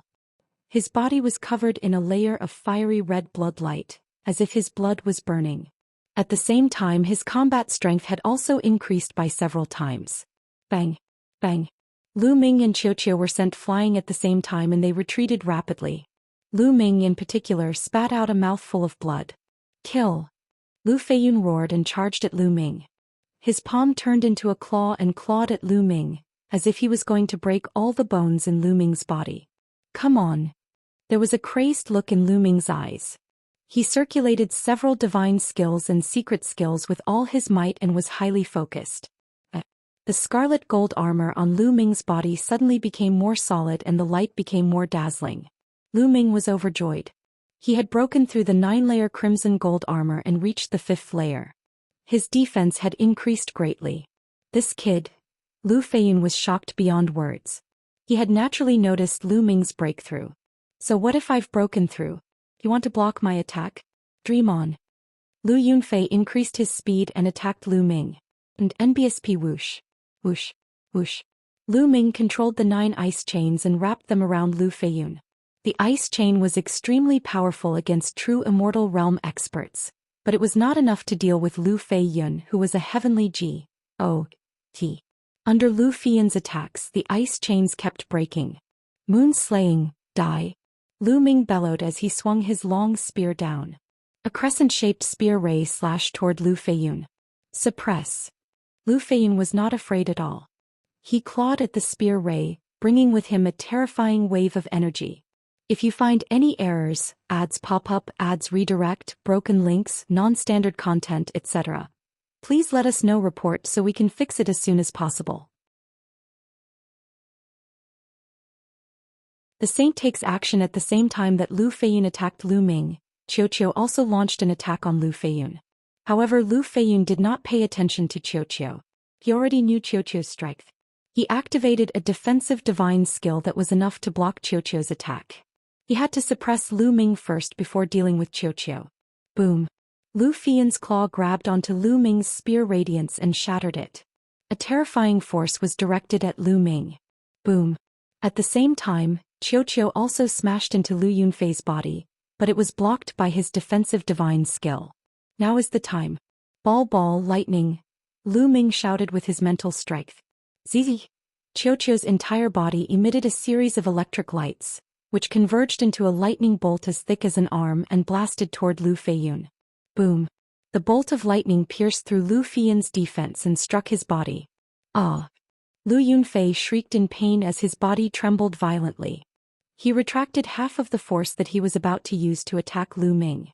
His body was covered in a layer of fiery red blood light, as if his blood was burning. At the same time, his combat strength had also increased by several times. Bang! Bang! Lu Ming and Qiu were sent flying at the same time and they retreated rapidly. Lu Ming in particular spat out a mouthful of blood. Kill! Lu Feiyun roared and charged at Lu Ming. His palm turned into a claw and clawed at Lu Ming, as if he was going to break all the bones in Lu Ming's body. Come on! There was a crazed look in Lu Ming's eyes. He circulated several divine skills and secret skills with all his might and was highly focused. The scarlet gold armor on Lu Ming's body suddenly became more solid and the light became more dazzling. Lu Ming was overjoyed. He had broken through the 9-layer crimson gold armor and reached the 5th layer. His defense had increased greatly. This kid. Lu Feiyun was shocked beyond words. He had naturally noticed Lu Ming's breakthrough. So what if I've broken through? You want to block my attack? Dream on. Lu Yunfei increased his speed and attacked Lu Ming. And NBSP whoosh. Whoosh. Whoosh. Lu Ming controlled the 9 ice chains and wrapped them around Lu Feiyun. The ice chain was extremely powerful against true immortal realm experts, but it was not enough to deal with Lu Feiyun, who was a heavenly G. O. T. Under Lu Feiyun's attacks, the ice chains kept breaking. Moon slaying, die. Lu Ming bellowed as he swung his long spear down. A crescent-shaped spear ray slashed toward Lu Feiyun. Suppress. Lu Feiyun was not afraid at all. He clawed at the spear ray, bringing with him a terrifying wave of energy. If you find any errors, ads pop up, ads redirect, broken links, non-standard content, etc., please let us know report so we can fix it as soon as possible. The saint takes action at the same time that Lu Feiyun attacked Lu Ming. Qiu also launched an attack on Lu Feiyun. However, Lu Feiyun did not pay attention to Qiu. He already knew Qiu's strength. He activated a defensive divine skill that was enough to block Qiu's attack. He had to suppress Lu Ming first before dealing with Qiu. Boom. Lu Feiyun's claw grabbed onto Lu Ming's spear radiance and shattered it. A terrifying force was directed at Lu Ming. Boom. At the same time, Qiu also smashed into Lu Yunfei's body, but it was blocked by his defensive divine skill. Now is the time. Ball lightning. Lu Ming shouted with his mental strength. Zizi. Qiu's entire body emitted a series of electric lights, which converged into a lightning bolt as thick as an arm and blasted toward Lu Feiyun. Boom. The bolt of lightning pierced through Lu Feiyun's defense and struck his body. Ah! Lu Yunfei shrieked in pain as his body trembled violently. He retracted half of the force that he was about to use to attack Lu Ming.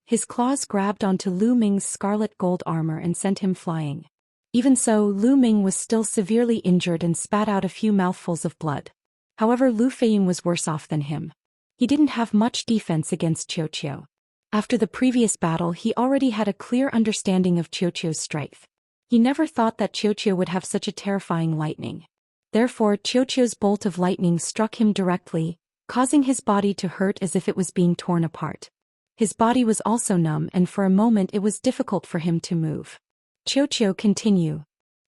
His claws grabbed onto Lu Ming's scarlet gold armor and sent him flying. Even so, Lu Ming was still severely injured and spat out a few mouthfuls of blood. However, Lu Feiyun was worse off than him. He didn't have much defense against Qiu Qiu. After the previous battle, he already had a clear understanding of Qiu Qiu's strength. He never thought that Qiu Qiu would have such a terrifying lightning. Therefore, Qiu Qiu's bolt of lightning struck him directly, causing his body to hurt as if it was being torn apart. His body was also numb, and for a moment it was difficult for him to move. Qiu Qiu, continue.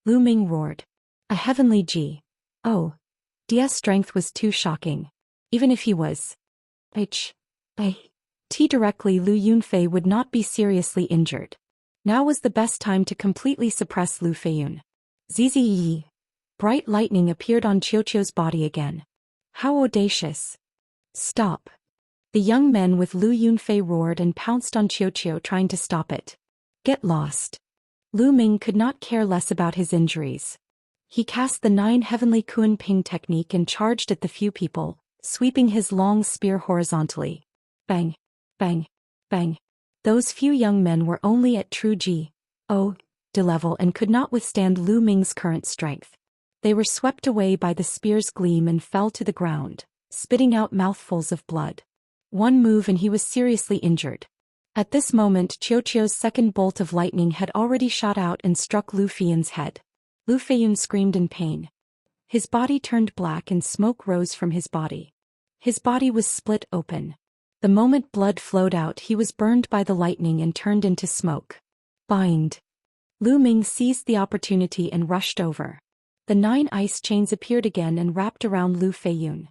Lu Ming roared. A heavenly G. Oh. DS strength was too shocking. Even if he was T directly, Lu Yunfei would not be seriously injured. Now was the best time to completely suppress Lu Feiyun. Zzz. Bright lightning appeared on Qiu Qiu's body again. How audacious. Stop. The young men with Lu Yunfei roared and pounced on Qiu Qiu, trying to stop it. Get lost. Lu Ming could not care less about his injuries. He cast the 9 heavenly Kuan Ping technique and charged at the few people, sweeping his long spear horizontally. Bang. Bang. Bang. Those few young men were only at true G.O.D. level and could not withstand Lu Ming's current strength. They were swept away by the spear's gleam and fell to the ground, spitting out mouthfuls of blood. One move and he was seriously injured. At this moment, Qiu Qiu's second bolt of lightning had already shot out and struck Lu Feiyun's head. Lu Feiyun screamed in pain. His body turned black and smoke rose from his body. His body was split open. The moment blood flowed out, he was burned by the lightning and turned into smoke. Bind. Lu Ming seized the opportunity and rushed over. The 9 ice chains appeared again and wrapped around Lu Feiyun.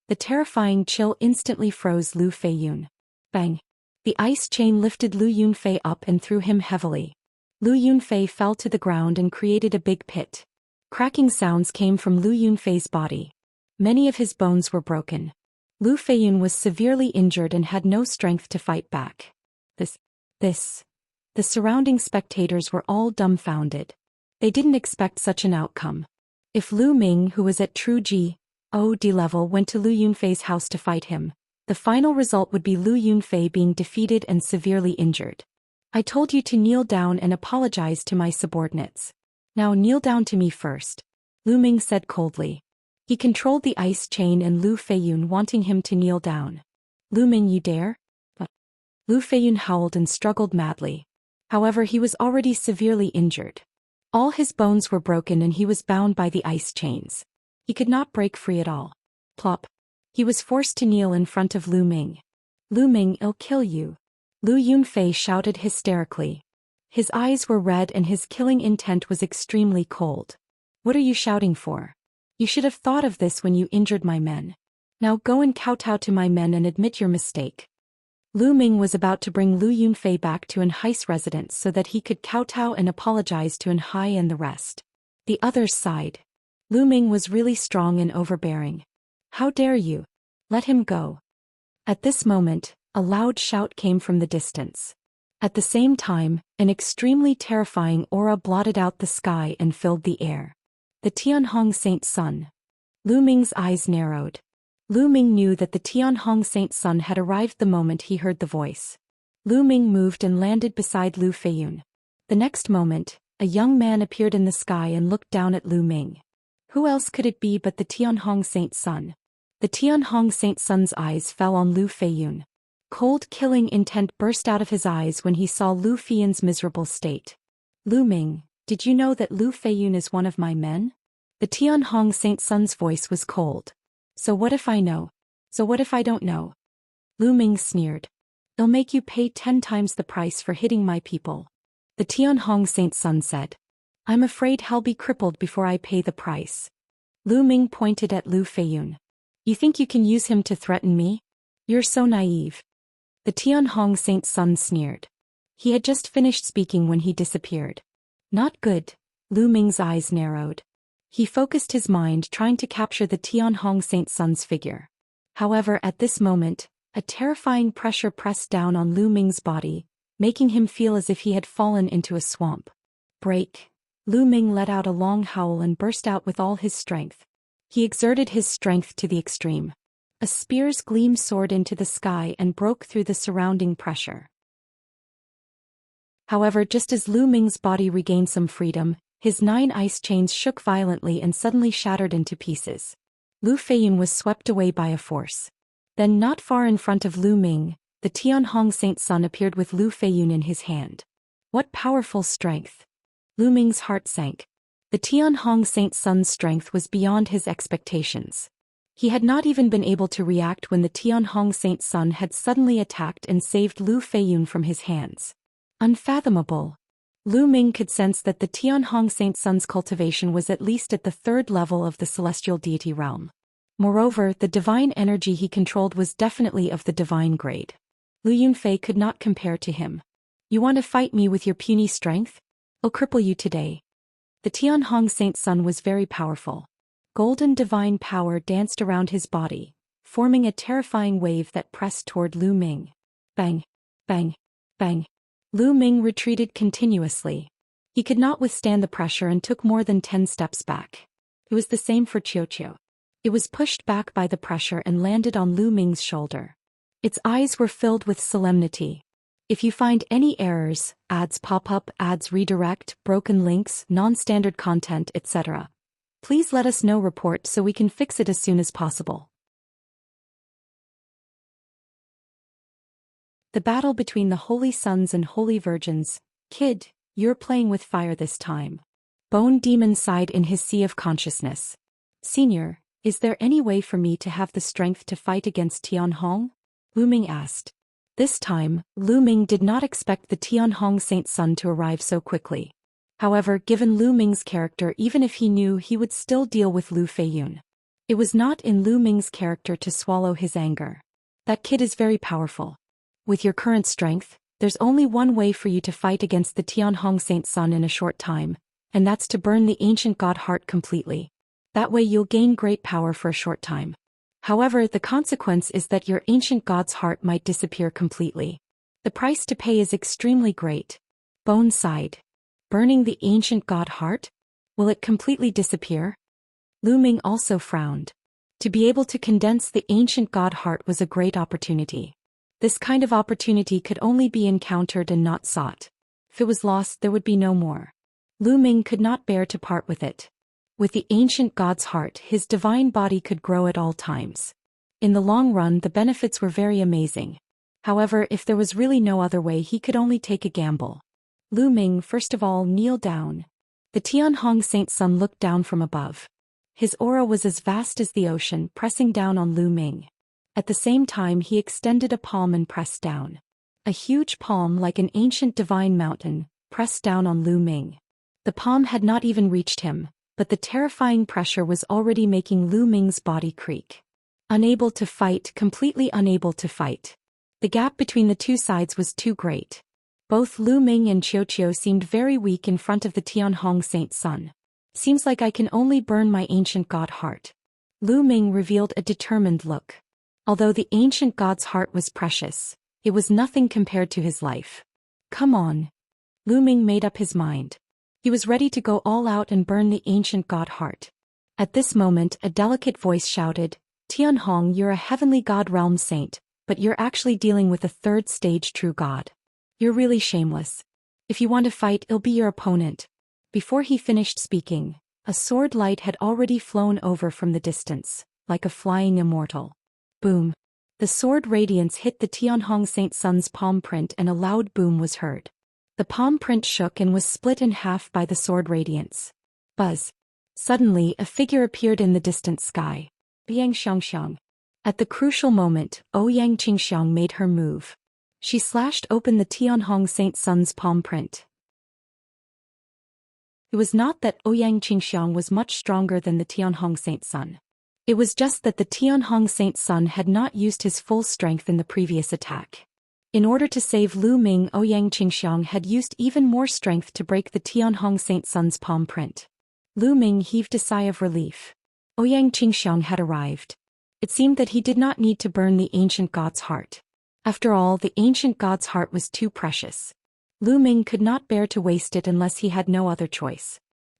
The terrifying chill instantly froze Lu Feiyun. Bang. The ice chain lifted Lu Yunfei up and threw him heavily. Lu Yunfei fell to the ground and created a big pit. Cracking sounds came from Lu Yunfei's body. Many of his bones were broken. Lu Feiyun was severely injured and had no strength to fight back. The surrounding spectators were all dumbfounded. They didn't expect such an outcome. If Lu Ming, who was at true G.O.D. level, went to Lu Yunfei's house to fight him, the final result would be Lu Yunfei being defeated and severely injured. I told you to kneel down and apologize to my subordinates. Now kneel down to me first. Lu Ming said coldly. He controlled the ice chain and Lu Feiyun, wanting him to kneel down. Lu Ming, you dare? Lu Feiyun howled and struggled madly. However, he was already severely injured. All his bones were broken and he was bound by the ice chains. He could not break free at all. Plop. He was forced to kneel in front of Lu Ming. Lu Ming, I'll kill you. Lu Yunfei shouted hysterically. His eyes were red and his killing intent was extremely cold. What are you shouting for? You should have thought of this when you injured my men. Now go and kowtow to my men and admit your mistake. Lu Ming was about to bring Lu Yunfei back to Anhai's residence so that he could kowtow and apologize to Anhai and the rest. The others sighed. Lu Ming was really strong and overbearing. How dare you? Let him go. At this moment, a loud shout came from the distance. At the same time, an extremely terrifying aura blotted out the sky and filled the air. The Tianhong Saint Sun. Lu Ming's eyes narrowed. Lu Ming knew that the Tianhong Saint Sun had arrived the moment he heard the voice. Lu Ming moved and landed beside Lu Feiyun. The next moment, a young man appeared in the sky and looked down at Lu Ming. Who else could it be but the Tianhong Saint Sun? The Tianhong Saint Sun's eyes fell on Lu Feiyun. Cold killing intent burst out of his eyes when he saw Lu Feiyun's miserable state. Lu Ming, did you know that Lu Feiyun is one of my men? The Tianhong Saint Sun's voice was cold. So what if I know? So what if I don't know? Lu Ming sneered. They'll make you pay 10 times the price for hitting my people. The Tianhong Saint Sun said. I'm afraid I'll be crippled before I pay the price. Lu Ming pointed at Lu Feiyun. You think you can use him to threaten me? You're so naive. The Tianhong Saint Sun sneered. He had just finished speaking when he disappeared. Not good. Lu Ming's eyes narrowed. He focused his mind trying to capture the Tianhong Saint Sun's figure. However, at this moment, a terrifying pressure pressed down on Lu Ming's body, making him feel as if he had fallen into a swamp. Break. Lu Ming let out a long howl and burst out with all his strength. He exerted his strength to the extreme. A spear's gleam soared into the sky and broke through the surrounding pressure. However, just as Lu Ming's body regained some freedom, his 9 ice chains shook violently and suddenly shattered into pieces. Lu Feiyun was swept away by a force. Then, not far in front of Lu Ming, the Tianhong Saint Sun appeared with Lu Feiyun in his hand. What powerful strength! Lu Ming's heart sank. The Tianhong Saint Sun's strength was beyond his expectations. He had not even been able to react when the Tianhong Saint Sun had suddenly attacked and saved Lu Feiyun from his hands. Unfathomable. Lu Ming could sense that the Tianhong Saint Sun's cultivation was at least at the 3rd level of the celestial deity realm. Moreover, the divine energy he controlled was definitely of the divine grade. Lu Yunfei could not compare to him. You want to fight me with your puny strength? I'll cripple you today. The Tianhong Saint Sun was very powerful. Golden divine power danced around his body, forming a terrifying wave that pressed toward Lu Ming. Bang! Bang! Bang! Lu Ming retreated continuously. He could not withstand the pressure and took more than 10 steps back. It was the same for Qiu. It was pushed back by the pressure and landed on Lu Ming's shoulder. Its eyes were filled with solemnity. If you find any errors, ads pop up, ads redirect, broken links, non-standard content, etc., please let us know. Report so we can fix it as soon as possible. The battle between the Holy Sons and Holy Virgins. Kid, you're playing with fire this time. Bone Demon sighed in his sea of consciousness. Senior, is there any way for me to have the strength to fight against Tianhong? Lu Ming asked. This time, Lu Ming did not expect the Tianhong Saint Sun to arrive so quickly. However, given Lu Ming's character, even if he knew, he would still deal with Lu Feiyun. It was not in Lu Ming's character to swallow his anger. That kid is very powerful. With your current strength, there's only one way for you to fight against the Tianhong Saint Sun in a short time, and that's to burn the ancient god heart completely. That way you'll gain great power for a short time. However, the consequence is that your ancient god's heart might disappear completely. The price to pay is extremely great. Bone sighed. Burning the ancient god heart? Will it completely disappear? Lu Ming also frowned. To be able to condense the ancient god heart was a great opportunity. This kind of opportunity could only be encountered and not sought. If it was lost, there would be no more. Lu Ming could not bear to part with it. With the ancient god's heart, his divine body could grow at all times. In the long run, the benefits were very amazing. However, if there was really no other way, he could only take a gamble. Lu Ming first of all kneeled down. The Tianhong Saint Sun looked down from above. His aura was as vast as the ocean, pressing down on Lu Ming. At the same time, he extended a palm and pressed down. A huge palm, like an ancient divine mountain, pressed down on Lu Ming. The palm had not even reached him, but the terrifying pressure was already making Lu Ming's body creak. Unable to fight, completely unable to fight. The gap between the two sides was too great. Both Lu Ming and Qiu seemed very weak in front of the Tianhong Saint Sun. Seems like I can only burn my ancient god heart. Lu Ming revealed a determined look. Although the ancient god's heart was precious, it was nothing compared to his life. Come on. Lu Ming made up his mind. He was ready to go all out and burn the ancient god heart. At this moment, a delicate voice shouted, Tianhong, you're a heavenly god realm saint, but you're actually dealing with a 3rd stage true god. You're really shameless. If you want to fight, it'll be your opponent. Before he finished speaking, a sword light had already flown over from the distance, like a flying immortal. Boom. The sword radiance hit the Tianhong Saint Sun's palm print and a loud boom was heard. The palm print shook and was split in half by the sword radiance. Buzz. Suddenly, a figure appeared in the distant sky. Xianxia. At the crucial moment, Ouyang Qingxiang made her move. She slashed open the Tianhong Saint Sun's palm print. It was not that Ouyang Qingxiang was much stronger than the Tianhong Saint Sun. It was just that the Tianhong Saint Sun had not used his full strength in the previous attack. In order to save Lu Ming, Ouyang Qingxiang had used even more strength to break the Tianhong Saint Sun's palm print. Lu Ming heaved a sigh of relief. Ouyang Qingxiang had arrived. It seemed that he did not need to burn the ancient god's heart. After all, the ancient god's heart was too precious. Lu Ming could not bear to waste it unless he had no other choice.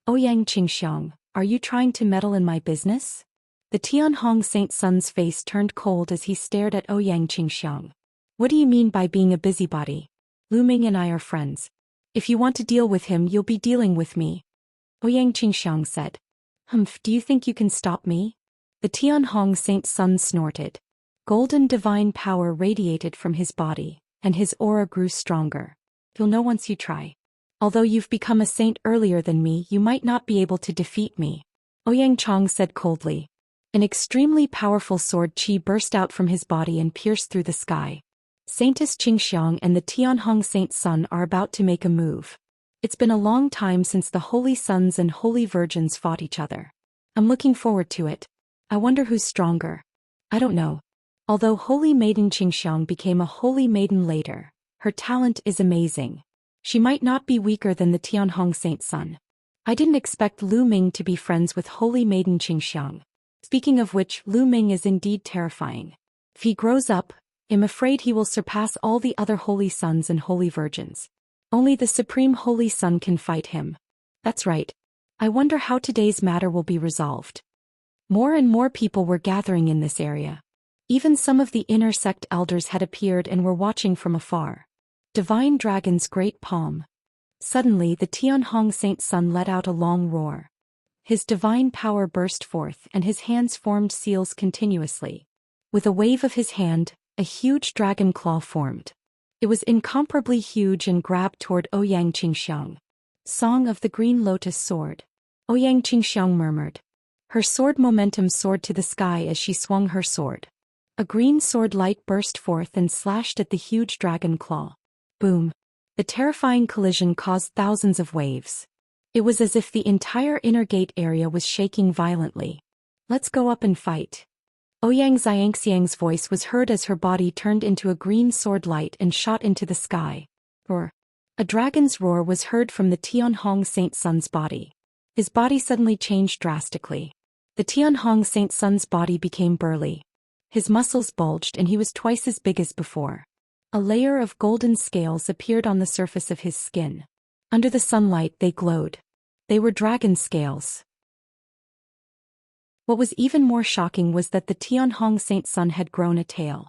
Ouyang Qingxiang, are you trying to meddle in my business? The Tianhong Saint Sun's face turned cold as he stared at Ouyang Qingxiang. What do you mean by being a busybody? Lu Ming and I are friends. If you want to deal with him, you'll be dealing with me. Ouyang Qingxiang said. Humph, do you think you can stop me? The Tianhong Saint Sun snorted. Golden divine power radiated from his body, and his aura grew stronger. You'll know once you try. Although you've become a saint earlier than me, you might not be able to defeat me. Ouyang Chong said coldly. An extremely powerful sword qi burst out from his body and pierced through the sky. Saintess Qingxiang and the Tianhong Saint Sun are about to make a move. It's been a long time since the Holy Sons and Holy Virgins fought each other. I'm looking forward to it. I wonder who's stronger. I don't know. Although Holy Maiden Qingxiang became a Holy Maiden later, her talent is amazing. She might not be weaker than the Tianhong Saint Sun. I didn't expect Lu Ming to be friends with Holy Maiden Qingxiang. Speaking of which, Lu Ming is indeed terrifying. If he grows up, I'm afraid he will surpass all the other Holy Sons and Holy Virgins. Only the Supreme Holy Sun can fight him. That's right. I wonder how today's matter will be resolved. More and more people were gathering in this area. Even some of the inner sect elders had appeared and were watching from afar. Divine Dragon's great palm. Suddenly the Tianhong Saint Sun let out a long roar. His divine power burst forth and his hands formed seals continuously. With a wave of his hand, a huge dragon claw formed. It was incomparably huge and grabbed toward Ouyang Qingxiang. Song of the Green Lotus Sword. Ouyang Qingxiang murmured. Her sword momentum soared to the sky as she swung her sword. A green sword light burst forth and slashed at the huge dragon claw. Boom. The terrifying collision caused thousands of waves. It was as if the entire inner gate area was shaking violently. Let's go up and fight. Ouyang Xianxiang's voice was heard as her body turned into a green sword light and shot into the sky. Roar. A dragon's roar was heard from the Tianhong Saint Sun's body. His body suddenly changed drastically. The Tianhong Saint Sun's body became burly. His muscles bulged and he was twice as big as before. A layer of golden scales appeared on the surface of his skin. Under the sunlight they glowed. They were dragon scales. What was even more shocking was that the Tianhong Saint Sun had grown a tail.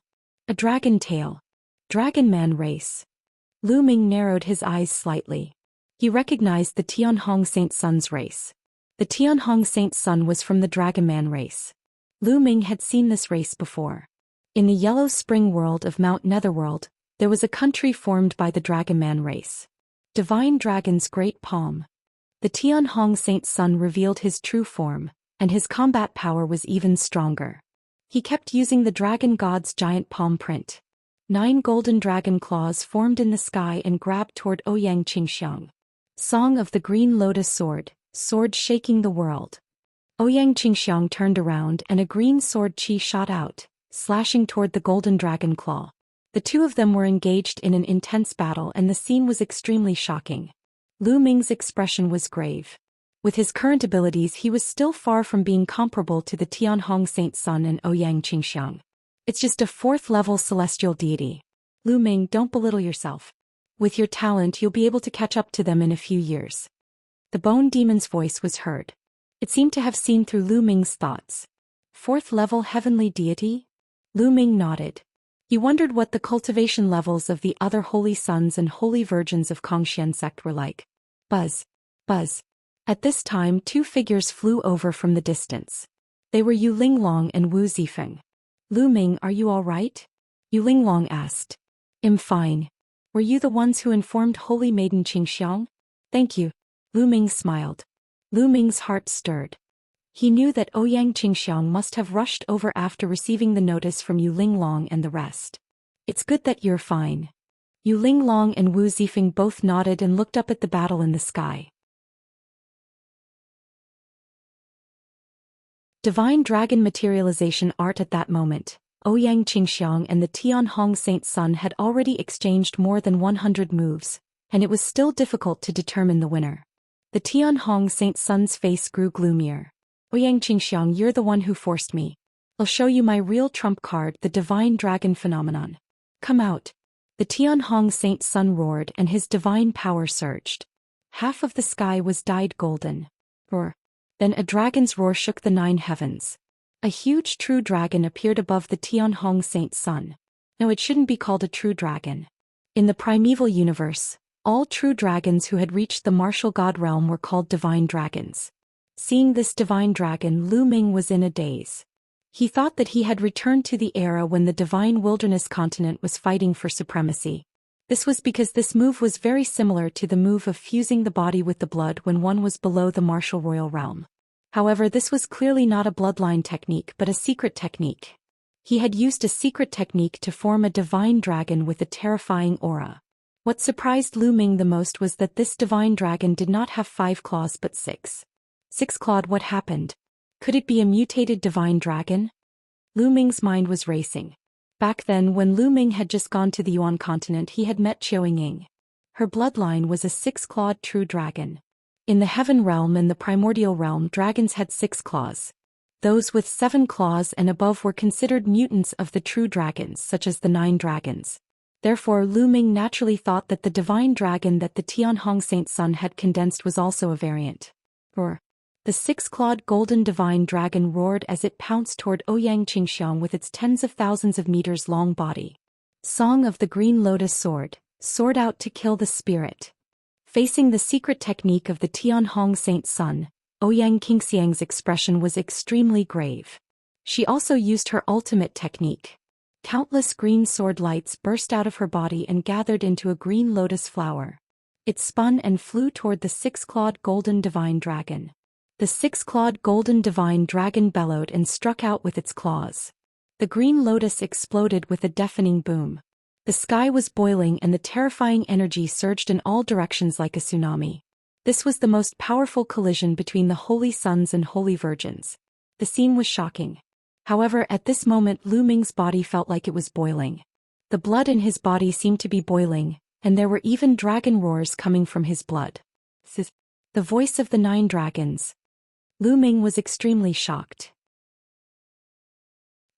A dragon tail. Dragon man race. Lu Ming narrowed his eyes slightly. He recognized the Tianhong Saint Sun's race. The Tianhong Saint Sun was from the Dragon Man race. Lu Ming had seen this race before. In the Yellow Spring world of Mount Netherworld, there was a country formed by the Dragon Man race. Divine Dragon's great palm. The Tianhong Saint Sun revealed his true form, and his combat power was even stronger. He kept using the dragon god's giant palm print. 9 golden dragon claws formed in the sky and grabbed toward Ouyang Qingxiang. Song of the Green Lotus Sword, sword shaking the world. Ouyang Qingxiang turned around and a green sword qi shot out, slashing toward the golden dragon claw. The two of them were engaged in an intense battle and the scene was extremely shocking. Lu Ming's expression was grave. With his current abilities he was still far from being comparable to the Tianhong Saint Sun and Ouyang Qingxiang. It's just a 4th-level celestial deity. Lu Ming, don't belittle yourself. With your talent you'll be able to catch up to them in a few years. The Bone Demon's voice was heard. It seemed to have seen through Lu Ming's thoughts. 4th-level heavenly deity? Lu Ming nodded. He wondered what the cultivation levels of the other Holy Sons and Holy Virgins of Xianxia sect were like. Buzz. Buzz. At this time 2 figures flew over from the distance. They were Yu Linglong and Wu Zifeng. Lu Ming, are you all right? Yu Linglong asked. I'm fine. Were you the ones who informed Holy Maiden Qingxiang? Thank you. Lu Ming smiled. Lu Ming's heart stirred. He knew that Ouyang Qingxiang must have rushed over after receiving the notice from Yu Linglong and the rest. It's good that you're fine. Yu Linglong and Wu Zifeng both nodded and looked up at the battle in the sky. Divine Dragon materialization art. At that moment, Ouyang Qingxiang and the Tianhong Saint Sun had already exchanged more than 100 moves, and it was still difficult to determine the winner. The Tianhong Saint Sun's face grew gloomier. Ouyang Qingxiang, you're the one who forced me. I'll show you my real trump card, the Divine Dragon phenomenon. Come out. The Tianhong Saint Sun roared and his divine power surged. Half of the sky was dyed golden. Roar. Then a dragon's roar shook the 9 heavens. A huge true dragon appeared above the Tianhong Saint Sun. No, it shouldn't be called a true dragon. In the primeval universe, all true dragons who had reached the martial god realm were called divine dragons. Seeing this divine dragon, Lu Ming was in a daze. He thought that he had returned to the era when the divine wilderness continent was fighting for supremacy. This was because this move was very similar to the move of fusing the body with the blood when one was below the martial royal realm. However, this was clearly not a bloodline technique but a secret technique. He had used a secret technique to form a divine dragon with a terrifying aura. What surprised Lu Ming the most was that this divine dragon did not have 5 claws but 6. 6-clawed. What happened? Could it be a mutated divine dragon? Lu Ming's mind was racing. Back then, when Lu Ming had just gone to the Yuan continent, he had met Qiu Ying. Her bloodline was a 6-clawed true dragon. In the heaven realm and the primordial realm, dragons had 6 claws. Those with 7 claws and above were considered mutants of the true dragons, such as the 9 dragons. Therefore, Lu Ming naturally thought that the divine dragon that the Tianhong Saint Sun had condensed was also a variant. Roar. The 6-clawed golden divine dragon roared as it pounced toward Ouyang Qingxiang with its tens of thousands of meters long body. Song of the Green Lotus Sword, sword out to kill the spirit. Facing the secret technique of the Tianhong Saint Sun, Ouyang Qingxiang's expression was extremely grave. She also used her ultimate technique. Countless green sword lights burst out of her body and gathered into a green lotus flower. It spun and flew toward the 6-clawed golden divine dragon. The 6-clawed golden divine dragon bellowed and struck out with its claws. The green lotus exploded with a deafening boom. The sky was boiling and the terrifying energy surged in all directions like a tsunami. This was the most powerful collision between the holy sons and holy virgins. The scene was shocking. However, at this moment Lu Ming's body felt like it was boiling. The blood in his body seemed to be boiling, and there were even dragon roars coming from his blood. The voice of the 9 dragons. Lu Ming was extremely shocked.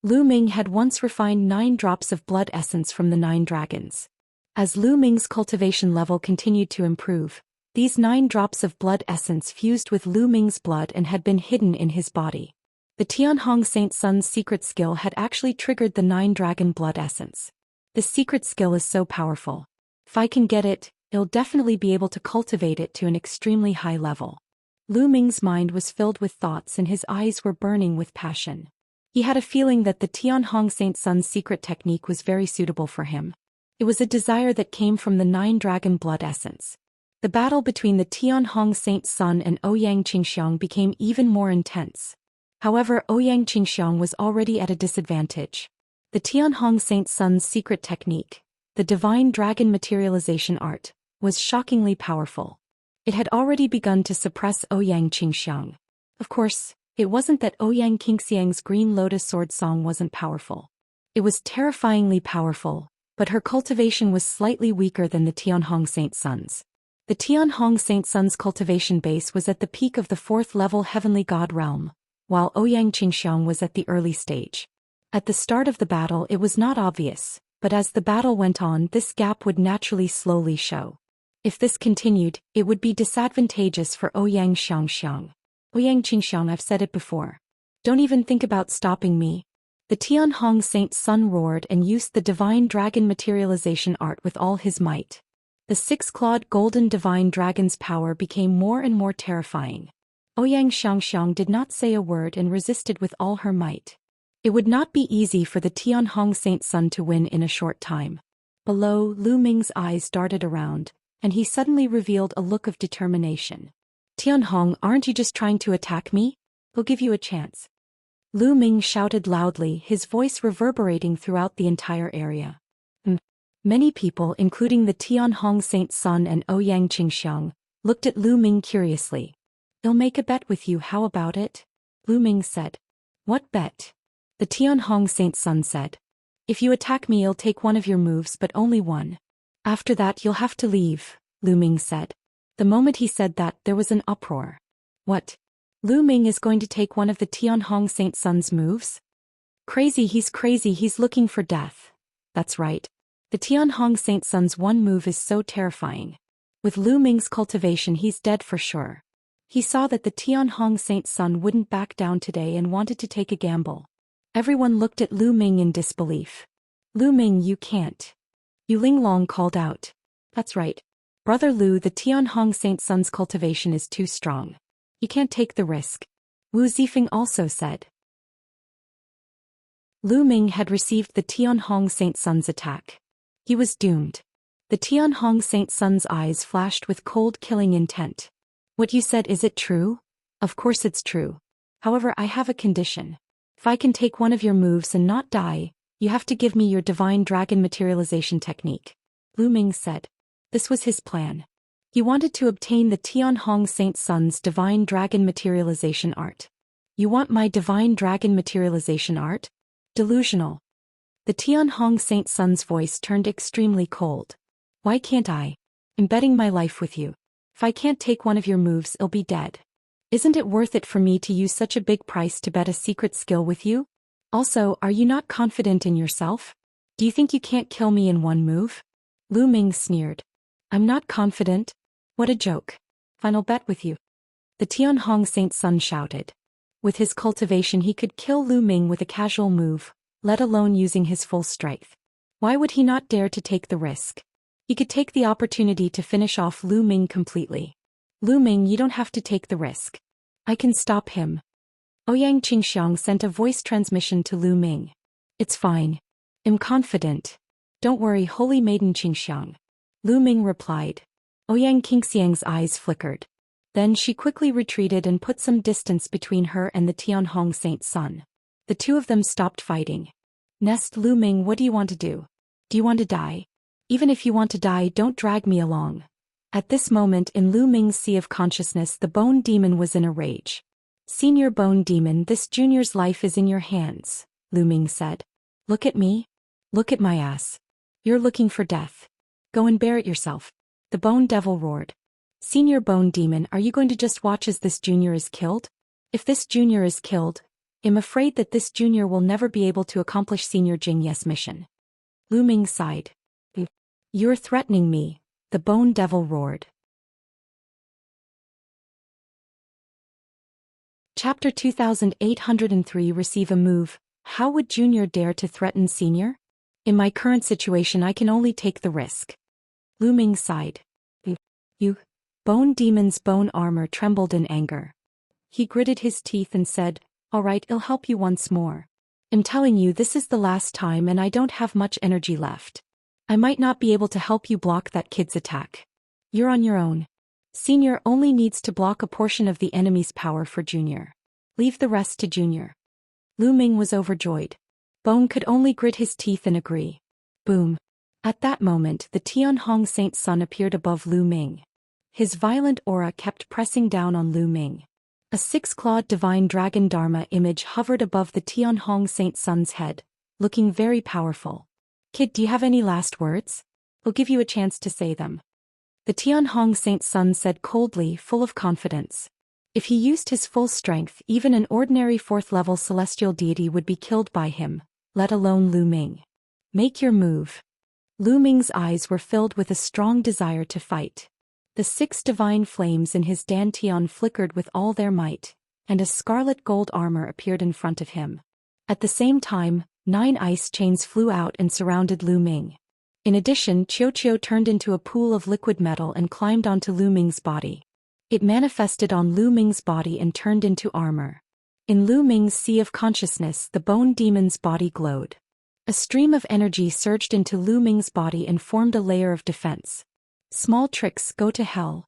Lu Ming had once refined 9 drops of blood essence from the 9 dragons. As Lu Ming's cultivation level continued to improve, these 9 drops of blood essence fused with Lu Ming's blood and had been hidden in his body. The Tianhong Saint Sun's secret skill had actually triggered the 9 dragon blood essence. This secret skill is so powerful. If I can get it, I'll definitely be able to cultivate it to an extremely high level. Lu Ming's mind was filled with thoughts and his eyes were burning with passion. He had a feeling that the Tianhong Saint Sun's secret technique was very suitable for him. It was a desire that came from the 9 dragon blood essence. The battle between the Tianhong Saint Sun and Ouyang Qingxiang became even more intense. However, Ouyang Qingxiang was already at a disadvantage. The Tianhong Saint Sun's secret technique, the divine dragon materialization art, was shockingly powerful. It had already begun to suppress Ouyang Qingxiang. Of course, it wasn't that Ouyang Qingxiang's Green Lotus Sword song wasn't powerful. It was terrifyingly powerful, but her cultivation was slightly weaker than the Tianhong Saint Sun's. The Tianhong Saint Sun's cultivation base was at the peak of the 4th level heavenly god realm, while Ouyang Qingxiang was at the early stage. At the start of the battle it was not obvious, but as the battle went on this gap would naturally slowly show. If this continued, it would be disadvantageous for Ouyang Xianxia. Ouyang Qingxiang, I've said it before. Don't even think about stopping me. The Tianhong Saint Sun roared and used the divine dragon materialization art with all his might. The 6-clawed golden divine dragon's power became more and more terrifying. Ouyang Xianxiang did not say a word and resisted with all her might. It would not be easy for the Tianhong Saint Sun to win in a short time. Below, Lu Ming's eyes darted around, and he suddenly revealed a look of determination. Tianhong, aren't you just trying to attack me? We'll give you a chance. Lu Ming shouted loudly, his voice reverberating throughout the entire area. Many people, including the Tianhong Saint Sun and Ouyang Qingxiang, looked at Lu Ming curiously. I'll make a bet with you, how about it? Lu Ming said. What bet? The Tianhong Saint Sun said. If you attack me, I'll take one of your moves, but only one. After that you'll have to leave, Lu Ming said. The moment he said that, there was an uproar. What? Lu Ming is going to take one of the Tianhong Saint Sun's moves? Crazy, he's looking for death. That's right. The Tianhong Saint Sun's one move is so terrifying. With Lu Ming's cultivation he's dead for sure. He saw that the Tianhong Saint Sun wouldn't back down today and wanted to take a gamble. Everyone looked at Lu Ming in disbelief. Lu Ming, you can't. Yu Linglong called out. That's right. Brother Lu, the Tianhong Saint Sun's cultivation is too strong. You can't take the risk. Wu Zifeng also said. Lu Ming had received the Tianhong Saint Sun's attack. He was doomed. The Tianhong Saint Sun's eyes flashed with cold killing intent. What you said, is it true? Of course it's true. However, I have a condition. If I can take one of your moves and not die, you have to give me your divine dragon materialization technique. Lu Ming said. This was his plan. He wanted to obtain the Tianhong Saint Sun's divine dragon materialization art. You want my divine dragon materialization art? Delusional. The Tianhong Saint Sun's voice turned extremely cold. Why can't I? I'm betting my life with you. If I can't take one of your moves, I'll be dead. Isn't it worth it for me to use such a big price to bet a secret skill with you? Also, are you not confident in yourself? Do you think you can't kill me in one move? Lu Ming sneered. I'm not confident. What a joke. Final bet with you. The Tianhong Saint Sun shouted. With his cultivation, he could kill Lu Ming with a casual move, let alone using his full strength. Why would he not dare to take the risk? He could take the opportunity to finish off Lu Ming completely. Lu Ming, you don't have to take the risk. I can stop him. Ouyang Qingxiang sent a voice transmission to Lu Ming. It's fine. I'm confident. Don't worry, Holy Maiden Qingxiang. Lu Ming replied. Ouyang Qingxiang's eyes flickered. Then she quickly retreated and put some distance between her and the Tianhong Saint Sun. The two of them stopped fighting. Nest, Lu Ming, what do you want to do? Do you want to die? Even if you want to die, don't drag me along. At this moment in Lu Ming's sea of consciousness, the Bone Demon was in a rage. Senior Bone Demon, this junior's life is in your hands, Lu Ming said. Look at me. Look at my ass. You're looking for death. Go and bear it yourself. The Bone Devil roared. Senior Bone Demon, are you going to just watch as this junior is killed? If this junior is killed, I'm afraid that this junior will never be able to accomplish Senior Jingye's mission. Lu Ming sighed. You're threatening me, the Bone Devil roared. Chapter 2803 Receive a move. How would Junior dare to threaten Senior? In my current situation, I can only take the risk. Lu Ming sighed. You. Bone Demon's bone armor trembled in anger. He gritted his teeth and said, All right, I'll help you once more. I'm telling you, this is the last time and I don't have much energy left. I might not be able to help you block that kid's attack. You're on your own. Senior only needs to block a portion of the enemy's power for Junior. Leave the rest to Junior. Lu Ming was overjoyed. Bone could only grit his teeth and agree. Boom. At that moment, the Tianhong Saint Sun appeared above Lu Ming. His violent aura kept pressing down on Lu Ming. A six-clawed divine dragon Dharma image hovered above the Tianhong Saint Sun's head, looking very powerful. Kid, do you have any last words? I'll give you a chance to say them. The Tianhong Saint Sun said coldly, full of confidence. If he used his full strength, even an ordinary fourth-level celestial deity would be killed by him, let alone Lu Ming. Make your move. Lu Ming's eyes were filled with a strong desire to fight. The 6 divine flames in his dantian flickered with all their might, and a scarlet gold armor appeared in front of him. At the same time, 9 ice chains flew out and surrounded Lu Ming. In addition, Qiu turned into a pool of liquid metal and climbed onto Lu Ming's body. It manifested on Lu Ming's body and turned into armor. In Lu Ming's sea of consciousness, the Bone Demon's body glowed. A stream of energy surged into Lu Ming's body and formed a layer of defense. Small tricks, go to hell.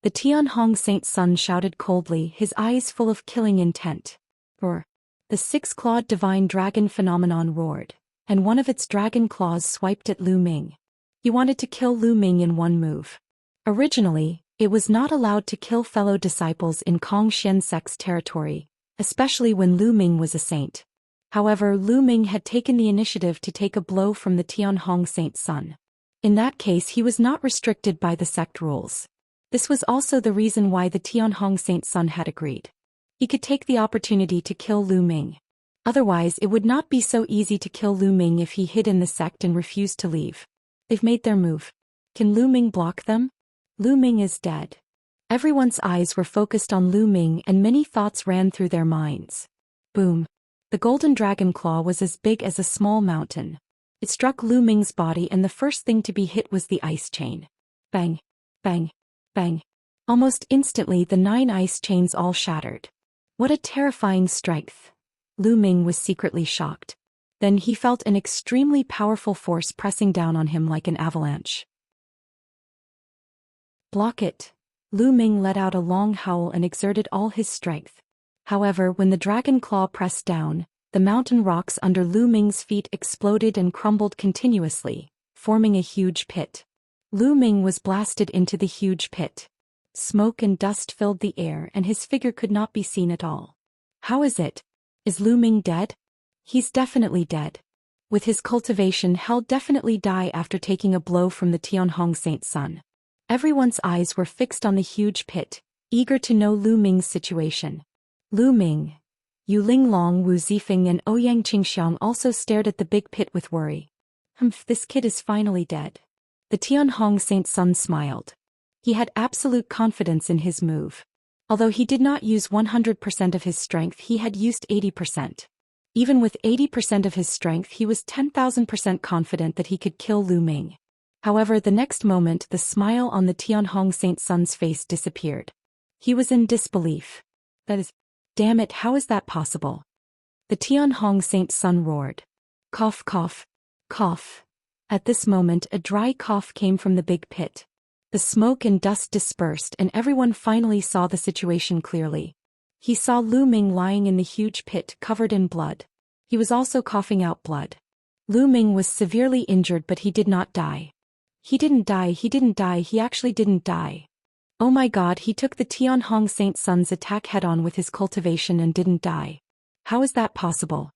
The Tianhong Saint Sun shouted coldly, his eyes full of killing intent. Roar. The 6-clawed divine dragon phenomenon roared, and one of its dragon claws swiped at Lu Ming. He wanted to kill Lu Ming in one move. Originally, it was not allowed to kill fellow disciples in Kong Xian sect's territory, especially when Lu Ming was a saint. However, Lu Ming had taken the initiative to take a blow from the Tianhong Saint Sun. In that case, he was not restricted by the sect rules. This was also the reason why the Tianhong Saint Sun had agreed. He could take the opportunity to kill Lu Ming. Otherwise, it would not be so easy to kill Lu Ming if he hid in the sect and refused to leave. They've made their move. Can Lu Ming block them? Lu Ming is dead. Everyone's eyes were focused on Lu Ming and many thoughts ran through their minds. Boom. The golden dragon claw was as big as a small mountain. It struck Lu Ming's body and the first thing to be hit was the ice chain. Bang. Bang. Bang. Almost instantly the 9 ice chains all shattered. What a terrifying strength. Lu Ming was secretly shocked. Then he felt an extremely powerful force pressing down on him like an avalanche. Block it. Lu Ming let out a long howl and exerted all his strength. However, when the dragon claw pressed down, the mountain rocks under Lu Ming's feet exploded and crumbled continuously, forming a huge pit. Lu Ming was blasted into the huge pit. Smoke and dust filled the air and his figure could not be seen at all. How is it? Is Lu Ming dead? He's definitely dead. With his cultivation, he'll definitely die after taking a blow from the Tianhong Saint Sun. Everyone's eyes were fixed on the huge pit, eager to know Lu Ming's situation. Lu Ming, Yu Linglong, Wu Zifeng and Ouyang Qingxiang also stared at the big pit with worry. This kid is finally dead. The Tianhong Saint Sun smiled. He had absolute confidence in his move. Although he did not use 100% of his strength, he had used 80%. Even with 80% of his strength, he was 10,000% confident that he could kill Lu Ming. However, the next moment the smile on the Tianhong Saint Sun's face disappeared. He was in disbelief. Damn it, how is that possible? The Tianhong Saint Sun roared. Cough, cough, cough. At this moment a dry cough came from the big pit. The smoke and dust dispersed and everyone finally saw the situation clearly. He saw Lu Ming lying in the huge pit covered in blood. He was also coughing out blood. Lu Ming was severely injured but he did not die. He didn't die, he actually didn't die. Oh my god, he took the Tianhong Saint Sun's attack head-on with his cultivation and didn't die. How is that possible?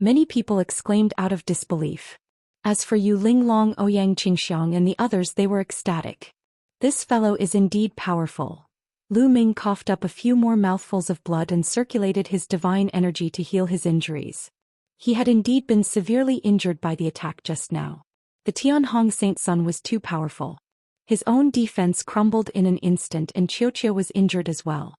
Many people exclaimed out of disbelief. As for Yu Linglong, Ouyang Qingxiang and the others, they were ecstatic. This fellow is indeed powerful. Lu Ming coughed up a few more mouthfuls of blood and circulated his divine energy to heal his injuries. He had indeed been severely injured by the attack just now. The Tianhong Saint Sun was too powerful. His own defense crumbled in an instant and Xianxia was injured as well.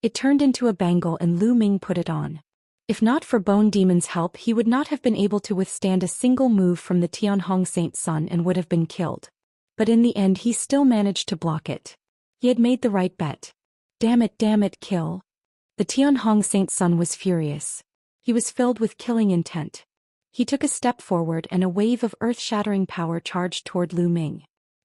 It turned into a bangle and Lu Ming put it on. If not for Bone Demon's help, he would not have been able to withstand a single move from the Tianhong Saint Sun and would have been killed. But in the end he still managed to block it. He had made the right bet. Damn it, kill. The Tianhong Saint Sun was furious. He was filled with killing intent. He took a step forward and a wave of earth-shattering power charged toward Lu Ming.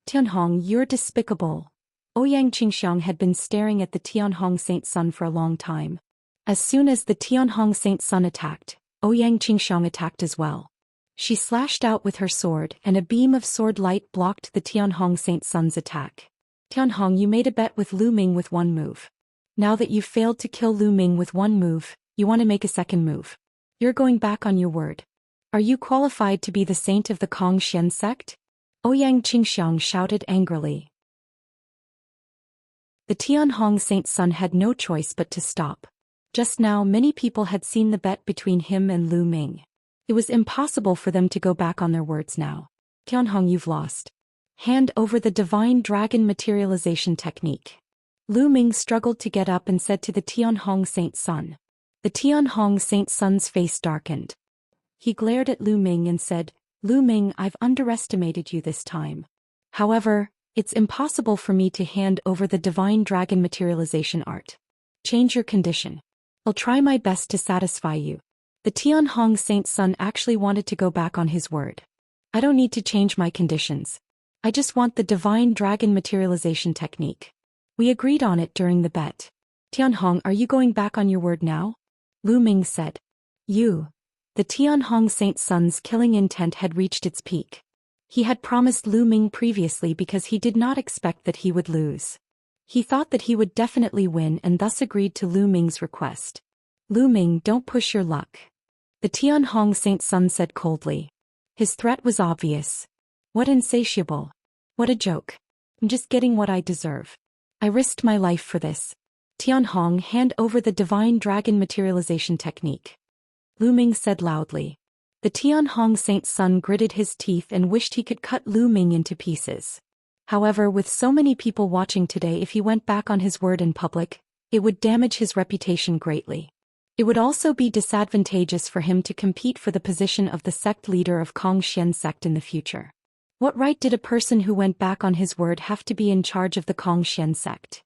Tianhong, you're despicable. Ouyang Qingxiang had been staring at the Tianhong Saint Sun for a long time. As soon as the Tianhong Saint Sun attacked, Ouyang Qingxiang attacked as well. She slashed out with her sword and a beam of sword light blocked the Tianhong Saint Sun's attack. Tianhong, you made a bet with Lu Ming with one move. Now that you've failed to kill Lu Ming with one move, you want to make a second move. You're going back on your word. Are you qualified to be the saint of the Kong Xian sect? Ouyang Qingxiang shouted angrily. The Tianhong Saint Sun had no choice but to stop. Just now many people had seen the bet between him and Lu Ming. It was impossible for them to go back on their words now. Tianhong, you've lost. Hand over the divine dragon materialization technique. Lu Ming struggled to get up and said to the Tianhong Saint Sun. The Tianhong Saint Sun's face darkened. He glared at Lu Ming and said, Lu Ming, I've underestimated you this time. However, it's impossible for me to hand over the divine dragon materialization art. Change your condition. I'll try my best to satisfy you. The Tianhong Saint Sun actually wanted to go back on his word. I don't need to change my conditions. I just want the divine dragon materialization technique. We agreed on it during the bet. Tianhong, are you going back on your word now? Lu Ming said. The Tianhong Saint Sun's killing intent had reached its peak. He had promised Lu Ming previously because he did not expect that he would lose. He thought that he would definitely win and thus agreed to Lu Ming's request. Lu Ming, don't push your luck. The Tianhong Saint Sun said coldly. His threat was obvious. What insatiable. What a joke. I'm just getting what I deserve. I risked my life for this. Tianhong, hand over the divine dragon materialization technique. Lu Ming said loudly. The Tianhong Saint Sun gritted his teeth and wished he could cut Lu Ming into pieces. However, with so many people watching today, if he went back on his word in public, it would damage his reputation greatly. It would also be disadvantageous for him to compete for the position of the sect leader of Xian sect in the future. What right did a person who went back on his word have to be in charge of the Xian sect?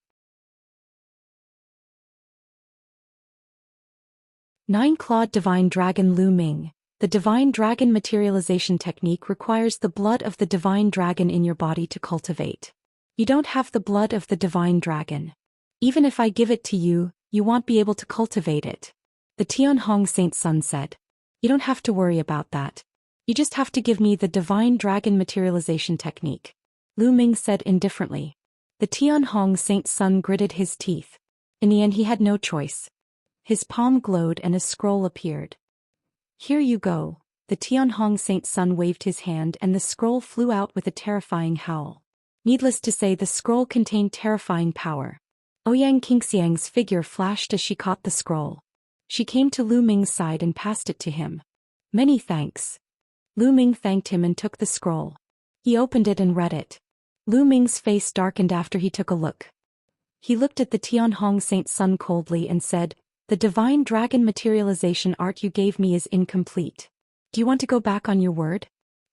9-Clawed Divine Dragon Lu Ming. The Divine Dragon materialization technique requires the blood of the Divine Dragon in your body to cultivate. You don't have the blood of the Divine Dragon. Even if I give it to you, you won't be able to cultivate it. The Tianhong Saint Sun said. You don't have to worry about that. You just have to give me the Divine Dragon materialization technique. Lu Ming said indifferently. The Tianhong Saint Sun gritted his teeth. In the end, he had no choice. His palm glowed and a scroll appeared. Here you go. The Tianhong Saint Sun waved his hand and the scroll flew out with a terrifying howl. Needless to say, the scroll contained terrifying power. Ouyang Qingxiang's figure flashed as she caught the scroll. She came to Lu Ming's side and passed it to him. Many thanks. Lu Ming thanked him and took the scroll. He opened it and read it. Lu Ming's face darkened after he took a look. He looked at the Tianhong Saint Sun coldly and said, "The Divine Dragon materialization art you gave me is incomplete. Do you want to go back on your word?"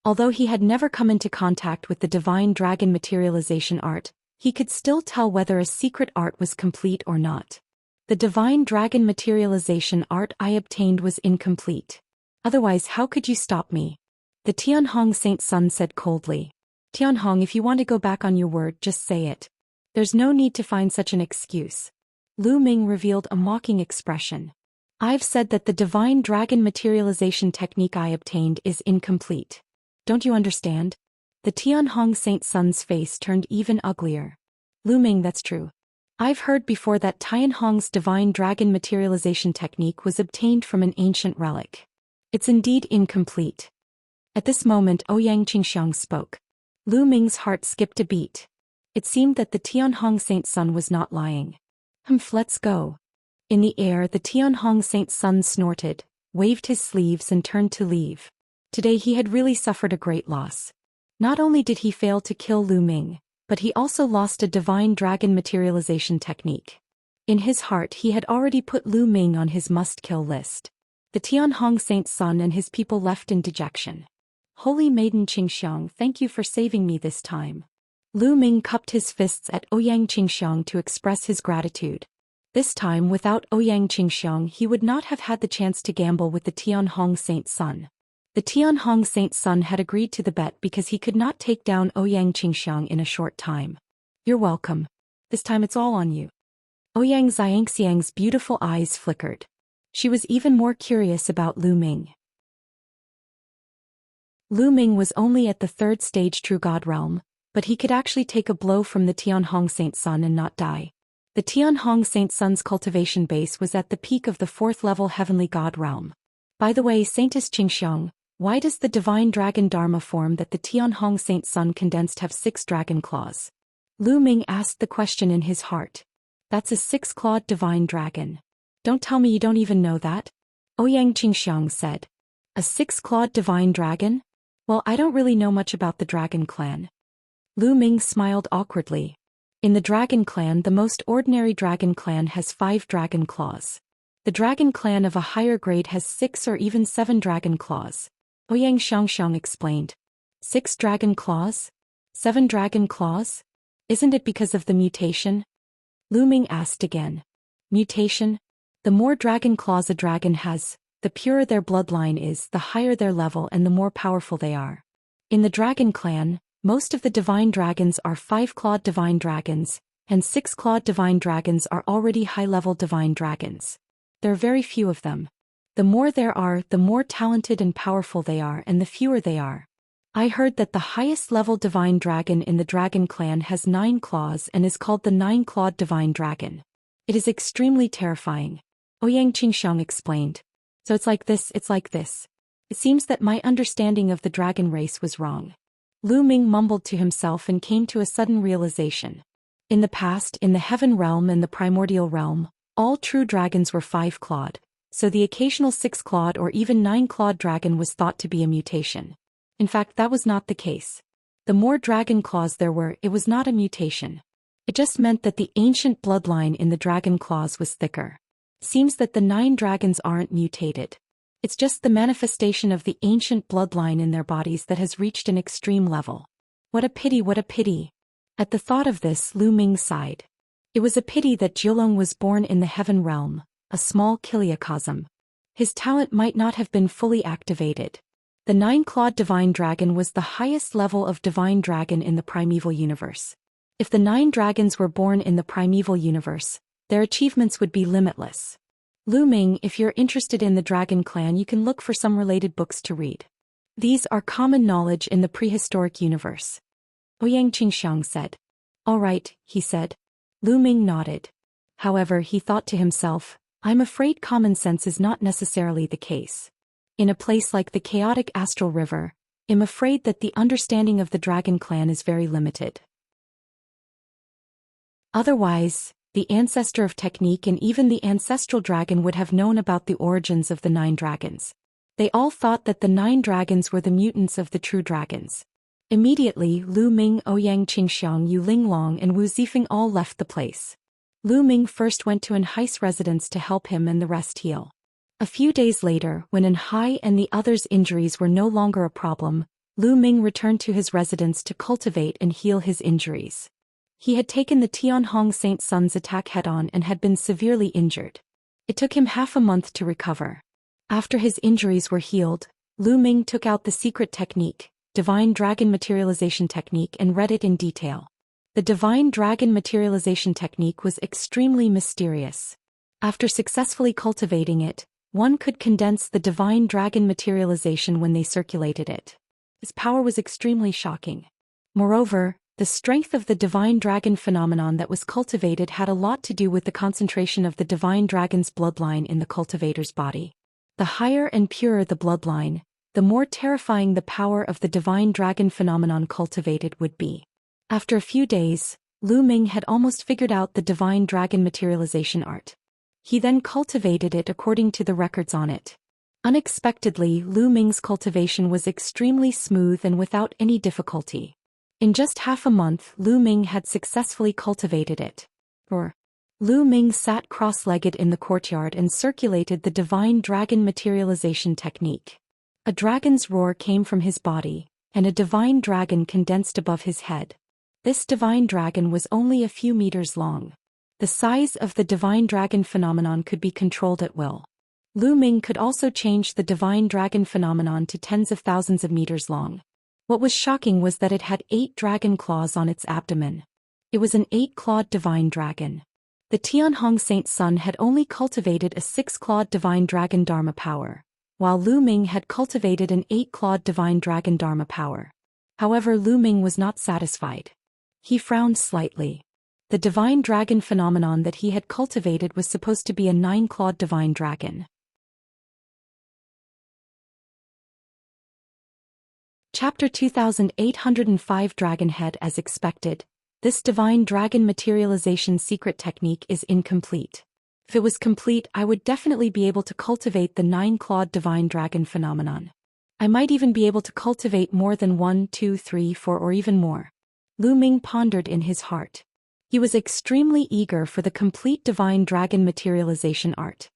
Although he had never come into contact with the Divine Dragon materialization art, he could still tell whether a secret art was complete or not. The Divine Dragon materialization art I obtained was incomplete. Otherwise, how could you stop me? The Tianhong Saint Sun said coldly. Tianhong, if you want to go back on your word, just say it. There's no need to find such an excuse. Lu Ming revealed a mocking expression. I've said that the Divine Dragon materialization technique I obtained is incomplete. Don't you understand? The Tianhong Saint Sun's face turned even uglier. Lu Ming, that's true. I've heard before that Tianhong's Divine Dragon materialization technique was obtained from an ancient relic. It's indeed incomplete. At this moment, Ouyang Qingxiang spoke. Lu Ming's heart skipped a beat. It seemed that the Tianhong Saint Sun was not lying. Let's go. In the air, the Tianhong Saint Sun snorted, waved his sleeves and turned to leave. Today he had really suffered a great loss. Not only did he fail to kill Lu Ming, but he also lost a Divine Dragon materialization technique. In his heart he had already put Lu Ming on his must-kill list. The Tianhong Saint Sun and his people left in dejection. Holy Maiden Qingxiang, thank you for saving me this time. Lu Ming cupped his fists at Ouyang Qingxiang to express his gratitude. This time, without Ouyang Qingxiang, he would not have had the chance to gamble with the Tianhong Saint Sun. The Tianhong Saint Sun had agreed to the bet because he could not take down Ouyang Qingxiang in a short time. You're welcome. This time it's all on you. Ouyang Xianxiang's beautiful eyes flickered. She was even more curious about Lu Ming. Lu Ming was only at the 3rd stage True God realm, but he could actually take a blow from the Tianhong Saint Sun and not die. The Tianhong Saint Sun's cultivation base was at the peak of the 4th level Heavenly God realm. By the way, Saintess Qingxiang, why does the Divine Dragon Dharma form that the Tianhong Saint Sun condensed have 6 dragon claws? Lu Ming asked the question in his heart. That's a 6-clawed Divine Dragon. Don't tell me you don't even know that? Ouyang Qingxiang said. A 6-clawed Divine Dragon? Well, I don't really know much about the Dragon Clan. Lu Ming smiled awkwardly. In the Dragon Clan, the most ordinary Dragon Clan has 5 dragon claws. The Dragon Clan of a higher grade has 6 or even 7 dragon claws. Ouyang Xianxia explained. 6 dragon claws? 7 dragon claws? Isn't it because of the mutation? Lu Ming asked again. Mutation? The more dragon claws a dragon has, the purer their bloodline is, the higher their level and the more powerful they are. In the Dragon Clan, most of the divine dragons are 5-clawed divine dragons, and 6-clawed divine dragons are already high-level divine dragons. There are very few of them. The more there are, the more talented and powerful they are, and the fewer they are. I heard that the highest level divine dragon in the Dragon Clan has 9 claws and is called the 9-clawed divine dragon. It is extremely terrifying. Ouyang Qingxiang explained. So it's like this. It seems that my understanding of the dragon race was wrong. Lu Ming mumbled to himself and came to a sudden realization. In the past, in the heaven realm and the primordial realm, all true dragons were 5-clawed, so the occasional 6-clawed or even 9-clawed dragon was thought to be a mutation. In fact, that was not the case. The more dragon claws there were, it was not a mutation. It just meant that the ancient bloodline in the dragon claws was thicker. Seems that the 9 dragons aren't mutated. It's just the manifestation of the ancient bloodline in their bodies that has reached an extreme level. What a pity, what a pity. At the thought of this, Lu Ming sighed. It was a pity that Jiulong was born in the heaven realm, a small kiliacosm. His talent might not have been fully activated. The 9-clawed divine dragon was the highest level of divine dragon in the primeval universe. If the 9 dragons were born in the primeval universe, their achievements would be limitless. Lu Ming, if you're interested in the dragon clan, you can look for some related books to read. These are common knowledge in the prehistoric universe. Ouyang Qingxiang said. All right, he said. Lu Ming nodded. However, he thought to himself, I'm afraid common sense is not necessarily the case. In a place like the chaotic astral river, I'm afraid that the understanding of the dragon clan is very limited. Otherwise, the ancestor of technique and even the ancestral dragon would have known about the origins of the 9 dragons. They all thought that the 9 dragons were the mutants of the true dragons. Immediately, Lu Ming, Ouyang Qingxiang, Yu Linglong and Wu Zifeng all left the place. Lu Ming first went to Anhai's residence to help him and the rest heal. A few days later, when Anhai and the others' injuries were no longer a problem, Lu Ming returned to his residence to cultivate and heal his injuries. He had taken the Tianhong Saint Sun's attack head-on and had been severely injured. It took him half a month to recover. After his injuries were healed, Lu Ming took out the secret technique, Divine Dragon Materialization Technique, and read it in detail. The Divine Dragon Materialization Technique was extremely mysterious. After successfully cultivating it, one could condense the Divine Dragon Materialization when they circulated it. Its power was extremely shocking. Moreover, the strength of the Divine Dragon phenomenon that was cultivated had a lot to do with the concentration of the Divine Dragon's bloodline in the cultivator's body. The higher and purer the bloodline, the more terrifying the power of the Divine Dragon phenomenon cultivated would be. After a few days, Lu Ming had almost figured out the Divine Dragon Materialization art. He then cultivated it according to the records on it. Unexpectedly, Lu Ming's cultivation was extremely smooth and without any difficulty. In just half a month, Lu Ming had successfully cultivated it. Lu Ming sat cross-legged in the courtyard and circulated the Divine Dragon Materialization Technique. A dragon's roar came from his body, and a divine dragon condensed above his head. This divine dragon was only a few meters long. The size of the Divine Dragon phenomenon could be controlled at will. Lu Ming could also change the Divine Dragon phenomenon to tens of thousands of meters long. What was shocking was that it had 8 dragon claws on its abdomen. It was an 8-clawed divine dragon. The Tianhong Saint Sun had only cultivated a 6-clawed divine dragon dharma power, while Lu Ming had cultivated an 8-clawed divine dragon dharma power. However, Lu Ming was not satisfied. He frowned slightly. The divine dragon phenomenon that he had cultivated was supposed to be a 9-clawed divine dragon. Chapter 2805 Dragonhead. As expected, this divine dragon materialization secret technique is incomplete. If it was complete, I would definitely be able to cultivate the 9-clawed divine dragon phenomenon. I might even be able to cultivate more than 1, 2, 3, 4 or even more. Lu Ming pondered in his heart. He was extremely eager for the complete divine dragon materialization art.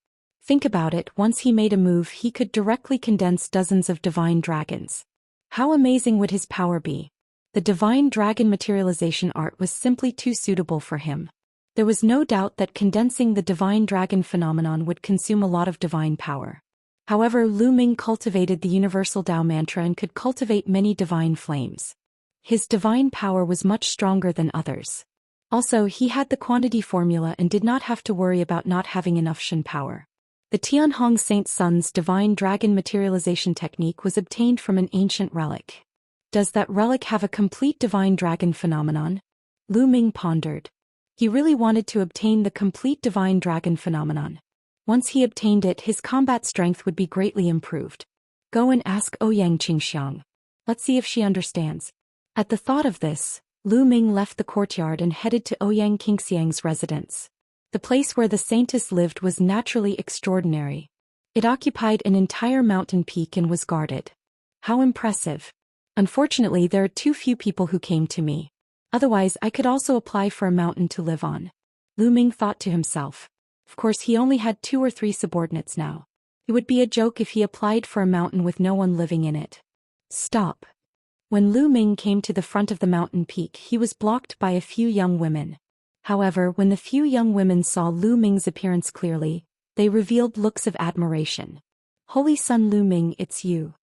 Think about it, once he made a move he could directly condense dozens of divine dragons. How amazing would his power be? The divine dragon materialization art was simply too suitable for him. There was no doubt that condensing the divine dragon phenomenon would consume a lot of divine power. However, Lu Ming cultivated the universal Tao mantra and could cultivate many divine flames. His divine power was much stronger than others. Also, he had the quantity formula and did not have to worry about not having enough Shen power. The Tianhong Saint Sun's divine dragon materialization technique was obtained from an ancient relic. Does that relic have a complete divine dragon phenomenon? Lu Ming pondered. He really wanted to obtain the complete divine dragon phenomenon. Once he obtained it, his combat strength would be greatly improved. Go and ask Ouyang Qingxiang. Let's see if she understands. At the thought of this, Lu Ming left the courtyard and headed to Ouyang Qingxiang's residence. The place where the saintess lived was naturally extraordinary. It occupied an entire mountain peak and was guarded. How impressive! Unfortunately, there are too few people who came to me. Otherwise, I could also apply for a mountain to live on. Lu Ming thought to himself. Of course, he only had 2 or 3 subordinates now. It would be a joke if he applied for a mountain with no one living in it. Stop. When Lu Ming came to the front of the mountain peak, he was blocked by a few young women. However, when the few young women saw Lu Ming's appearance clearly, they revealed looks of admiration. Holy Sun Lu Ming, it's you.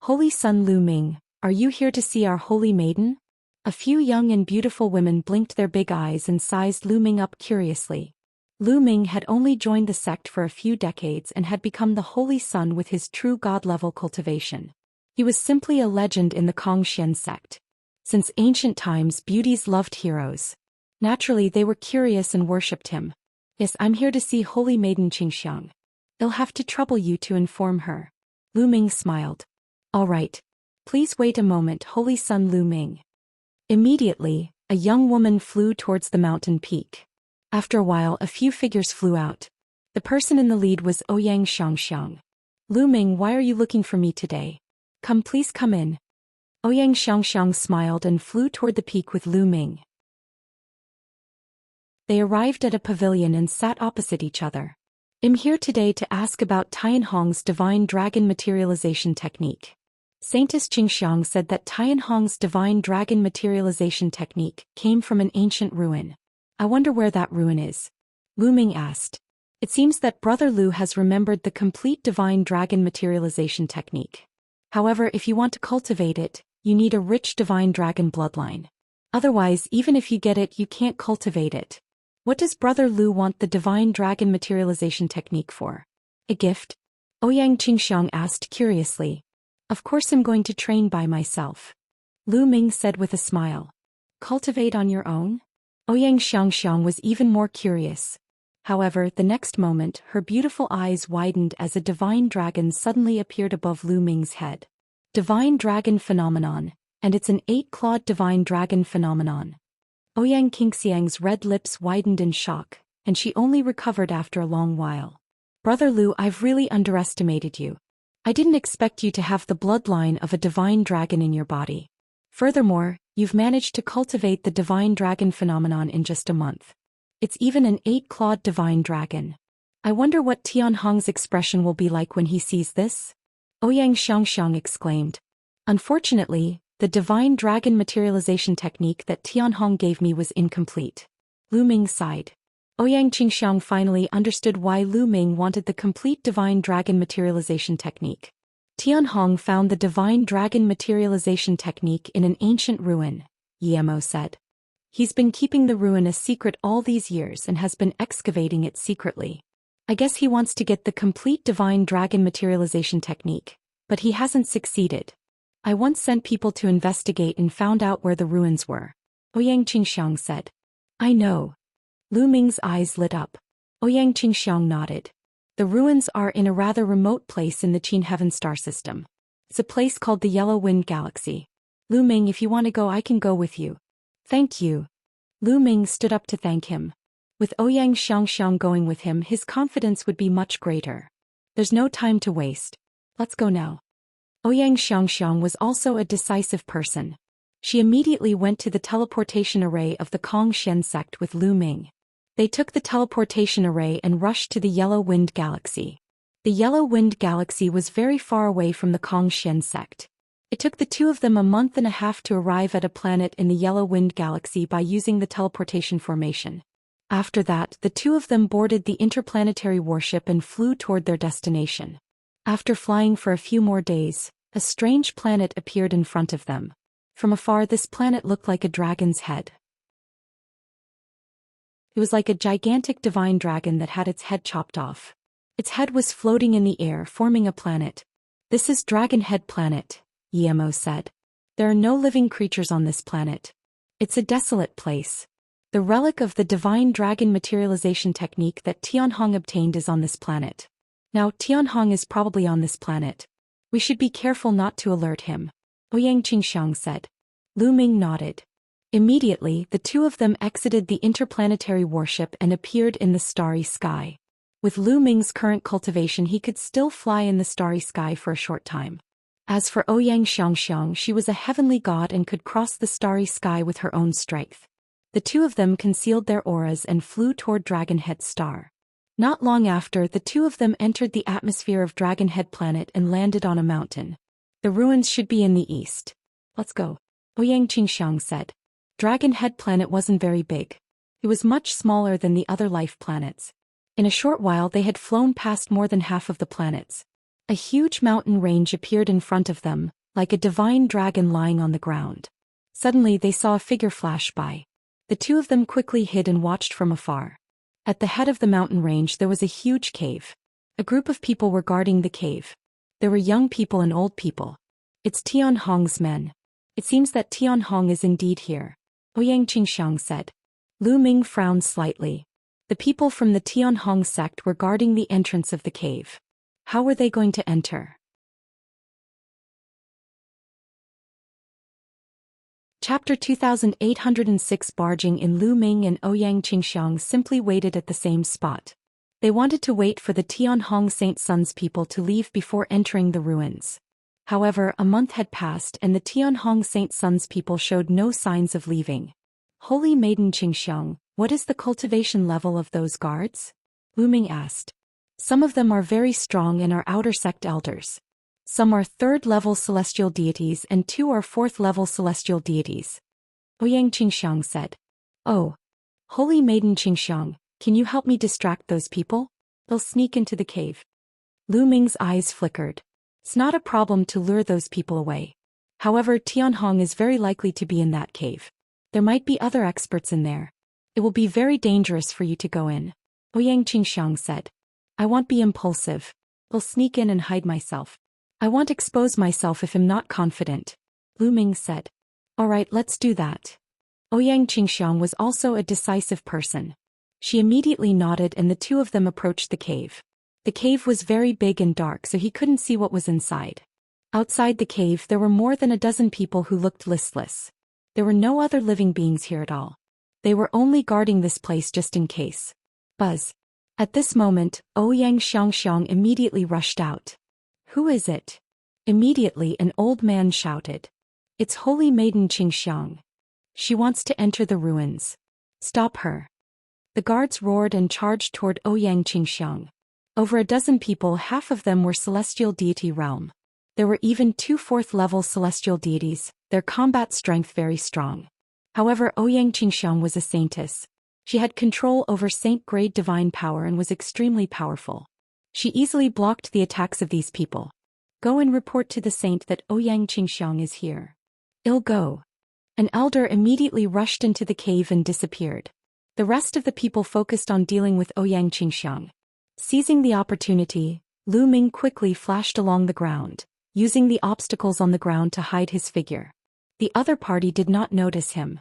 Holy Sun Lu Ming, are you here to see our holy maiden? A few young and beautiful women blinked their big eyes and sized Lu Ming up curiously. Lu Ming had only joined the sect for a few decades and had become the Holy Sun with his true god-level cultivation. He was simply a legend in the Zhou Xian sect. Since ancient times, beauties loved heroes. Naturally, they were curious and worshipped him. Yes, I'm here to see Holy Maiden Xianxia. I'll have to trouble you to inform her. Lu Ming smiled. All right. Please wait a moment, Holy Sun Lu Ming. Immediately, a young woman flew towards the mountain peak. After a while, a few figures flew out. The person in the lead was Ouyang Xianxia. Lu Ming, why are you looking for me today? Please come in. Ouyang Xianxia smiled and flew toward the peak with Lu Ming. They arrived at a pavilion and sat opposite each other. I'm here today to ask about Tianhong's divine dragon materialization technique. Saintess Qingxiang said that Tianhong's divine dragon materialization technique came from an ancient ruin. I wonder where that ruin is. Lu Ming asked. It seems that Brother Lu has remembered the complete divine dragon materialization technique. However, if you want to cultivate it, you need a rich divine dragon bloodline. Otherwise, even if you get it, you can't cultivate it. What does Brother Lu want the divine dragon materialization technique for? A gift? Ouyang Qingxiang asked curiously. Of course I'm going to train by myself. Lu Ming said with a smile. Cultivate on your own? Ouyang Xianxiang was even more curious. However, the next moment, her beautiful eyes widened as a divine dragon suddenly appeared above Lu Ming's head. Divine dragon phenomenon, and it's an 8-clawed divine dragon phenomenon. Ouyang Qingxiang's red lips widened in shock, and she only recovered after a long while. Brother Lu, I've really underestimated you. I didn't expect you to have the bloodline of a divine dragon in your body. Furthermore, you've managed to cultivate the divine dragon phenomenon in just a month. It's even an 8-clawed divine dragon. I wonder what Tianhong's expression will be like when he sees this? Ouyang Xianxiang exclaimed. Unfortunately, the divine dragon materialization technique that Tianhong gave me was incomplete. Lu Ming sighed. Ouyang Qingxiang finally understood why Lu Ming wanted the complete divine dragon materialization technique. Tianhong found the divine dragon materialization technique in an ancient ruin, Yemo said. He's been keeping the ruin a secret all these years and has been excavating it secretly. I guess he wants to get the complete divine dragon materialization technique, but he hasn't succeeded. I once sent people to investigate and found out where the ruins were. Ouyang Qingxiang said. I know. Lu Ming's eyes lit up. Ouyang Qingxiang nodded. The ruins are in a rather remote place in the Qin Heaven star system. It's a place called the Yellow Wind Galaxy. Lu Ming, if you want to go, I can go with you. Thank you. Lu Ming stood up to thank him. With Ouyang Xianxiang going with him, his confidence would be much greater. There's no time to waste. Let's go now. Ouyang Xianxiang was also a decisive person. She immediately went to the teleportation array of the Zhou Xian sect with Lu Ming. They took the teleportation array and rushed to the Yellow Wind Galaxy. The Yellow Wind Galaxy was very far away from the Zhou Xian sect. It took the two of them a month and a half to arrive at a planet in the Yellow Wind Galaxy by using the teleportation formation. After that, the two of them boarded the interplanetary warship and flew toward their destination. After flying for a few more days, a strange planet appeared in front of them. From afar, this planet looked like a dragon's head. It was like a gigantic divine dragon that had its head chopped off. Its head was floating in the air, forming a planet. This is Dragon Head Planet, Yemo said. There are no living creatures on this planet. It's a desolate place. The relic of the divine dragon materialization technique that Tianhong obtained is on this planet. Now Tianhong is probably on this planet. We should be careful not to alert him, Ouyang Qingxiang said. Lu Ming nodded. Immediately, the two of them exited the interplanetary warship and appeared in the starry sky. With Lu Ming's current cultivation, he could still fly in the starry sky for a short time. As for Ouyang Xianxia, she was a heavenly god and could cross the starry sky with her own strength. The two of them concealed their auras and flew toward Dragonhead Star. Not long after, the two of them entered the atmosphere of Dragonhead Planet and landed on a mountain. The ruins should be in the east. Let's go, Ouyang Xianxia said. Dragonhead Planet wasn't very big. It was much smaller than the other life planets. In a short while they had flown past more than half of the planets. A huge mountain range appeared in front of them, like a divine dragon lying on the ground. Suddenly they saw a figure flash by. The two of them quickly hid and watched from afar. At the head of the mountain range there was a huge cave. A group of people were guarding the cave. There were young people and old people. It's Tianhong's men. It seems that Tianhong is indeed here, Ouyang Xianxia said. Lu Ming frowned slightly. The people from the Tianhong sect were guarding the entrance of the cave. How were they going to enter? Chapter 2806. Barging in. Lu Ming and Ouyang Xianxia simply waited at the same spot. They wanted to wait for the Tianhong Saint Sun's people to leave before entering the ruins. However, a month had passed and the Tianhong Saint Sun's people showed no signs of leaving. Holy Maiden Xianxia, what is the cultivation level of those guards? Lu Ming asked. Some of them are very strong and are outer sect elders. Some are third-level celestial deities and 2 are fourth-level celestial deities. Ouyang Xianxia said. Oh. Holy Maiden Xianxia, can you help me distract those people? They'll sneak into the cave. Lu Ming's eyes flickered. It's not a problem to lure those people away. However, Tianhong is very likely to be in that cave. There might be other experts in there. It will be very dangerous for you to go in, Ouyang Xianxia said. I won't be impulsive. I'll sneak in and hide myself. I won't expose myself if I'm not confident, Lu Ming said. Alright, let's do that. Ouyang Xianxia was also a decisive person. She immediately nodded and the two of them approached the cave. The cave was very big and dark so he couldn't see what was inside. Outside the cave there were more than a dozen people who looked listless. There were no other living beings here at all. They were only guarding this place just in case. Buzz. At this moment, Ouyang Xianxia immediately rushed out. Who is it? Immediately an old man shouted. It's Holy Maiden Xianxia. She wants to enter the ruins. Stop her. The guards roared and charged toward Ouyang Xianxia. Over a dozen people, half of them were celestial deity realm. There were even 2 fourth-level celestial deities, their combat strength very strong. However, Ouyang Xianxia was a saintess. She had control over saint-grade divine power and was extremely powerful. She easily blocked the attacks of these people. Go and report to the saint that Ouyang Xianxia is here. I'll go. An elder immediately rushed into the cave and disappeared. The rest of the people focused on dealing with Ouyang Xianxia. Seizing the opportunity, Lu Ming quickly flashed along the ground, using the obstacles on the ground to hide his figure. The other party did not notice him.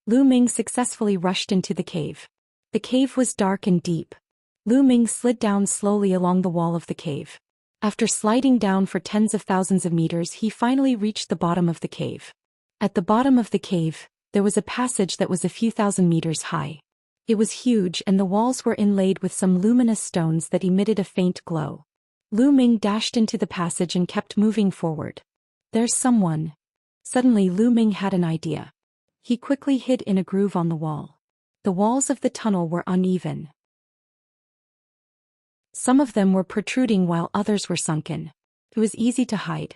Lu Ming successfully rushed into the cave. The cave was dark and deep. Lu Ming slid down slowly along the wall of the cave. After sliding down for tens of thousands of meters, he finally reached the bottom of the cave. At the bottom of the cave, there was a passage that was a few thousand meters high. It was huge and the walls were inlaid with some luminous stones that emitted a faint glow. Lu Ming dashed into the passage and kept moving forward. There's someone. Suddenly Lu Ming had an idea. He quickly hid in a groove on the wall. The walls of the tunnel were uneven. Some of them were protruding while others were sunken. It was easy to hide.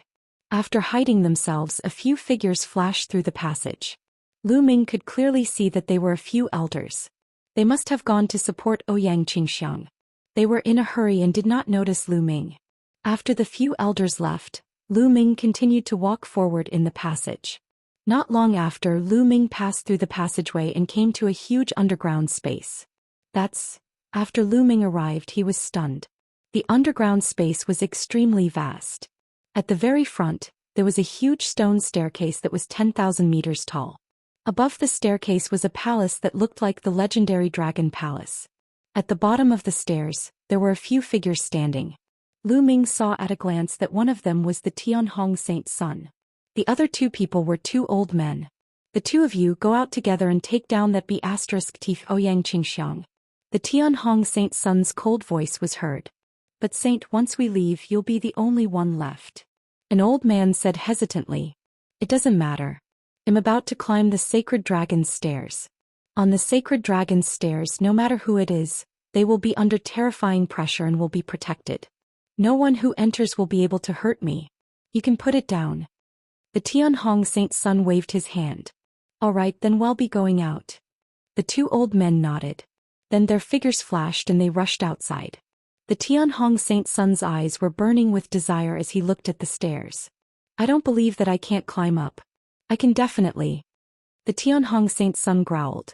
After hiding themselves, a few figures flashed through the passage. Lu Ming could clearly see that they were a few elders. They must have gone to support Ouyang Xianxia. They were in a hurry and did not notice Lu Ming. After the few elders left, Lu Ming continued to walk forward in the passage. Not long after, Lu Ming passed through the passageway and came to a huge underground space. After Lu Ming arrived, he was stunned. The underground space was extremely vast. At the very front, there was a huge stone staircase that was 10,000 meters tall. Above the staircase was a palace that looked like the legendary Dragon Palace. At the bottom of the stairs, there were a few figures standing. Lu Ming saw at a glance that one of them was the Tianhong Saint Sun. The other 2 people were 2 old men. The 2 of you go out together and take down that B** Tief Ouyang Xianxia. The Tianhong Saint Sun's cold voice was heard. But Saint, once we leave, you'll be the only one left. An old man said hesitantly. It doesn't matter. I'm about to climb the sacred dragon's stairs. On the sacred dragon's stairs, no matter who it is, they will be under terrifying pressure and will be protected. No one who enters will be able to hurt me. You can put it down. The Tianhong Saint's son waved his hand. All right, then we'll be going out. The two old men nodded. Then their figures flashed and they rushed outside. The Tianhong Saint's son's eyes were burning with desire as he looked at the stairs. I don't believe that I can't climb up. I can definitely. The Tianhong Saint's son growled.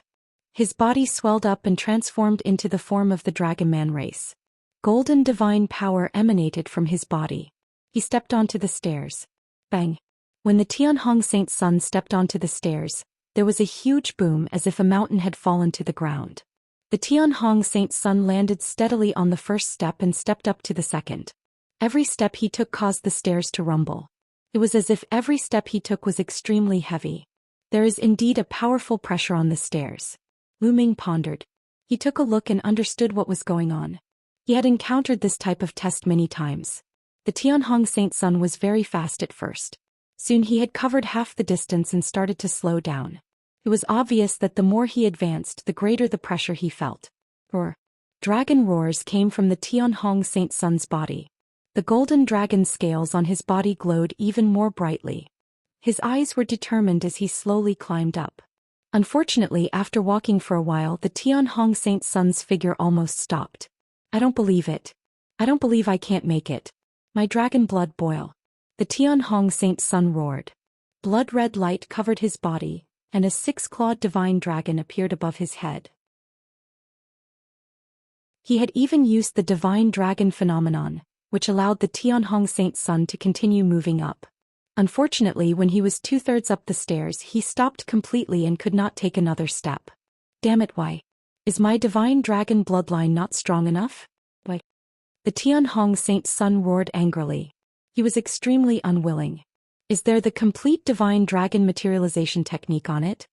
His body swelled up and transformed into the form of the Dragon Man race. Golden divine power emanated from his body. He stepped onto the stairs. Bang! When the Tianhong Saint's son stepped onto the stairs, there was a huge boom as if a mountain had fallen to the ground. The Tianhong Saint's son landed steadily on the first step and stepped up to the second. Every step he took caused the stairs to rumble. It was as if every step he took was extremely heavy. There is indeed a powerful pressure on the stairs. Lu Ming pondered. He took a look and understood what was going on. He had encountered this type of test many times. The Tianhong Saint's son was very fast at first. Soon he had covered half the distance and started to slow down. It was obvious that the more he advanced, the greater the pressure he felt. Roar. Dragon roars came from the Tianhong Saint's son's body. The golden dragon scales on his body glowed even more brightly. His eyes were determined as he slowly climbed up. Unfortunately, after walking for a while, the Tianhong Saint's son's figure almost stopped. I don't believe it. I don't believe I can't make it. My dragon blood boil. The Tianhong Saint's son roared. Blood-red light covered his body, and a six-clawed divine dragon appeared above his head. He had even used the divine dragon phenomenon, which allowed the Tianhong Saint's son to continue moving up. Unfortunately, when he was two-thirds up the stairs, he stopped completely and could not take another step. Damn it, why? Is my divine dragon bloodline not strong enough? Why? The Tianhong Saint's son roared angrily. He was extremely unwilling. Is there the complete divine dragon materialization technique on it?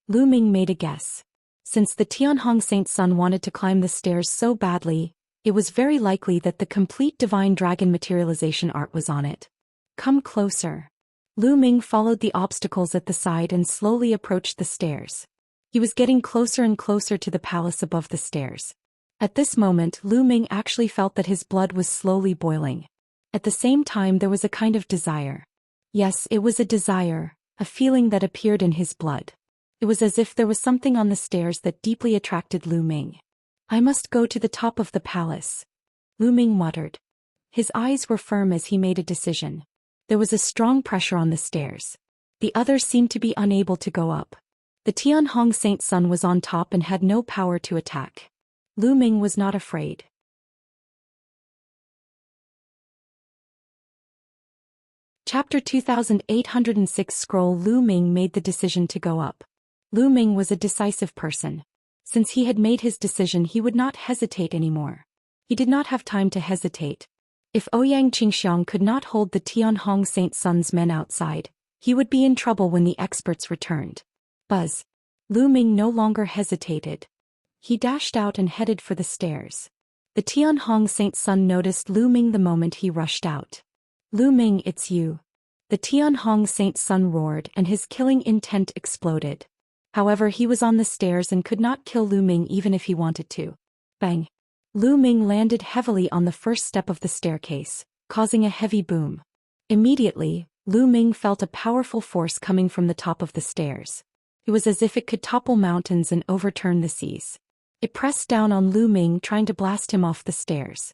Lu Ming made a guess. Since the Tianhong Saint's son wanted to climb the stairs so badly, it was very likely that the complete divine dragon materialization art was on it. Come closer. Lu Ming followed the obstacles at the side and slowly approached the stairs. He was getting closer and closer to the palace above the stairs. At this moment, Lu Ming actually felt that his blood was slowly boiling. At the same time, there was a kind of desire. Yes, it was a desire, a feeling that appeared in his blood. It was as if there was something on the stairs that deeply attracted Lu Ming. I must go to the top of the palace. Lu Ming muttered. His eyes were firm as he made a decision. There was a strong pressure on the stairs. The others seemed to be unable to go up. The Tianhong Saint's son was on top and had no power to attack. Lu Ming was not afraid. Chapter 2806 Scroll. Lu Ming made the decision to go up. Lu Ming was a decisive person. Since he had made his decision, he would not hesitate anymore. He did not have time to hesitate. If Ouyang Qingxiang could not hold the Tianhong Saint's son's men outside, he would be in trouble when the experts returned. Buzz. Lu Ming no longer hesitated. He dashed out and headed for the stairs. The Tianhong Saint's son noticed Lu Ming the moment he rushed out. Lu Ming, it's you. The Tianhong Saint's son roared and his killing intent exploded. However, he was on the stairs and could not kill Lu Ming even if he wanted to. Bang! Lu Ming landed heavily on the first step of the staircase, causing a heavy boom. Immediately, Lu Ming felt a powerful force coming from the top of the stairs. It was as if it could topple mountains and overturn the seas. It pressed down on Lu Ming, trying to blast him off the stairs.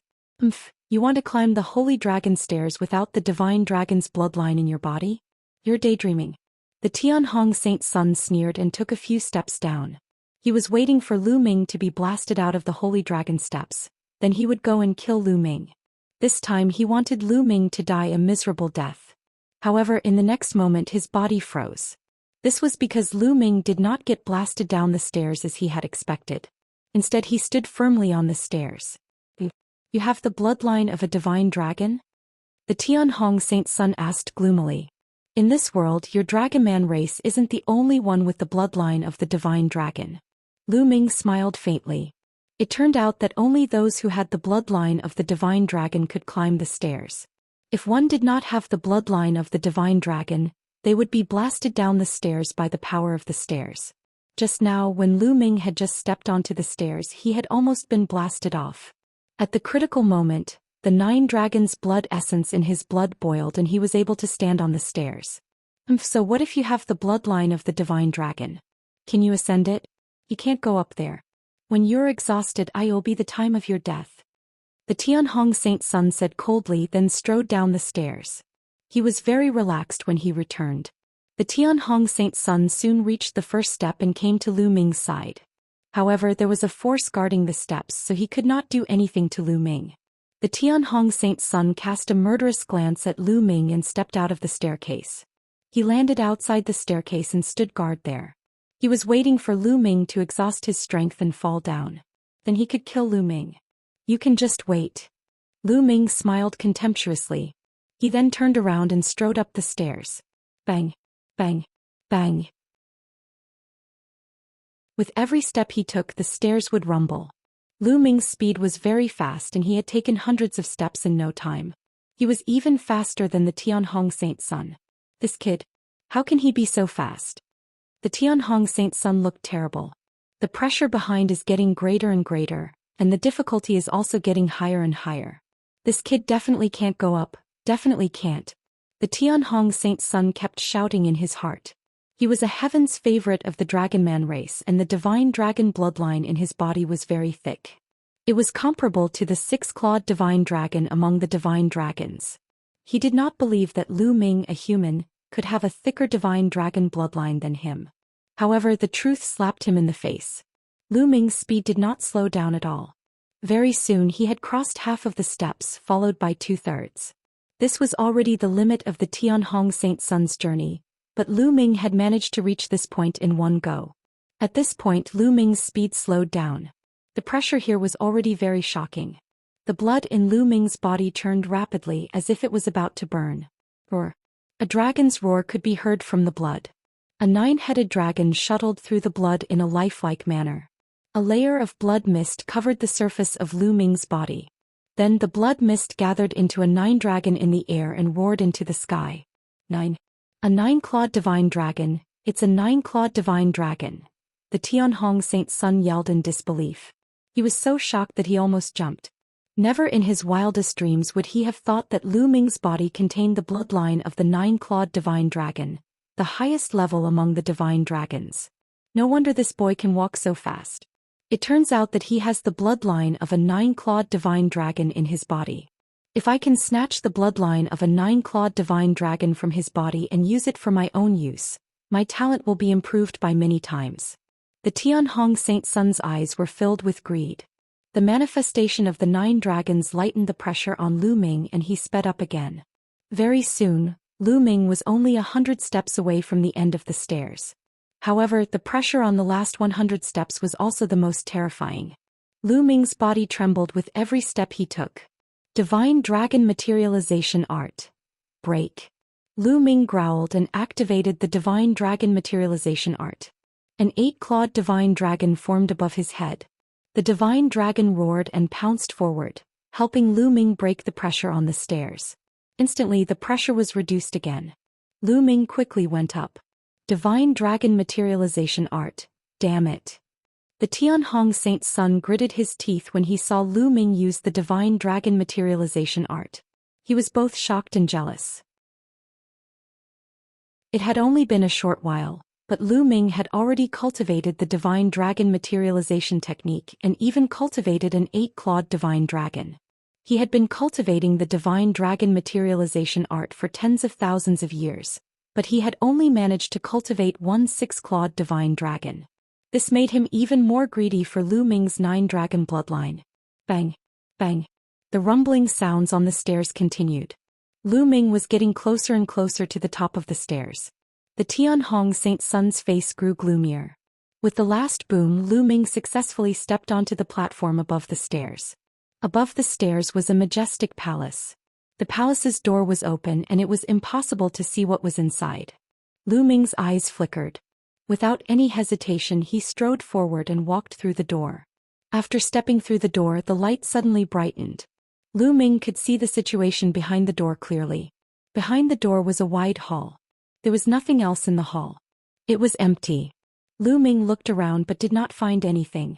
You want to climb the holy dragon stairs without the divine dragon's bloodline in your body? You're daydreaming. The Tianhong Saint's son sneered and took a few steps down. He was waiting for Lu Ming to be blasted out of the holy dragon steps. Then he would go and kill Lu Ming. This time he wanted Lu Ming to die a miserable death. However, in the next moment his body froze. This was because Lu Ming did not get blasted down the stairs as he had expected. Instead, he stood firmly on the stairs. You have the bloodline of a divine dragon? The Tianhong Saint's son asked gloomily. In this world, your Dragon Man race isn't the only one with the bloodline of the divine dragon. Lu Ming smiled faintly. It turned out that only those who had the bloodline of the divine dragon could climb the stairs. If one did not have the bloodline of the divine dragon, they would be blasted down the stairs by the power of the stairs. Just now, when Lu Ming had just stepped onto the stairs, he had almost been blasted off. At the critical moment, the 9 dragons' blood essence in his blood boiled and he was able to stand on the stairs. So what if you have the bloodline of the divine dragon? Can you ascend it? You can't go up there. When you're exhausted, it'll be the time of your death. The Tianhong Saint Sun said coldly, then strode down the stairs. He was very relaxed when he returned. The Tianhong Saint Sun soon reached the first step and came to Lu Ming's side. However, there was a force guarding the steps, so he could not do anything to Lu Ming. The Tianhong Saint Sun cast a murderous glance at Lu Ming and stepped out of the staircase. He landed outside the staircase and stood guard there. He was waiting for Lu Ming to exhaust his strength and fall down. Then he could kill Lu Ming. You can just wait. Lu Ming smiled contemptuously. He then turned around and strode up the stairs. Bang, bang, bang. With every step he took, the stairs would rumble. Lu Ming's speed was very fast and he had taken hundreds of steps in no time. He was even faster than the Tianhong Saint Sun. This kid, how can he be so fast? The Tianhong Saint Sun looked terrible. The pressure behind is getting greater and greater, and the difficulty is also getting higher and higher. This kid definitely can't go up, definitely can't. The Tianhong Saint Sun kept shouting in his heart. He was a heaven's favorite of the Dragonman race, and the divine dragon bloodline in his body was very thick. It was comparable to the 6-clawed divine dragon among the divine dragons. He did not believe that Lu Ming, a human, could have a thicker divine dragon bloodline than him. However, the truth slapped him in the face. Lu Ming's speed did not slow down at all. Very soon he had crossed half of the steps, followed by 2/3. This was already the limit of the Tianhong Saint Sun's journey, but Lu Ming had managed to reach this point in one go. At this point, Lu Ming's speed slowed down. The pressure here was already very shocking. The blood in Lu Ming's body churned rapidly as if it was about to burn. Roar. A dragon's roar could be heard from the blood. A 9-headed dragon shuttled through the blood in a lifelike manner. A layer of blood mist covered the surface of Lu Ming's body. Then the blood mist gathered into a 9 dragon in the air and roared into the sky. 9. A 9-clawed divine dragon, it's a 9-clawed divine dragon. The Tianhong Saint Sun yelled in disbelief. He was so shocked that he almost jumped. Never in his wildest dreams would he have thought that Lu Ming's body contained the bloodline of the 9-clawed divine dragon, the highest level among the divine dragons. No wonder this boy can walk so fast. It turns out that he has the bloodline of a 9-clawed divine dragon in his body. If I can snatch the bloodline of a 9-clawed divine dragon from his body and use it for my own use, my talent will be improved by many times. The Tianhong Saint Sun's eyes were filled with greed. The manifestation of the 9 dragons lightened the pressure on Lu Ming and he sped up again. Very soon, Lu Ming was only 100 steps away from the end of the stairs. However, the pressure on the last 100 steps was also the most terrifying. Lu Ming's body trembled with every step he took. Divine Dragon Materialization Art. Break. Lu Ming growled and activated the Divine Dragon Materialization Art. An 8-clawed divine dragon formed above his head. The divine dragon roared and pounced forward, helping Lu Ming break the pressure on the stairs. Instantly the pressure was reduced again. Lu Ming quickly went up. Divine Dragon Materialization Art, damn it. The Tianhong Saint Sun gritted his teeth when he saw Lu Ming use the Divine Dragon Materialization Art. He was both shocked and jealous. It had only been a short while, but Lu Ming had already cultivated the Divine Dragon Materialization technique and even cultivated an 8-clawed divine dragon. He had been cultivating the Divine Dragon Materialization Art for tens of thousands of years, but he had only managed to cultivate one 6-clawed divine dragon. This made him even more greedy for Lu Ming's 9-dragon bloodline. Bang, bang. The rumbling sounds on the stairs continued. Lu Ming was getting closer and closer to the top of the stairs. The Tianhong Saint Sun's face grew gloomier. With the last boom, Lu Ming successfully stepped onto the platform above the stairs. Above the stairs was a majestic palace. The palace's door was open and it was impossible to see what was inside. Lu Ming's eyes flickered. Without any hesitation, he strode forward and walked through the door. After stepping through the door, the light suddenly brightened. Lu Ming could see the situation behind the door clearly. Behind the door was a wide hall. There was nothing else in the hall. It was empty. Lu Ming looked around but did not find anything.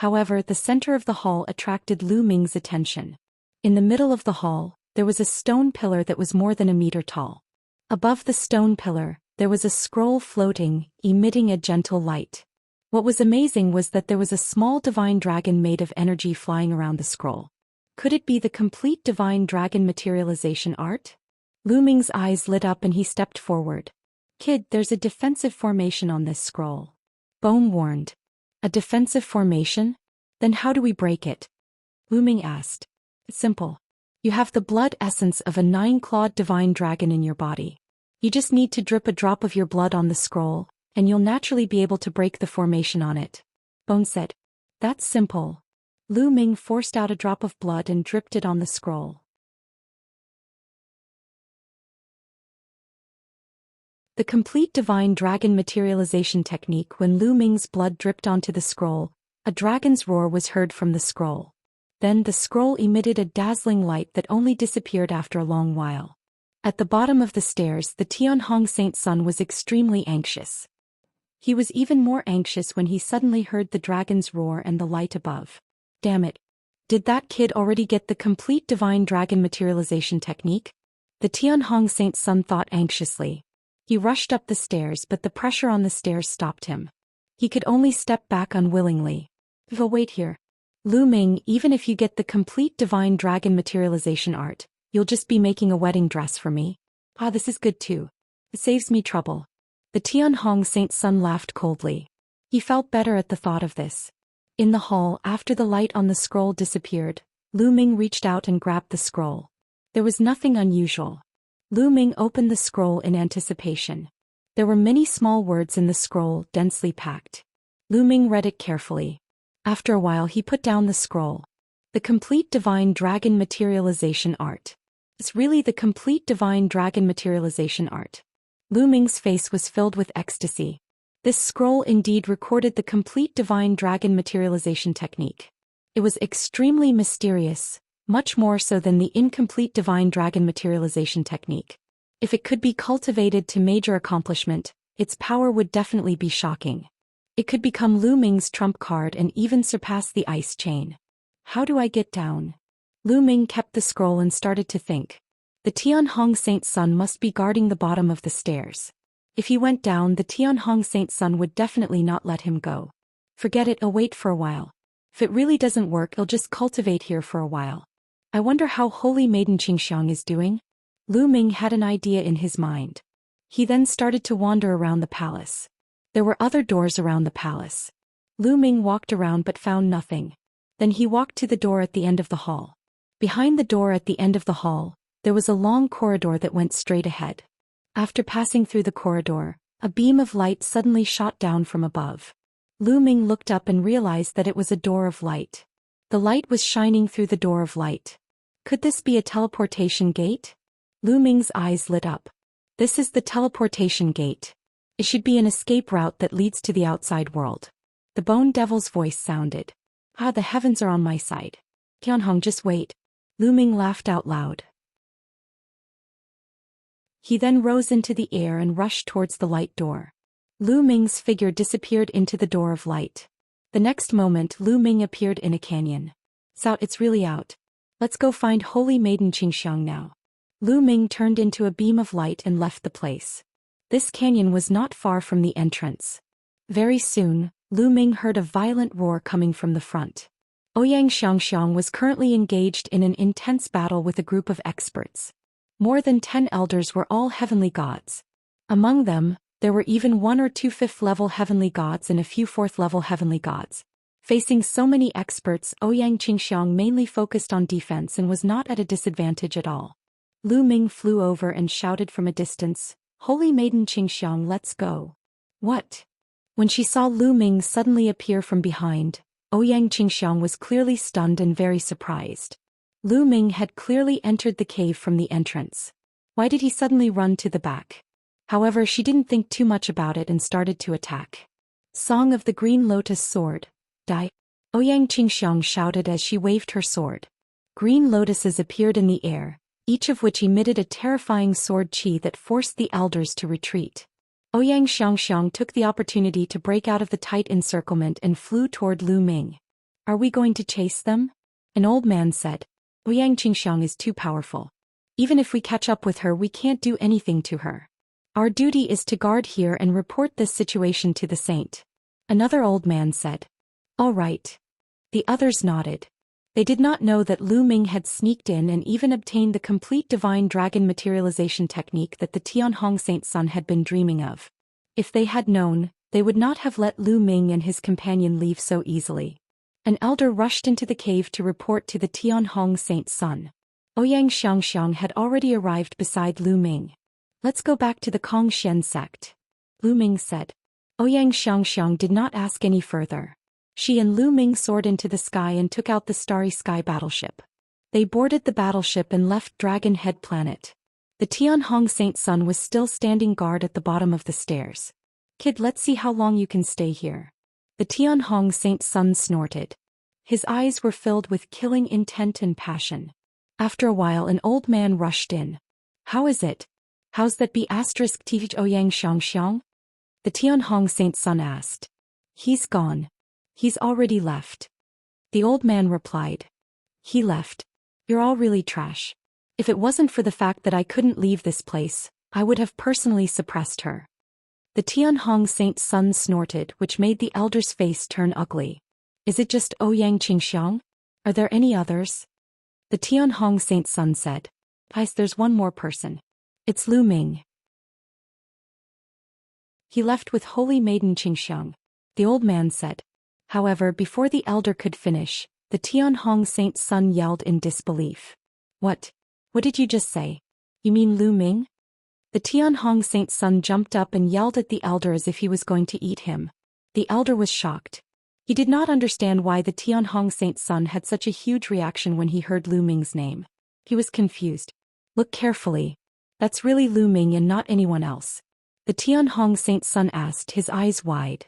However, the center of the hall attracted Lu Ming's attention. In the middle of the hall, there was a stone pillar that was more than a meter tall. Above the stone pillar, there was a scroll floating, emitting a gentle light. What was amazing was that there was a small divine dragon made of energy flying around the scroll. Could it be the complete divine dragon materialization art? Lu Ming's eyes lit up and he stepped forward. Kid, there's a defensive formation on this scroll. Bone warned. A defensive formation? Then how do we break it? Lu Ming asked. It's simple. You have the blood essence of a 9-clawed divine dragon in your body. You just need to drip a drop of your blood on the scroll, and you'll naturally be able to break the formation on it. Bone said. That's simple. Lu Ming forced out a drop of blood and dripped it on the scroll. The complete divine dragon materialization technique. When Lu Ming's blood dripped onto the scroll, a dragon's roar was heard from the scroll. Then the scroll emitted a dazzling light that only disappeared after a long while. At the bottom of the stairs, the Tianhong Saint's son was extremely anxious. He was even more anxious when he suddenly heard the dragon's roar and the light above. Damn it. Did that kid already get the complete divine dragon materialization technique? The Tianhong Saint's son thought anxiously. He rushed up the stairs, but the pressure on the stairs stopped him. He could only step back unwillingly. Wait here. Lu Ming, even if you get the complete divine dragon materialization art, you'll just be making a wedding dress for me. This is good too. It saves me trouble. The Tianhong Saint's son laughed coldly. He felt better at the thought of this. In the hall, after the light on the scroll disappeared, Lu Ming reached out and grabbed the scroll. There was nothing unusual. Lu Ming opened the scroll in anticipation. There were many small words in the scroll, densely packed. Lu Ming read it carefully. After a while he put down the scroll. The complete divine dragon materialization art. It's really the complete divine dragon materialization art. Lu Ming's face was filled with ecstasy. This scroll indeed recorded the complete divine dragon materialization technique. It was extremely mysterious, much more so than the incomplete divine dragon materialization technique. If it could be cultivated to major accomplishment, its power would definitely be shocking. It could become Lu Ming's trump card and even surpass the ice chain. How do I get down? Lu Ming kept the scroll and started to think. The Tianhong Saint's son must be guarding the bottom of the stairs. If he went down, the Tianhong Saint's son would definitely not let him go. Forget it, I'll wait for a while. If it really doesn't work, I'll just cultivate here for a while. I wonder how Holy Maiden Xianxia is doing? Lu Ming had an idea in his mind. He then started to wander around the palace. There were other doors around the palace. Lu Ming walked around but found nothing. Then he walked to the door at the end of the hall. Behind the door at the end of the hall, there was a long corridor that went straight ahead. After passing through the corridor, a beam of light suddenly shot down from above. Lu Ming looked up and realized that it was a door of light. The light was shining through the door of light. Could this be a teleportation gate? Lu Ming's eyes lit up. This is the teleportation gate. It should be an escape route that leads to the outside world. The Bone Devil's voice sounded. The heavens are on my side. Tianhong, just wait. Lu Ming laughed out loud. He then rose into the air and rushed towards the light door. Lu Ming's figure disappeared into the door of light. The next moment Lu Ming appeared in a canyon. It's really out. Let's go find Holy Maiden Xianxia now. Lu Ming turned into a beam of light and left the place. This canyon was not far from the entrance. Very soon, Lu Ming heard a violent roar coming from the front. Ouyang Xianxiang was currently engaged in an intense battle with a group of experts. More than 10 elders were all heavenly gods. Among them, there were even 1 or 2 5th-level heavenly gods and a few 4th-level heavenly gods. Facing so many experts, Ouyang Xianxiang mainly focused on defense and was not at a disadvantage at all. Lu Ming flew over and shouted from a distance, "Holy Maiden Xianxia, let's go." What? When she saw Lu Ming suddenly appear from behind, Ouyang Xianxiang was clearly stunned and very surprised. Lu Ming had clearly entered the cave from the entrance. Why did he suddenly run to the back? However, she didn't think too much about it and started to attack. Song of the Green Lotus Sword. Die. Ouyang Xianxiang shouted as she waved her sword. Green lotuses appeared in the air, each of which emitted a terrifying sword chi that forced the elders to retreat. Ouyang Xianxiang took the opportunity to break out of the tight encirclement and flew toward Lu Ming. Are we going to chase them? An old man said. Ouyang Qingxiang is too powerful. Even if we catch up with her, we can't do anything to her. Our duty is to guard here and report this situation to the saint. Another old man said. All right. The others nodded. They did not know that Lu Ming had sneaked in and even obtained the complete divine dragon materialization technique that the Tianhong Saint Sun had been dreaming of. If they had known, they would not have let Lu Ming and his companion leave so easily. An elder rushed into the cave to report to the Tianhong Saint Sun. Ouyang Xianxiang had already arrived beside Lu Ming. Let's go back to the Kongxian sect. Lu Ming said. Ouyang Xianxiang did not ask any further. She and Lu Ming soared into the sky and took out the Starry Sky battleship. They boarded the battleship and left Dragon Head Planet. The Tianhong Saint Sun was still standing guard at the bottom of the stairs. Kid, let's see how long you can stay here. The Tianhong Saint Sun snorted. His eyes were filled with killing intent and passion. After a while, an old man rushed in. How is it? How's that be asterisk teach Ouyang Xianxiang? The Tianhong Saint Sun asked. He's gone. He's already left. The old man replied. He left. You're all really trash. If it wasn't for the fact that I couldn't leave this place, I would have personally suppressed her. The Tianhong Saint Sun snorted, which made the elder's face turn ugly. Is it just Ouyang Qingxiang? Are there any others? The Tianhong Saint Sun said. Guys, there's one more person. It's Lu Ming. He left with Holy Maiden Qingxiang. The old man said. However, before the elder could finish, the Tianhong Saint Sun yelled in disbelief. What? What did you just say? You mean Lu Ming? The Tianhong Saint Sun jumped up and yelled at the elder as if he was going to eat him. The elder was shocked. He did not understand why the Tianhong Saint Sun had such a huge reaction when he heard Lu Ming's name. He was confused. Look carefully. That's really Lu Ming and not anyone else. The Tianhong Saint Sun asked, his eyes wide.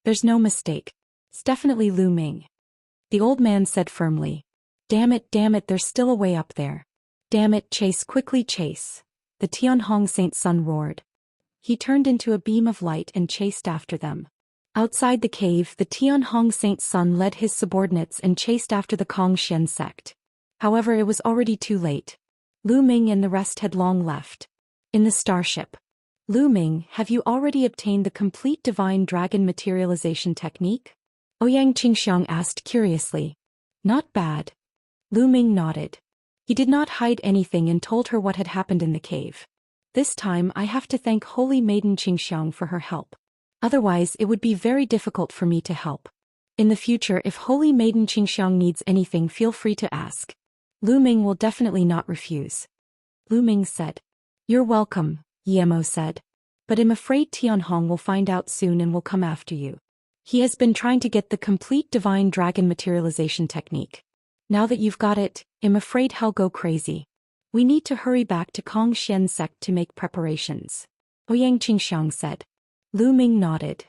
There's no mistake. It's definitely Lu Ming. The old man said firmly. Damn it, they're still away up there. Damn it, chase, quickly chase. The Tianhong Saint Sun roared. He turned into a beam of light and chased after them. Outside the cave, the Tianhong Saint Sun led his subordinates and chased after the Kongxian sect. However, it was already too late. Lu Ming and the rest had long left. In the starship. Lu Ming, have you already obtained the complete divine dragon materialization technique? Ouyang Qingxiang asked curiously. Not bad. Lu Ming nodded. He did not hide anything and told her what had happened in the cave. This time I have to thank Holy Maiden Qingxiang for her help. Otherwise it would be very difficult for me to help. In the future, if Holy Maiden Qingxiang needs anything, feel free to ask. Lu Ming will definitely not refuse. Lu Ming said. You're welcome, Yemo said. But I'm afraid Tianhong will find out soon and will come after you. He has been trying to get the complete divine dragon materialization technique. Now that you've got it, I'm afraid he'll go crazy. We need to hurry back to Kongxian sect to make preparations. Ouyang Qingxiang said. Lu Ming nodded.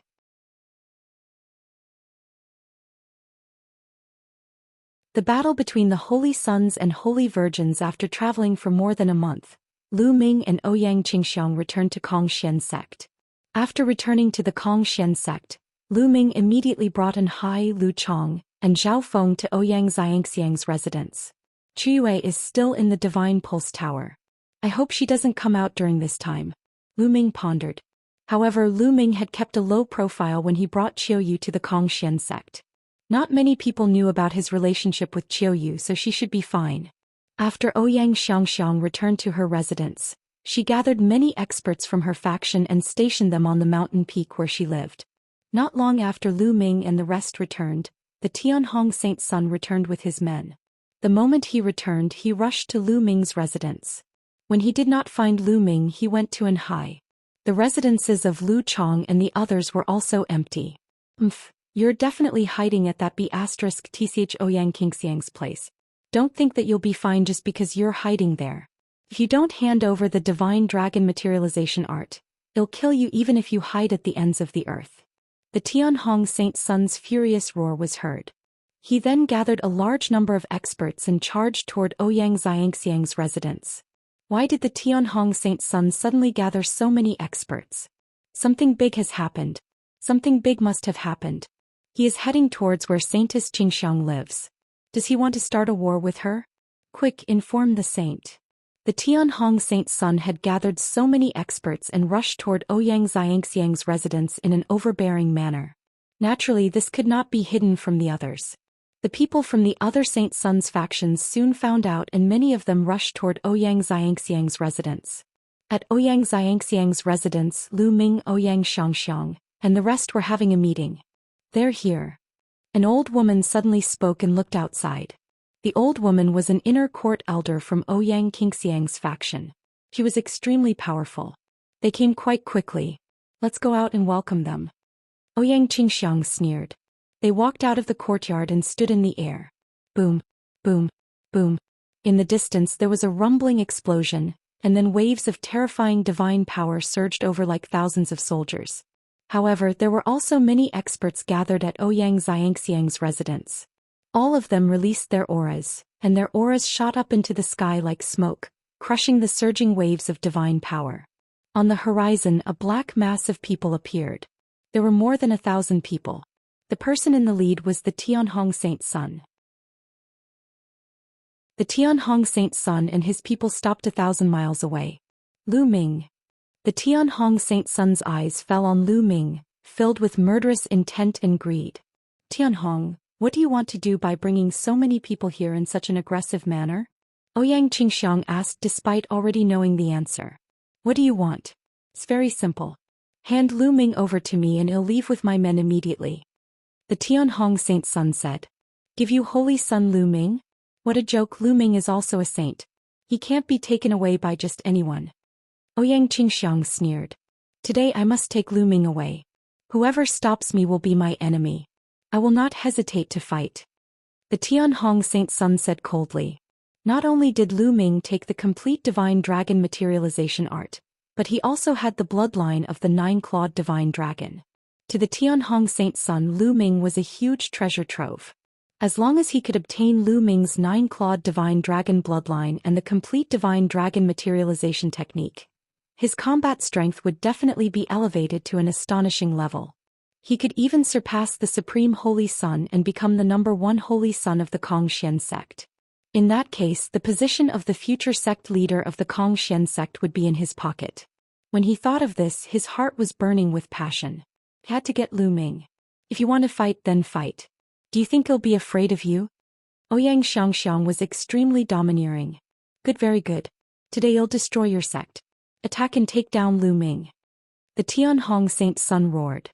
The battle between the Holy Sons and Holy Virgins. After traveling for more than a month, Lu Ming and Ouyang Qingxiang returned to Kongxian sect. After returning to the Kongxian sect, Lu Ming immediately brought in Hai Lu Chong and Zhao Feng to Ouyang Xianxiang's residence. Yue is still in the Divine Pulse Tower. I hope she doesn't come out during this time. Lu Ming pondered. However, Lu Ming had kept a low profile when he brought Qiuyu to the Kongxian sect. Not many people knew about his relationship with Qiuyu, so she should be fine. After Ouyang Xianxiang returned to her residence, she gathered many experts from her faction and stationed them on the mountain peak where she lived. Not long after Lu Ming and the rest returned, the Tianhong Saint Sun returned with his men. The moment he returned, he rushed to Lu Ming's residence. When he did not find Lu Ming, he went to Anhai. The residences of Lu Chong and the others were also empty. You're definitely hiding at that B***tch Ouyang Qingxiang's place. Don't think that you'll be fine just because you're hiding there. If you don't hand over the divine dragon materialization art, it'll kill you even if you hide at the ends of the earth. The Tianhong Saint Sun's furious roar was heard. He then gathered a large number of experts and charged toward Ouyang Xianxiang's residence. Why did the Tianhong Saint Sun suddenly gather so many experts? Something big has happened. Something big must have happened. He is heading towards where Saintess Xianxia lives. Does he want to start a war with her? Quick, inform the saint. The Tianhong Saint Sun had gathered so many experts and rushed toward Ouyang Xianxiang's residence in an overbearing manner. Naturally, this could not be hidden from the others. The people from the other Saint Sun's factions soon found out, and many of them rushed toward Ouyang Xianxiang's residence. At Ouyang Xianxiang's residence, Lu Ming, Ouyang Xianxia, and the rest were having a meeting. They're here. An old woman suddenly spoke and looked outside. The old woman was an inner court elder from Ouyang Xianxiang's faction. She was extremely powerful. They came quite quickly. Let's go out and welcome them. Ouyang Xianxia sneered. They walked out of the courtyard and stood in the air. Boom, boom, boom. In the distance there was a rumbling explosion, and then waves of terrifying divine power surged over like thousands of soldiers. However, there were also many experts gathered at Ouyang Xianxiang's residence. All of them released their auras, and their auras shot up into the sky like smoke, crushing the surging waves of divine power. On the horizon, a black mass of people appeared. There were more than 1,000 people. The person in the lead was the Tianhong Saint Sun. The Tianhong Saint Sun and his people stopped 1,000 miles away. Lu Ming. The Tianhong Saint Sun's eyes fell on Lu Ming, filled with murderous intent and greed. Tianhong, what do you want to do by bringing so many people here in such an aggressive manner? Ouyang Xianxia asked despite already knowing the answer. What do you want? It's very simple. Hand Lu Ming over to me and I'll leave with my men immediately. The Tianhong Saint Sun said. Give you holy son Lu Ming? What a joke, Lu Ming is also a saint. He can't be taken away by just anyone. Ouyang Xianxia sneered. Today I must take Lu Ming away. Whoever stops me will be my enemy. I will not hesitate to fight. The Tianhong Saint Sun said coldly. Not only did Lu Ming take the complete divine dragon materialization art, but he also had the bloodline of the 9-clawed divine dragon. To the Tianhong Saint Sun, Lu Ming was a huge treasure trove. As long as he could obtain Lu Ming's 9-clawed divine dragon bloodline and the complete divine dragon materialization technique, his combat strength would definitely be elevated to an astonishing level. He could even surpass the Supreme Holy Sun and become the #1 Holy Son of the Kongxian sect. In that case, the position of the future sect leader of the Kongxian sect would be in his pocket. When he thought of this, his heart was burning with passion. He had to get Lu Ming. If you want to fight, then fight. Do you think he'll be afraid of you? Ouyang Xianxia was extremely domineering. Good, very good. Today you'll destroy your sect. Attack and take down Lu Ming. The Tianhong Saint Sun roared.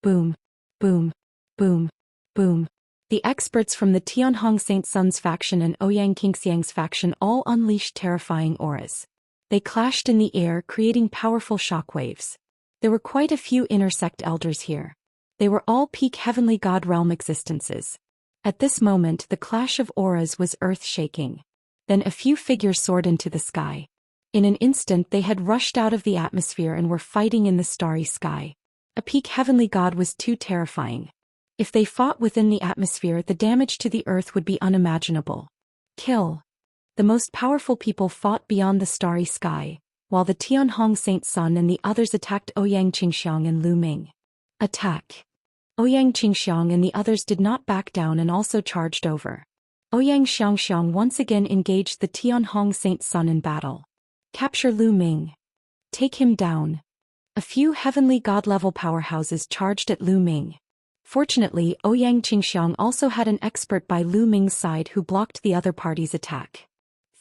Boom, boom, boom, boom. The experts from the Tianhong Saint Sun's faction and Ouyang Xianxiang's faction all unleashed terrifying auras. They clashed in the air, creating powerful shockwaves. There were quite a few inner sect elders here. They were all peak heavenly god realm existences. At this moment, the clash of auras was earth-shaking. Then a few figures soared into the sky. In an instant they had rushed out of the atmosphere and were fighting in the starry sky. A peak heavenly god was too terrifying. If they fought within the atmosphere, the damage to the earth would be unimaginable. Kill. The most powerful people fought beyond the starry sky, while the Tianhong Saint Sun and the others attacked Ouyang Xianxia and Lu Ming. Attack. Ouyang Xianxia and the others did not back down and also charged over. Ouyang Xianxia once again engaged the Tianhong Saint Sun in battle. Capture Lu Ming. Take him down. A few heavenly god-level powerhouses charged at Lu Ming. Fortunately, Ouyang Xianxia also had an expert by Lu Ming's side who blocked the other party's attack.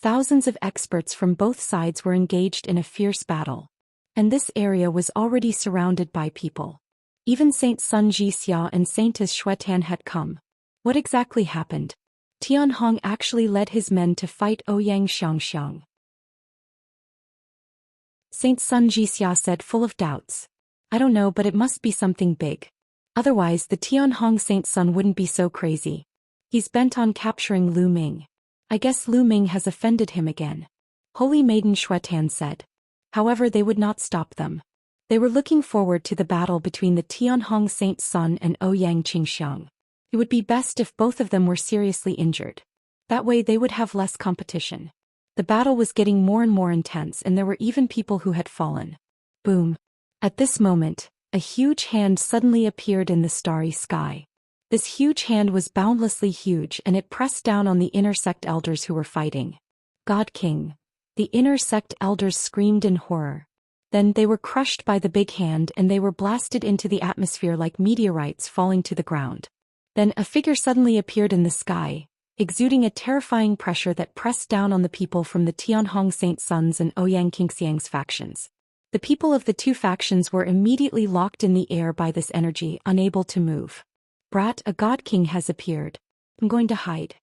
Thousands of experts from both sides were engaged in a fierce battle. And this area was already surrounded by people. Even Saint Sun Jixia and Saintess Xuetan had come. What exactly happened? Tianhong actually led his men to fight Ouyang Xianxia. Saint Sun Jixia said, full of doubts. I don't know, but it must be something big. Otherwise the Tianhong Saint Sun wouldn't be so crazy. He's bent on capturing Lu Ming. I guess Lu Ming has offended him again. Holy Maiden Xuetan said. However, they would not stop them. They were looking forward to the battle between the Tianhong Saint Sun and Ouyang Xianxia. It would be best if both of them were seriously injured. That way they would have less competition. The battle was getting more and more intense, and there were even people who had fallen. Boom. At this moment, a huge hand suddenly appeared in the starry sky. This huge hand was boundlessly huge, and it pressed down on the inner sect elders who were fighting. God King. The inner sect elders screamed in horror. Then they were crushed by the big hand, and they were blasted into the atmosphere like meteorites falling to the ground. Then a figure suddenly appeared in the sky, exuding a terrifying pressure that pressed down on the people from the Tianhong Saint Sons and Ouyang Qingxiang's factions. The people of the two factions were immediately locked in the air by this energy, unable to move. Brat, a god king has appeared. I'm going to hide.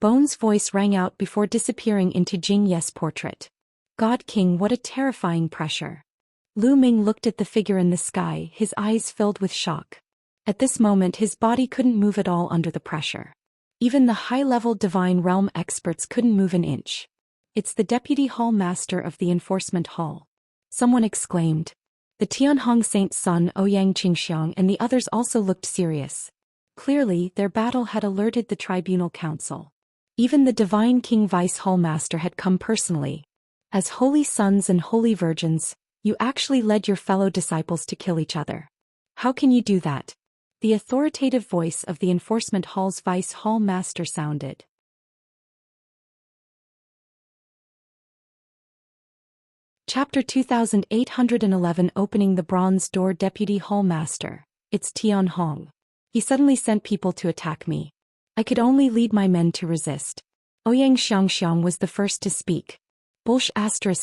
Bone's voice rang out before disappearing into Jing Ye's portrait. God King, what a terrifying pressure. Lu Ming looked at the figure in the sky, his eyes filled with shock. At this moment his body couldn't move at all under the pressure. Even the high-level divine realm experts couldn't move an inch. It's the deputy hall master of the enforcement hall. Someone exclaimed. The Tianhong Saint Sun, Ouyang Qingxiang, and the others also looked serious. Clearly, their battle had alerted the tribunal council. Even the divine king vice hall master had come personally. As holy sons and holy virgins, you actually led your fellow disciples to kill each other. How can you do that? The authoritative voice of the enforcement hall's vice hall master sounded. Chapter 2811, Opening the Bronze Door. Deputy Hall Master. It's Tianhong. He suddenly sent people to attack me. I could only lead my men to resist. Ouyang Xianxia was the first to speak.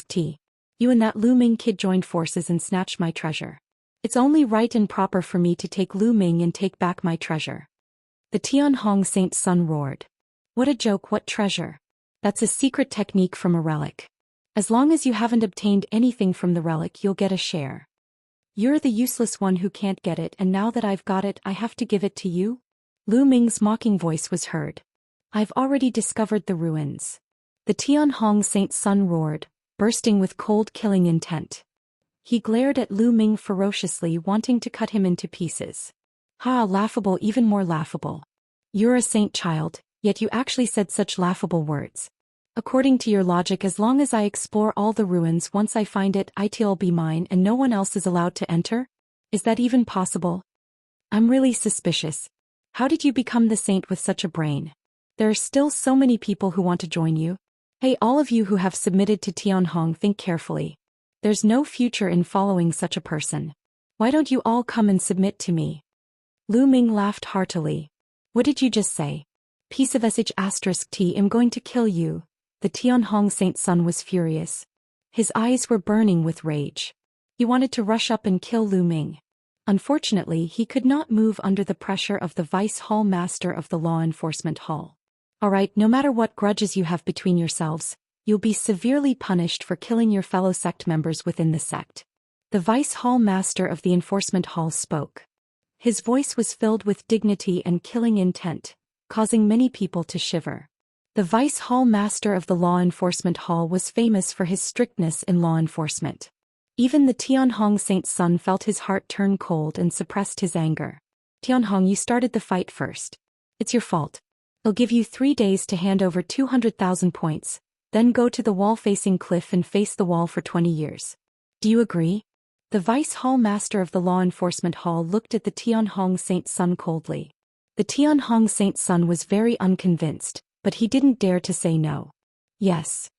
T. You and that Lu Ming kid joined forces and snatched my treasure. It's only right and proper for me to take Lu Ming and take back my treasure. The Tianhong Saint Sun roared. What a joke, what treasure? That's a secret technique from a relic. As long as you haven't obtained anything from the relic, you'll get a share. You're the useless one who can't get it, and now that I've got it, I have to give it to you? Lu Ming's mocking voice was heard. I've already discovered the ruins. The Tianhong Saint Sun roared, bursting with cold killing intent. He glared at Lu Ming ferociously, wanting to cut him into pieces. Ha, laughable, even more laughable. You're a saint child, yet you actually said such laughable words. According to your logic, as long as I explore all the ruins, once I find it, it'll be mine and no one else is allowed to enter? Is that even possible? I'm really suspicious. How did you become the saint with such a brain? There are still so many people who want to join you. Hey, all of you who have submitted to Tianhong, think carefully. There's no future in following such a person. Why don't you all come and submit to me? Lu Ming laughed heartily. What did you just say? Piece of sh*t, I'm going to kill you. The Tianhong Saint Sun was furious. His eyes were burning with rage. He wanted to rush up and kill Lu Ming. Unfortunately, he could not move under the pressure of the vice hall master of the law enforcement hall. Alright, no matter what grudges you have between yourselves, you'll be severely punished for killing your fellow sect members within the sect. The vice hall master of the enforcement hall spoke. His voice was filled with dignity and killing intent, causing many people to shiver. The vice hall master of the law enforcement hall was famous for his strictness in law enforcement. Even the Tianhong Saint Sun felt his heart turn cold and suppressed his anger. Tianhong, you started the fight first. It's your fault. I'll give you 3 days to hand over 200,000 points, then go to the wall-facing cliff and face the wall for 20 years. Do you agree? The vice hall master of the law enforcement hall looked at the Tianhong Saint Sun coldly. The Tianhong Saint Sun was very unconvinced, but he didn't dare to say no. Yes.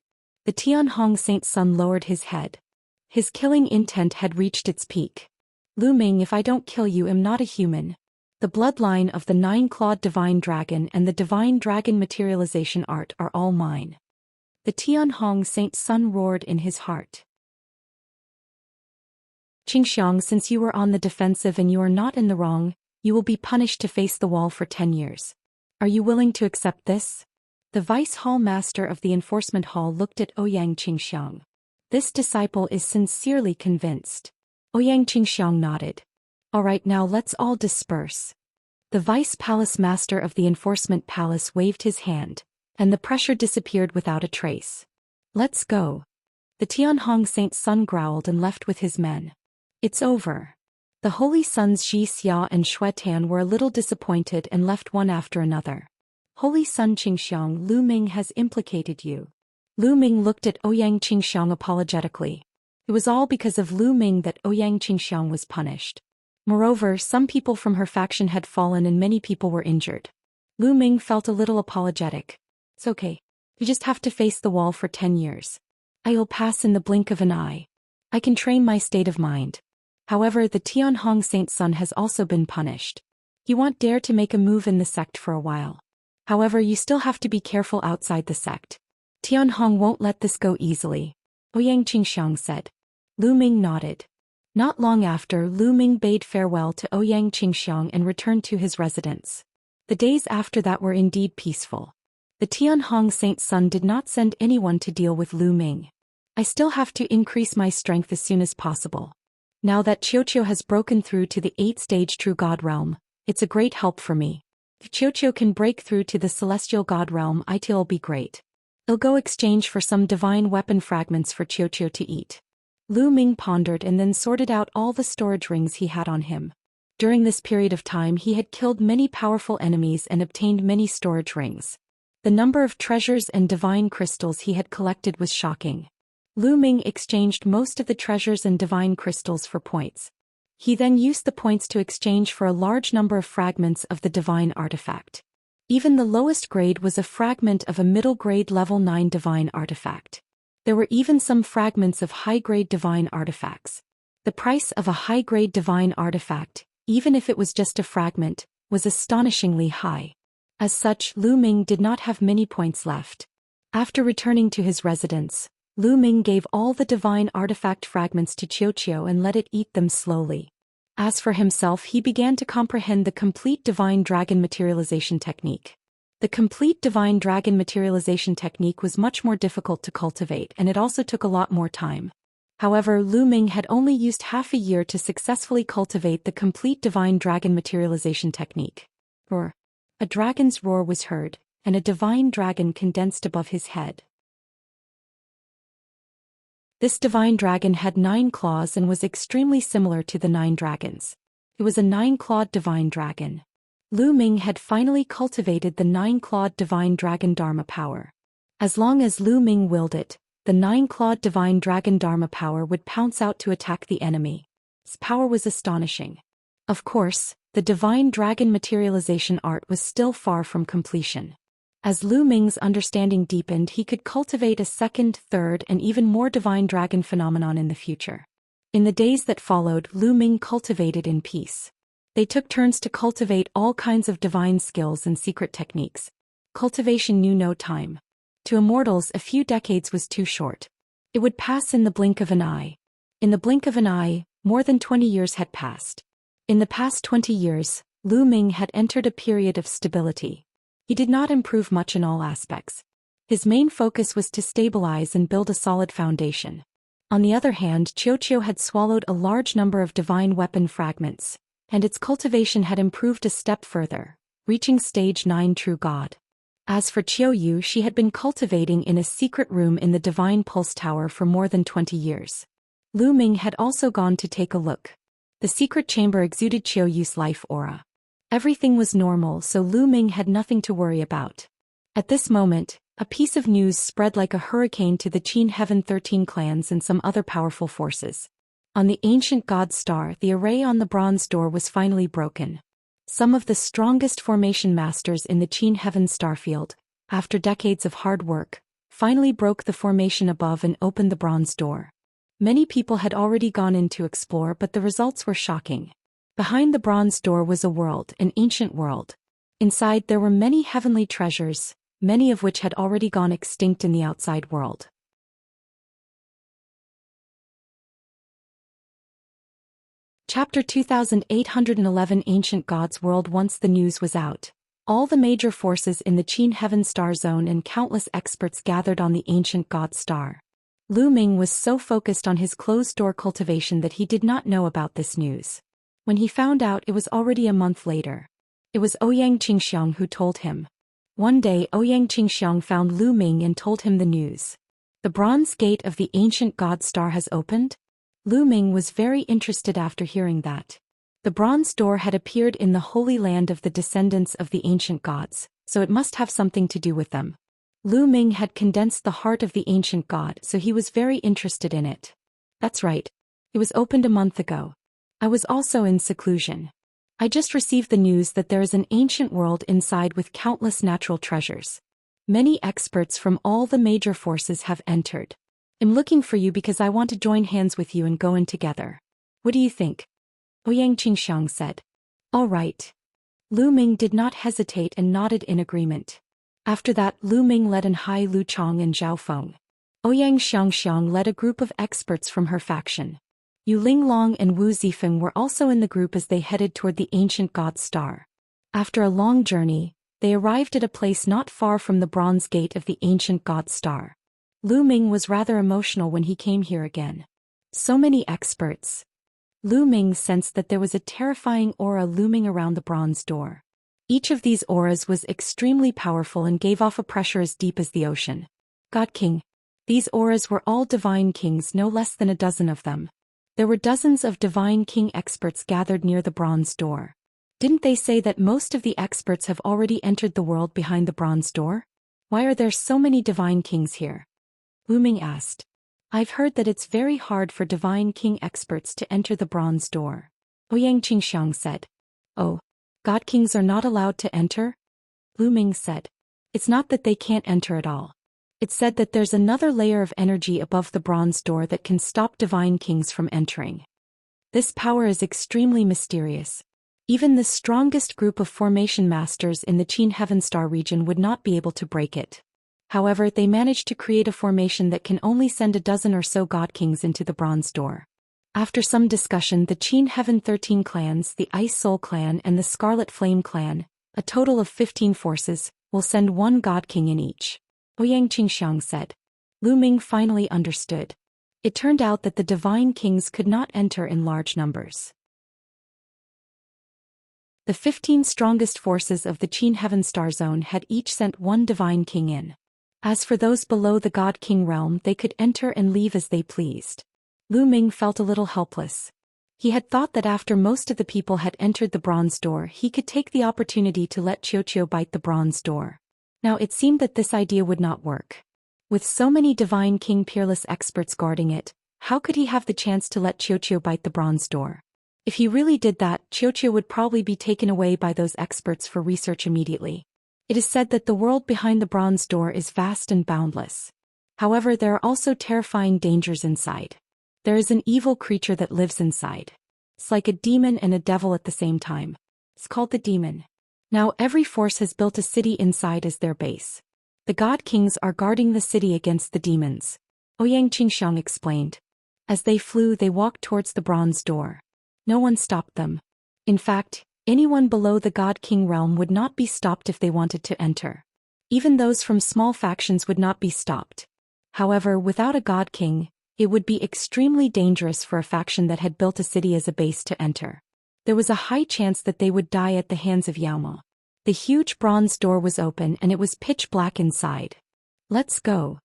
The Tianhong Saint Sun lowered his head. His killing intent had reached its peak. Lu Ming, if I don't kill you, I'm not a human. The bloodline of the 9-clawed divine dragon and the divine dragon materialization art are all mine. The Tianhong Saint Sun roared in his heart. Qingxiang, since you were on the defensive and you are not in the wrong, you will be punished to face the wall for 10 years. Are you willing to accept this? The vice hall master of the enforcement hall looked at Ouyang Qingxiang. This disciple is sincerely convinced. Ouyang Qingxiang nodded. Alright, now let's all disperse. The vice palace master of the enforcement palace waved his hand, and the pressure disappeared without a trace. Let's go. The Tianhong Saint Sun growled and left with his men. It's over. The holy sons Xianxia and Shuetian were a little disappointed and left one after another. Holy son Qingxiang, Lu Ming has implicated you. Lu Ming looked at Ouyang Qingxiang apologetically. It was all because of Lu Ming that Ouyang Qingxiang was punished. Moreover, some people from her faction had fallen and many people were injured. Lu Ming felt a little apologetic. It's okay. You just have to face the wall for 10 years. I'll pass in the blink of an eye. I can train my state of mind. However, the Tianhong Saint's son has also been punished. He won't dare to make a move in the sect for a while. However, you still have to be careful outside the sect. Tianhong won't let this go easily, Ouyang Qingxiang said. Lu Ming nodded. Not long after, Lu Ming bade farewell to Ouyang Qingxiang and returned to his residence. The days after that were indeed peaceful. The Tianhong Saint's son did not send anyone to deal with Lu Ming. I still have to increase my strength as soon as possible. Now that Qiuqiu has broken through to the 8th-stage True God realm, it's a great help for me. If Qiuqiu can break through to the Celestial God realm, it'll be great. I'll go exchange for some divine weapon fragments for Qiuqiu to eat. Lu Ming pondered and then sorted out all the storage rings he had on him. During this period of time he had killed many powerful enemies and obtained many storage rings. The number of treasures and divine crystals he had collected was shocking. Lu Ming exchanged most of the treasures and divine crystals for points. He then used the points to exchange for a large number of fragments of the divine artifact. Even the lowest grade was a fragment of a middle grade level 9 divine artifact. There were even some fragments of high-grade divine artifacts. The price of a high-grade divine artifact, even if it was just a fragment, was astonishingly high. As such, Lu Ming did not have many points left. After returning to his residence, Lu Ming gave all the divine artifact fragments to Qiuqiu and let it eat them slowly. As for himself, he began to comprehend the complete divine dragon materialization technique. The complete divine dragon materialization technique was much more difficult to cultivate and it also took a lot more time. However, Lu Ming had only used half a year to successfully cultivate the complete divine dragon materialization technique. Roar. A dragon's roar was heard, and a divine dragon condensed above his head. This divine dragon had 9 claws and was extremely similar to the 9 dragons. It was a 9-clawed divine dragon. Lu Ming had finally cultivated the 9-clawed divine dragon Dharma power. As long as Lu Ming willed it, the 9-clawed divine dragon Dharma power would pounce out to attack the enemy. Its power was astonishing. Of course, the divine dragon materialization art was still far from completion. As Lu Ming's understanding deepened, he could cultivate a second, third, and even more divine dragon phenomenon in the future. In the days that followed, Lu Ming cultivated in peace. They took turns to cultivate all kinds of divine skills and secret techniques. Cultivation knew no time. To immortals, a few decades was too short. It would pass in the blink of an eye. In the blink of an eye, more than 20 years had passed. In the past 20 years, Lu Ming had entered a period of stability. He did not improve much in all aspects. His main focus was to stabilize and build a solid foundation. On the other hand, Qiuqiu had swallowed a large number of divine weapon fragments, and its cultivation had improved a step further, reaching stage 9 True God. As for Qiuyu, she had been cultivating in a secret room in the Divine Pulse Tower for more than 20 years. Lu Ming had also gone to take a look. The secret chamber exuded Qiuyu's life aura. Everything was normal, so Lu Ming had nothing to worry about. At this moment, a piece of news spread like a hurricane to the Qin Heaven 13 clans and some other powerful forces. On the ancient god star, the array on the bronze door was finally broken. Some of the strongest formation masters in the Qin Heaven starfield, after decades of hard work, finally broke the formation above and opened the bronze door. Many people had already gone in to explore, but the results were shocking. Behind the bronze door was a world, an ancient world. Inside there were many heavenly treasures, many of which had already gone extinct in the outside world. Chapter 2811 Ancient Gods World. Once the news was out, all the major forces in the Qin Heaven Star Zone and countless experts gathered on the ancient god star. Lu Ming was so focused on his closed-door cultivation that he did not know about this news. When he found out, it was already a month later. It was Ouyang Qingxiang who told him. One day Ouyang Qingxiang found Lu Ming and told him the news. The bronze gate of the ancient god star has opened? Lu Ming was very interested after hearing that. The bronze door had appeared in the holy land of the descendants of the ancient gods, so it must have something to do with them. Lu Ming had condensed the heart of the ancient god, so he was very interested in it. That's right. It was opened a month ago. I was also in seclusion. I just received the news that there is an ancient world inside with countless natural treasures. Many experts from all the major forces have entered. I'm looking for you because I want to join hands with you and go in together. What do you think? Xianxia said. All right. Lu Ming did not hesitate and nodded in agreement. After that, Lu Ming led Hai Lu Chong and Zhao Feng. Xianxia led a group of experts from her faction. Yu Linglong and Wu Zifeng were also in the group as they headed toward the ancient god star. After a long journey, they arrived at a place not far from the bronze gate of the ancient god star. Lu Ming was rather emotional when he came here again. So many experts. Lu Ming sensed that there was a terrifying aura looming around the bronze door. Each of these auras was extremely powerful and gave off a pressure as deep as the ocean. God King. These auras were all divine kings, no less than a dozen of them. There were dozens of divine king experts gathered near the bronze door. Didn't they say that most of the experts have already entered the world behind the bronze door? Why are there so many divine kings here? Lu Ming asked. I've heard that it's very hard for divine king experts to enter the bronze door. Xianxia said. Oh, god kings are not allowed to enter? Lu Ming said. It's not that they can't enter at all. It's said that there's another layer of energy above the bronze door that can stop divine kings from entering. This power is extremely mysterious. Even the strongest group of formation masters in the Qin Heaven Star region would not be able to break it. However, they managed to create a formation that can only send a dozen or so god kings into the bronze door. After some discussion, the Qin Heaven 13 clans, the Ice Soul clan and the Scarlet Flame clan, a total of 15 forces, will send one god king in each. Xianxia said. Lu Ming finally understood. It turned out that the divine kings could not enter in large numbers. The 15 strongest forces of the Qin Heaven Star Zone had each sent one divine king in. As for those below the God King realm, they could enter and leave as they pleased. Lu Ming felt a little helpless. He had thought that after most of the people had entered the bronze door, he could take the opportunity to let Qiu bite the bronze door. Now it seemed that this idea would not work. With so many divine king peerless experts guarding it, how could he have the chance to let Qiu bite the bronze door? If he really did that, Qiu would probably be taken away by those experts for research immediately. It is said that the world behind the bronze door is vast and boundless. However, there are also terrifying dangers inside. There is an evil creature that lives inside. It's like a demon and a devil at the same time. It's called the demon. Now every force has built a city inside as their base. The god kings are guarding the city against the demons. Xianxia explained. As they flew, they walked towards the bronze door. No one stopped them. In fact, anyone below the God King realm would not be stopped if they wanted to enter. Even those from small factions would not be stopped. However, without a God King, it would be extremely dangerous for a faction that had built a city as a base to enter. There was a high chance that they would die at the hands of Yaoma. The huge bronze door was open and it was pitch black inside. Let's go.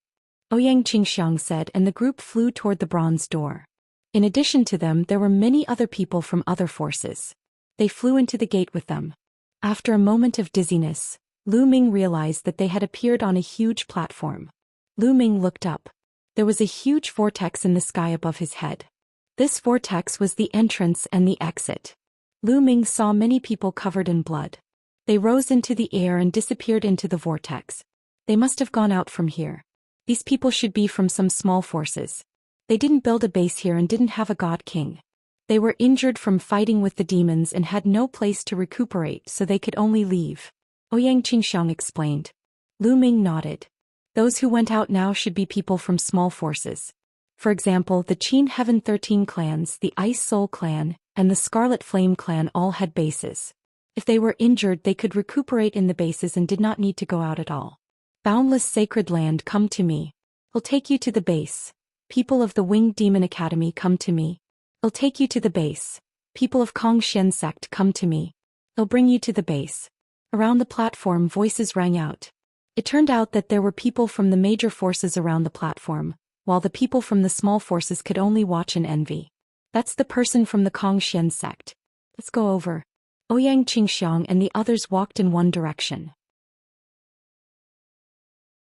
Xianxia said, and the group flew toward the bronze door. In addition to them, there were many other people from other forces. They flew into the gate with them. After a moment of dizziness, Lu Ming realized that they had appeared on a huge platform. Lu Ming looked up. There was a huge vortex in the sky above his head. This vortex was the entrance and the exit. Lu Ming saw many people covered in blood. They rose into the air and disappeared into the vortex. They must have gone out from here. These people should be from some small forces. They didn't build a base here and didn't have a god king. They were injured from fighting with the demons and had no place to recuperate, so they could only leave. Xianxia explained. Lu Ming nodded. Those who went out now should be people from small forces. For example, the Qin Heaven 13 clans, the Ice Soul clan, and the Scarlet Flame clan all had bases. If they were injured, they could recuperate in the bases and did not need to go out at all. Boundless sacred land, come to me. I'll take you to the base. People of the Winged Demon Academy, come to me. I'll take you to the base. People of Kongxian sect, come to me. I'll bring you to the base. Around the platform, voices rang out. It turned out that there were people from the major forces around the platform, while the people from the small forces could only watch and envy. That's the person from the Kongxian sect. Let's go over. Ouyang Qingxiang and the others walked in one direction.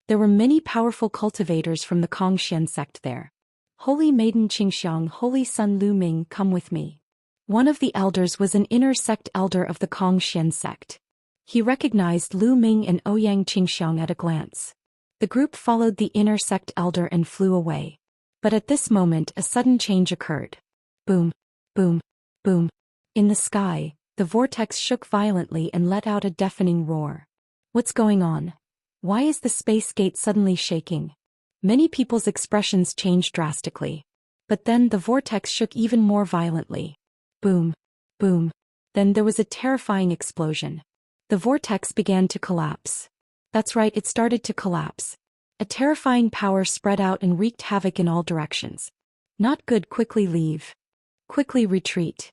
There were many powerful cultivators from the Xian sect there. Holy Maiden Qingxiang, Holy Son Lu Ming, come with me. One of the elders was an inner sect elder of the Xian sect. He recognized Lu Ming and Ouyang Qingxiang at a glance. The group followed the inner sect elder and flew away. But at this moment a sudden change occurred. Boom, boom, boom. In the sky, the vortex shook violently and let out a deafening roar. What's going on? Why is the space gate suddenly shaking? Many people's expressions changed drastically. But then the vortex shook even more violently. Boom, boom. Then there was a terrifying explosion. The vortex began to collapse. That's right, it started to collapse. A terrifying power spread out and wreaked havoc in all directions. Not good, quickly leave. Quickly retreat.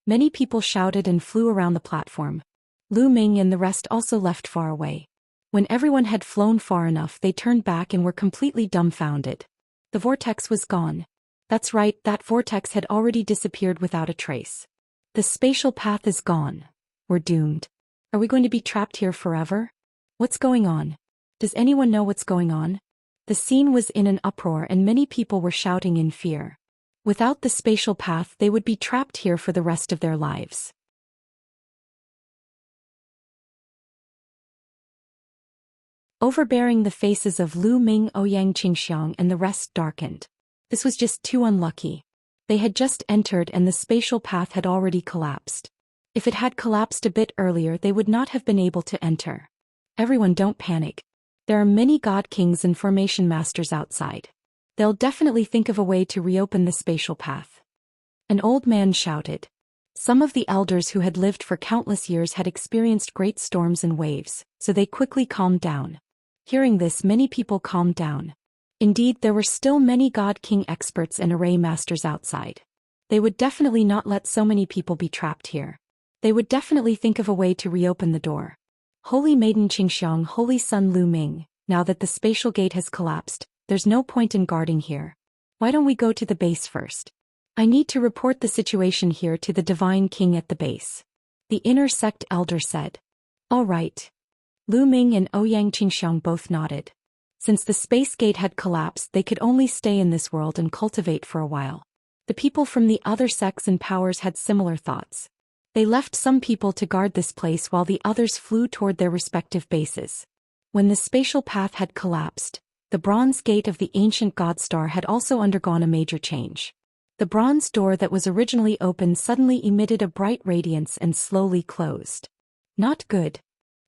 Many people shouted and flew around the platform. Lu Ming and the rest also left far away. When everyone had flown far enough, they turned back and were completely dumbfounded. The vortex was gone. That's right, that vortex had already disappeared without a trace. The spatial path is gone. We're doomed. Are we going to be trapped here forever? What's going on? Does anyone know what's going on? The scene was in an uproar and many people were shouting in fear. Without the spatial path, they would be trapped here for the rest of their lives. Overbearing, the faces of Lu Ming, Ouyang Qingxiang and the rest darkened. This was just too unlucky. They had just entered and the spatial path had already collapsed. If it had collapsed a bit earlier, they would not have been able to enter. Everyone, don't panic. There are many God Kings and Formation Masters outside. They'll definitely think of a way to reopen the spatial path. An old man shouted. Some of the elders who had lived for countless years had experienced great storms and waves, so they quickly calmed down. Hearing this, many people calmed down. Indeed, there were still many God King experts and array masters outside. They would definitely not let so many people be trapped here. They would definitely think of a way to reopen the door. Holy Maiden Qingxiang, Holy Son Lu Ming, now that the spatial gate has collapsed, there's no point in guarding here. Why don't we go to the base first? I need to report the situation here to the Divine King at the base. The inner sect elder said. All right. Lu Ming and Ouyang Qingxiang both nodded. Since the space gate had collapsed, they could only stay in this world and cultivate for a while. The people from the other sects and powers had similar thoughts. They left some people to guard this place while the others flew toward their respective bases. When the spatial path had collapsed, the bronze gate of the ancient God Star had also undergone a major change. The bronze door that was originally open suddenly emitted a bright radiance and slowly closed. Not good.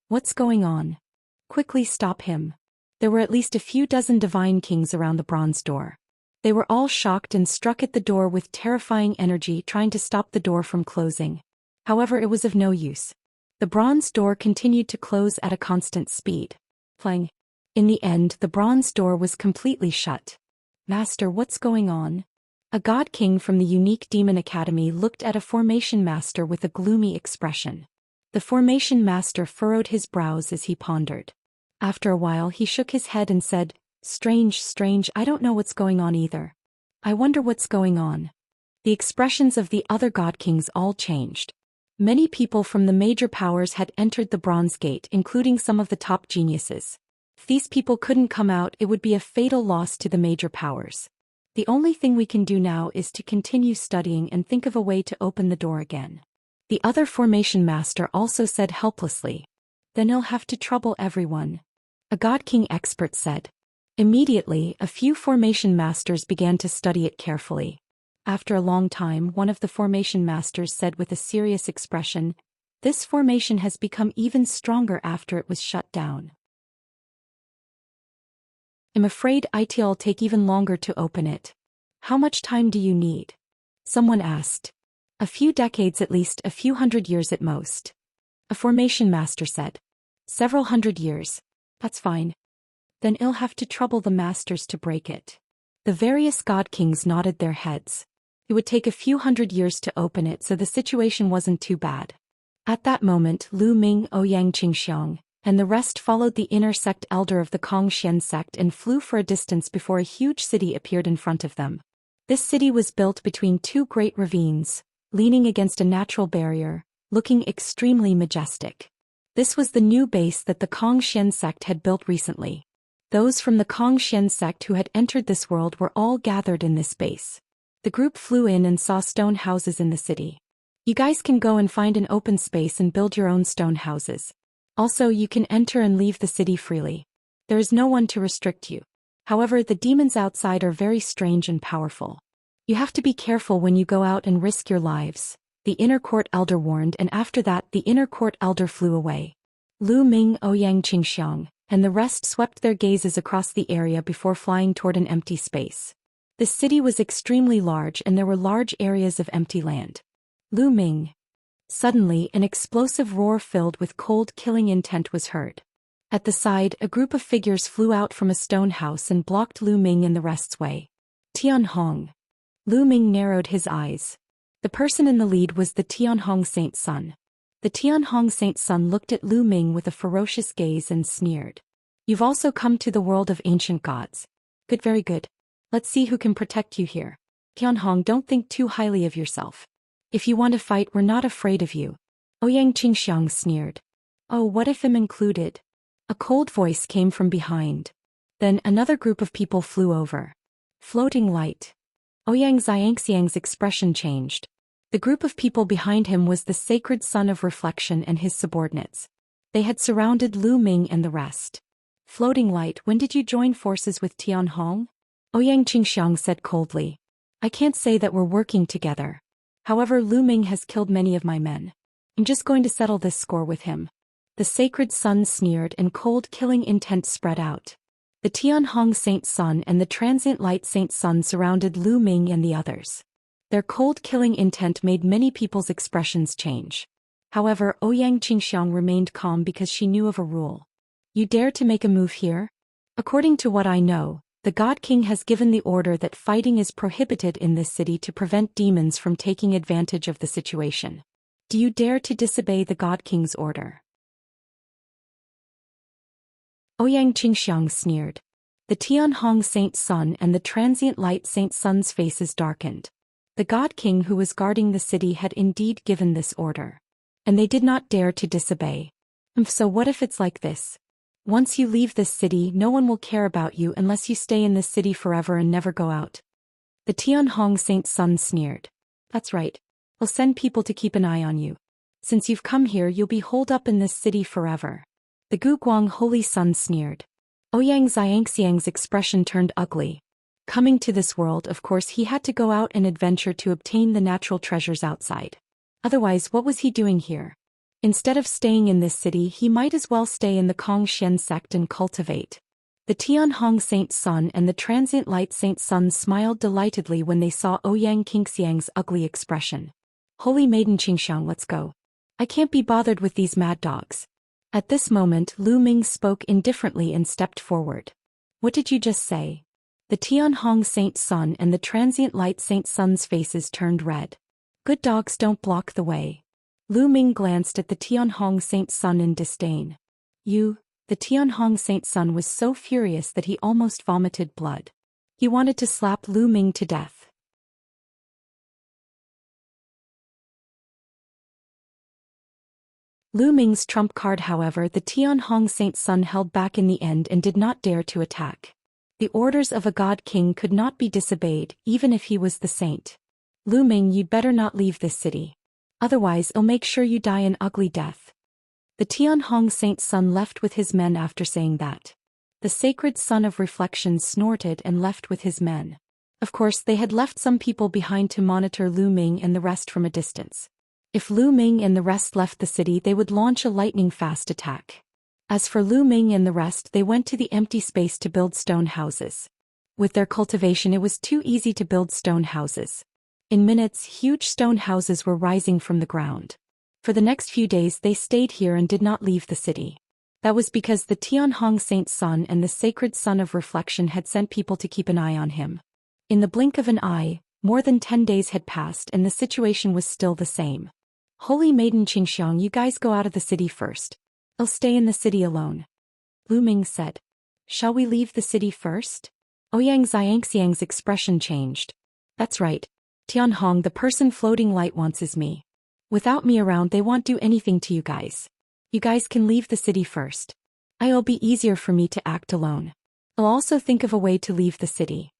What's going on? Quickly stop him. There were at least a few dozen divine kings around the bronze door. They were all shocked and struck at the door with terrifying energy, trying to stop the door from closing. However, it was of no use. The bronze door continued to close at a constant speed. Clang. In the end, the bronze door was completely shut. Master, what's going on? A God King from the unique Demon Academy looked at a Formation Master with a gloomy expression. The Formation Master furrowed his brows as he pondered. After a while he shook his head and said, Strange, I don't know what's going on either. I wonder what's going on. The expressions of the other God Kings all changed. Many people from the major powers had entered the Bronze Gate, including some of the top geniuses. If these people couldn't come out, it would be a fatal loss to the major powers. The only thing we can do now is to continue studying and think of a way to open the door again. The other Formation Master also said helplessly. Then he'll have to trouble everyone. A God King expert said. Immediately, a few Formation Masters began to study it carefully. After a long time, one of the Formation Masters said with a serious expression, This formation has become even stronger after it was shut down. I'm afraid it'll take even longer to open it. How much time do you need? Someone asked. A few decades at least, a few hundred years at most. A Formation Master said. Several hundred years. That's fine. Then I'll have to trouble the Masters to break it. The various God Kings nodded their heads. It would take a few hundred years to open it, so the situation wasn't too bad. At that moment, Lu Ming, Ouyang Qingxiang, and the rest followed the inner sect elder of the Xian sect and flew for a distance before a huge city appeared in front of them. This city was built between two great ravines, leaning against a natural barrier, looking extremely majestic. This was the new base that the Zhou Xian sect had built recently. Those from the Zhou Xian sect who had entered this world were all gathered in this base. The group flew in and saw stone houses in the city. You guys can go and find an open space and build your own stone houses. Also, you can enter and leave the city freely. There is no one to restrict you. However, the demons outside are very strange and powerful. You have to be careful when you go out and risk your lives, the inner court elder warned, and after that the inner court elder flew away. Lu Ming, Ouyang Qingxiang, and the rest swept their gazes across the area before flying toward an empty space. The city was extremely large and there were large areas of empty land. Lu Ming. Suddenly, an explosive roar filled with cold killing intent was heard. At the side, a group of figures flew out from a stone house and blocked Lu Ming and the rest's way. Tianhong. Lu Ming narrowed his eyes. The person in the lead was the Tianhong Saint Sun. The Tianhong Saint Sun looked at Lu Ming with a ferocious gaze and sneered. You've also come to the world of ancient gods. Good, very good. Let's see who can protect you here. Tianhong, don't think too highly of yourself. If you want to fight, we're not afraid of you. Ouyang Qingxiang sneered. Oh, what if I'm included? A cold voice came from behind. Then another group of people flew over. Floating light. Ouyang Xianxiang's expression changed. The group of people behind him was the sacred son of reflection and his subordinates. They had surrounded Lu Ming and the rest. Floating light, when did you join forces with Tianhong? Ouyang Qingxiang said coldly. I can't say that we're working together. However, Lu Ming has killed many of my men. I'm just going to settle this score with him. The sacred sun sneered and cold killing intent spread out. The Tianhong Saint Sun and the transient light Saint Sun surrounded Lu Ming and the others. Their cold killing intent made many people's expressions change. However, Ouyang Qingxiang remained calm because she knew of a rule. You dare to make a move here? According to what I know, the God King has given the order that fighting is prohibited in this city to prevent demons from taking advantage of the situation. Do you dare to disobey the God King's order? Ouyang Qingxiang sneered. The Tianhong Saint Sun and the transient light Saint Sun's faces darkened. The God King who was guarding the city had indeed given this order. And they did not dare to disobey. So what if it's like this? Once you leave this city, no one will care about you unless you stay in this city forever and never go out. The Tianhong Saint Sun sneered. That's right. I'll send people to keep an eye on you. Since you've come here, you'll be holed up in this city forever. The Guguang Holy Sun sneered. Ouyang Xianxiang's expression turned ugly. Coming to this world, of course, he had to go out and adventure to obtain the natural treasures outside. Otherwise, what was he doing here? Instead of staying in this city, he might as well stay in the Zhou Xian sect and cultivate. The Tianhong Saint Sun and the transient light Saint Sun smiled delightedly when they saw Ouyang Qingxiang's ugly expression. Holy Maiden Qingxiang, let's go. I can't be bothered with these mad dogs. At this moment, Lu Ming spoke indifferently and stepped forward. What did you just say? The Tianhong Saint Sun and the transient light Saint Sun's faces turned red. Good dogs don't block the way. Lu Ming glanced at the Tianhong Saint Sun in disdain. You, the Tianhong Saint Sun was so furious that he almost vomited blood. He wanted to slap Lu Ming to death. Lu Ming's trump card, however, the Tianhong Saint Sun held back in the end and did not dare to attack. The orders of a God King could not be disobeyed, even if he was the saint. Lu Ming, you'd better not leave this city. Otherwise, I'll make sure you die an ugly death. The Tianhong Saint Sun left with his men after saying that. The sacred son of reflection snorted and left with his men. Of course, they had left some people behind to monitor Lu Ming and the rest from a distance. If Lu Ming and the rest left the city, they would launch a lightning-fast attack. As for Lu Ming and the rest, they went to the empty space to build stone houses. With their cultivation, it was too easy to build stone houses. In minutes, huge stone houses were rising from the ground. For the next few days, they stayed here and did not leave the city. That was because the Tianhong Saint Sun and the sacred son of reflection had sent people to keep an eye on him. In the blink of an eye, more than 10 days had passed and the situation was still the same. Holy Maiden Qingxiang, you guys go out of the city first. I'll stay in the city alone. Lu Ming said. Shall we leave the city first? Ouyang Xianxiang's expression changed. That's right. Tianhong, the person floating light wants is me. Without me around they won't do anything to you guys. You guys can leave the city first. It'll be easier for me to act alone. I'll also think of a way to leave the city.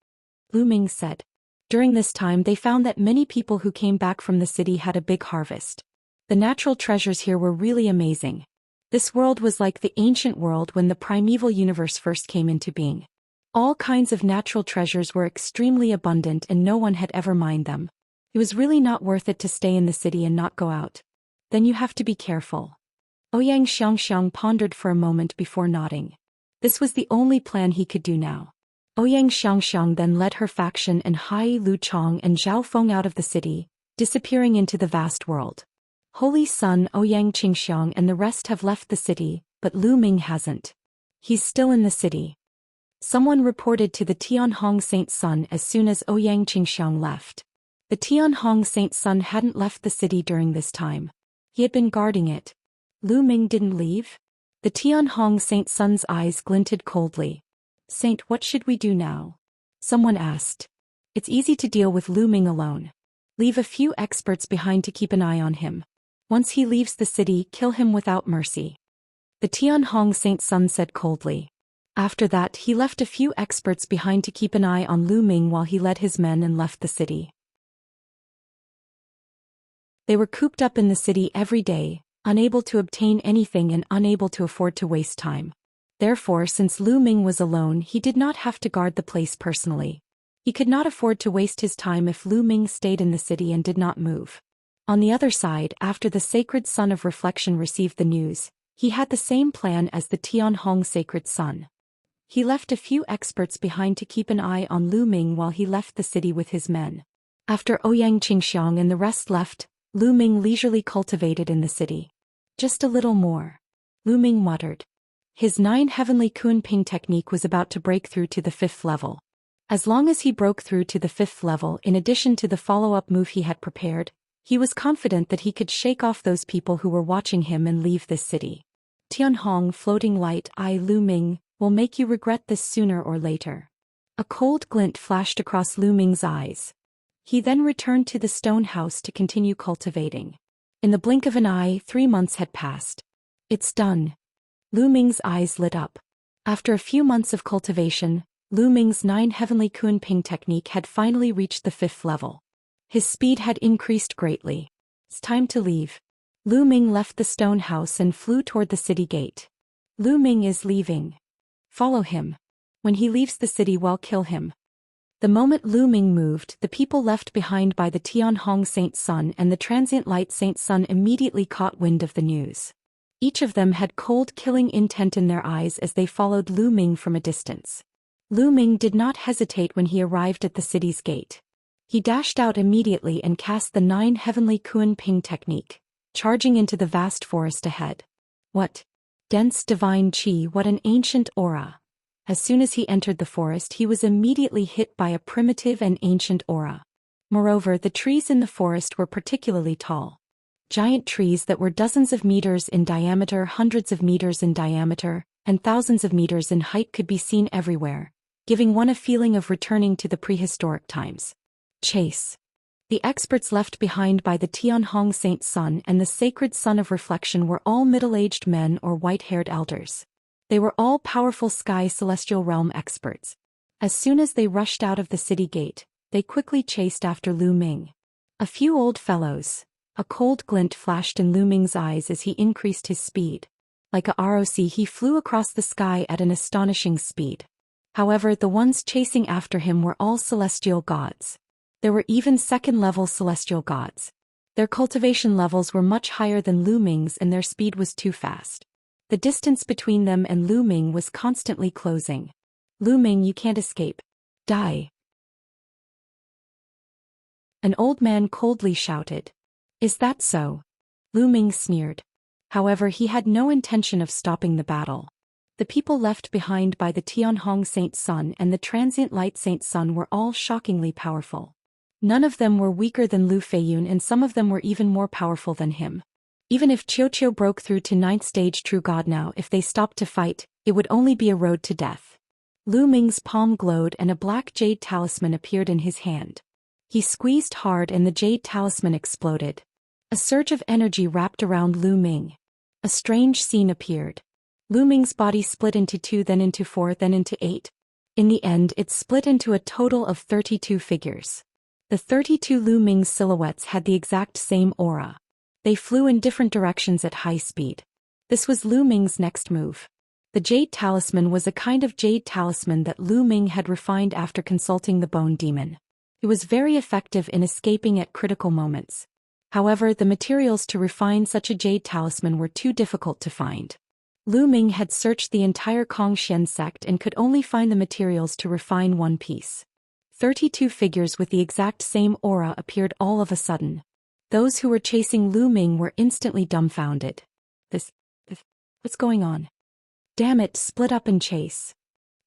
Lu Ming said. During this time they found that many people who came back from the city had a big harvest. The natural treasures here were really amazing. This world was like the ancient world when the primeval universe first came into being. All kinds of natural treasures were extremely abundant and no one had ever mined them. It was really not worth it to stay in the city and not go out. Then you have to be careful. Ouyang Xianxia pondered for a moment before nodding. This was the only plan he could do now. Ouyang Xianxia then led her faction and Hai Lu Chong and Zhao Feng out of the city, disappearing into the vast world. Holy Sun Ouyang Qingxiang and the rest have left the city, but Lu Ming hasn't. He's still in the city. Someone reported to the Tianhong Saint Sun as soon as Ouyang Qingxiang left. The Tianhong Saint Sun hadn't left the city during this time. He had been guarding it. Lu Ming didn't leave? The Tianhong Saint Sun's eyes glinted coldly. Saint, what should we do now? Someone asked. It's easy to deal with Lu Ming alone. Leave a few experts behind to keep an eye on him. Once he leaves the city, kill him without mercy. The Tianhong Saint Sun said coldly. After that he left a few experts behind to keep an eye on Lu Ming while he led his men and left the city. They were cooped up in the city every day, unable to obtain anything and unable to afford to waste time. Therefore, since Lu Ming was alone, he did not have to guard the place personally. He could not afford to waste his time if Lu Ming stayed in the city and did not move. On the other side, after the sacred Sun of Reflection received the news, he had the same plan as the Tianhong Sacred Sun. He left a few experts behind to keep an eye on Lu Ming while he left the city with his men. After Ouyang Qingxiang and the rest left, Lu Ming leisurely cultivated in the city. Just a little more. Lu Ming muttered. His 9 heavenly Kunping technique was about to break through to the 5th level. As long as he broke through to the 5th level in addition to the follow-up move he had prepared, he was confident that he could shake off those people who were watching him and leave this city. Tianhong floating light Lu Ming will make you regret this sooner or later. A cold glint flashed across Lu Ming's eyes. He then returned to the stone house to continue cultivating. In the blink of an eye, 3 months had passed. It's done. Lu Ming's eyes lit up. After a few months of cultivation, Lu Ming's 9 heavenly Kunping technique had finally reached the 5th level. His speed had increased greatly. It's time to leave. Lu Ming left the stone house and flew toward the city gate. Lu Ming is leaving. Follow him. When he leaves the city, well, kill him. The moment Lu Ming moved, the people left behind by the Tianhong Saint Sun and the transient light Saint Sun immediately caught wind of the news. Each of them had cold killing intent in their eyes as they followed Lu Ming from a distance. Lu Ming did not hesitate when he arrived at the city's gate. He dashed out immediately and cast the 9 heavenly Kunping technique, charging into the vast forest ahead. What? Dense divine qi, what an ancient aura. As soon as he entered the forest, he was immediately hit by a primitive and ancient aura. Moreover, the trees in the forest were particularly tall. Giant trees that were dozens of meters in diameter, hundreds of meters in diameter, and thousands of meters in height could be seen everywhere, giving one a feeling of returning to the prehistoric times. Chase. The experts left behind by the Tianhong Saint Sun and the sacred Sun of Reflection were all middle-aged men or white-haired elders. They were all powerful sky celestial realm experts. As soon as they rushed out of the city gate, they quickly chased after Lu Ming. A few old fellows. A cold glint flashed in Lu Ming's eyes as he increased his speed. Like a ROC, he flew across the sky at an astonishing speed. However, the ones chasing after him were all celestial gods. There were even second-level celestial gods. Their cultivation levels were much higher than Lu Ming's and their speed was too fast. The distance between them and Lu Ming was constantly closing. Lu Ming, you can't escape. Die. An old man coldly shouted. Is that so? Lu Ming sneered. However, he had no intention of stopping the battle. The people left behind by the Tianhong Saint Sun and the transient light Saint Sun were all shockingly powerful. None of them were weaker than Lu Feiyun and some of them were even more powerful than him. Even if Qiuqiu broke through to 9th stage true god now, if they stopped to fight, it would only be a road to death. Lu Ming's palm glowed and a black jade talisman appeared in his hand. He squeezed hard and the jade talisman exploded. A surge of energy wrapped around Lu Ming. A strange scene appeared. Lu Ming's body split into 2, then into 4, then into 8. In the end, it split into a total of 32 figures. The 32 Lu Ming silhouettes had the exact same aura. They flew in different directions at high speed. This was Lu Ming's next move. The jade talisman was a kind of jade talisman that Lu Ming had refined after consulting the bone demon. It was very effective in escaping at critical moments. However, the materials to refine such a jade talisman were too difficult to find. Lu Ming had searched the entire Xian sect and could only find the materials to refine one piece. 32 figures with the exact same aura appeared all of a sudden. Those who were chasing Lu Ming were instantly dumbfounded. What's going on? Damn it, split up and chase.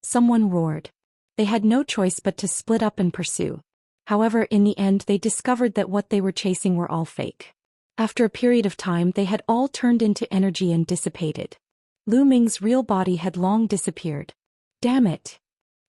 Someone roared. They had no choice but to split up and pursue. However, in the end they discovered that what they were chasing were all fake. After a period of time they had all turned into energy and dissipated. Lu Ming's real body had long disappeared. Damn it!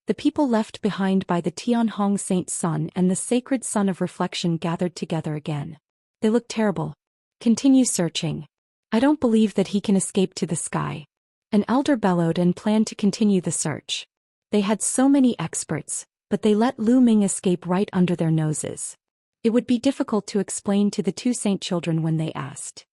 The people left behind by the Tianhong Saint Sun and the sacred Sun of Reflection gathered together again. They look terrible. Continue searching. I don't believe that he can escape to the sky. An elder bellowed and planned to continue the search. They had so many experts, but they let Lu Ming escape right under their noses. It would be difficult to explain to the two saint children when they asked.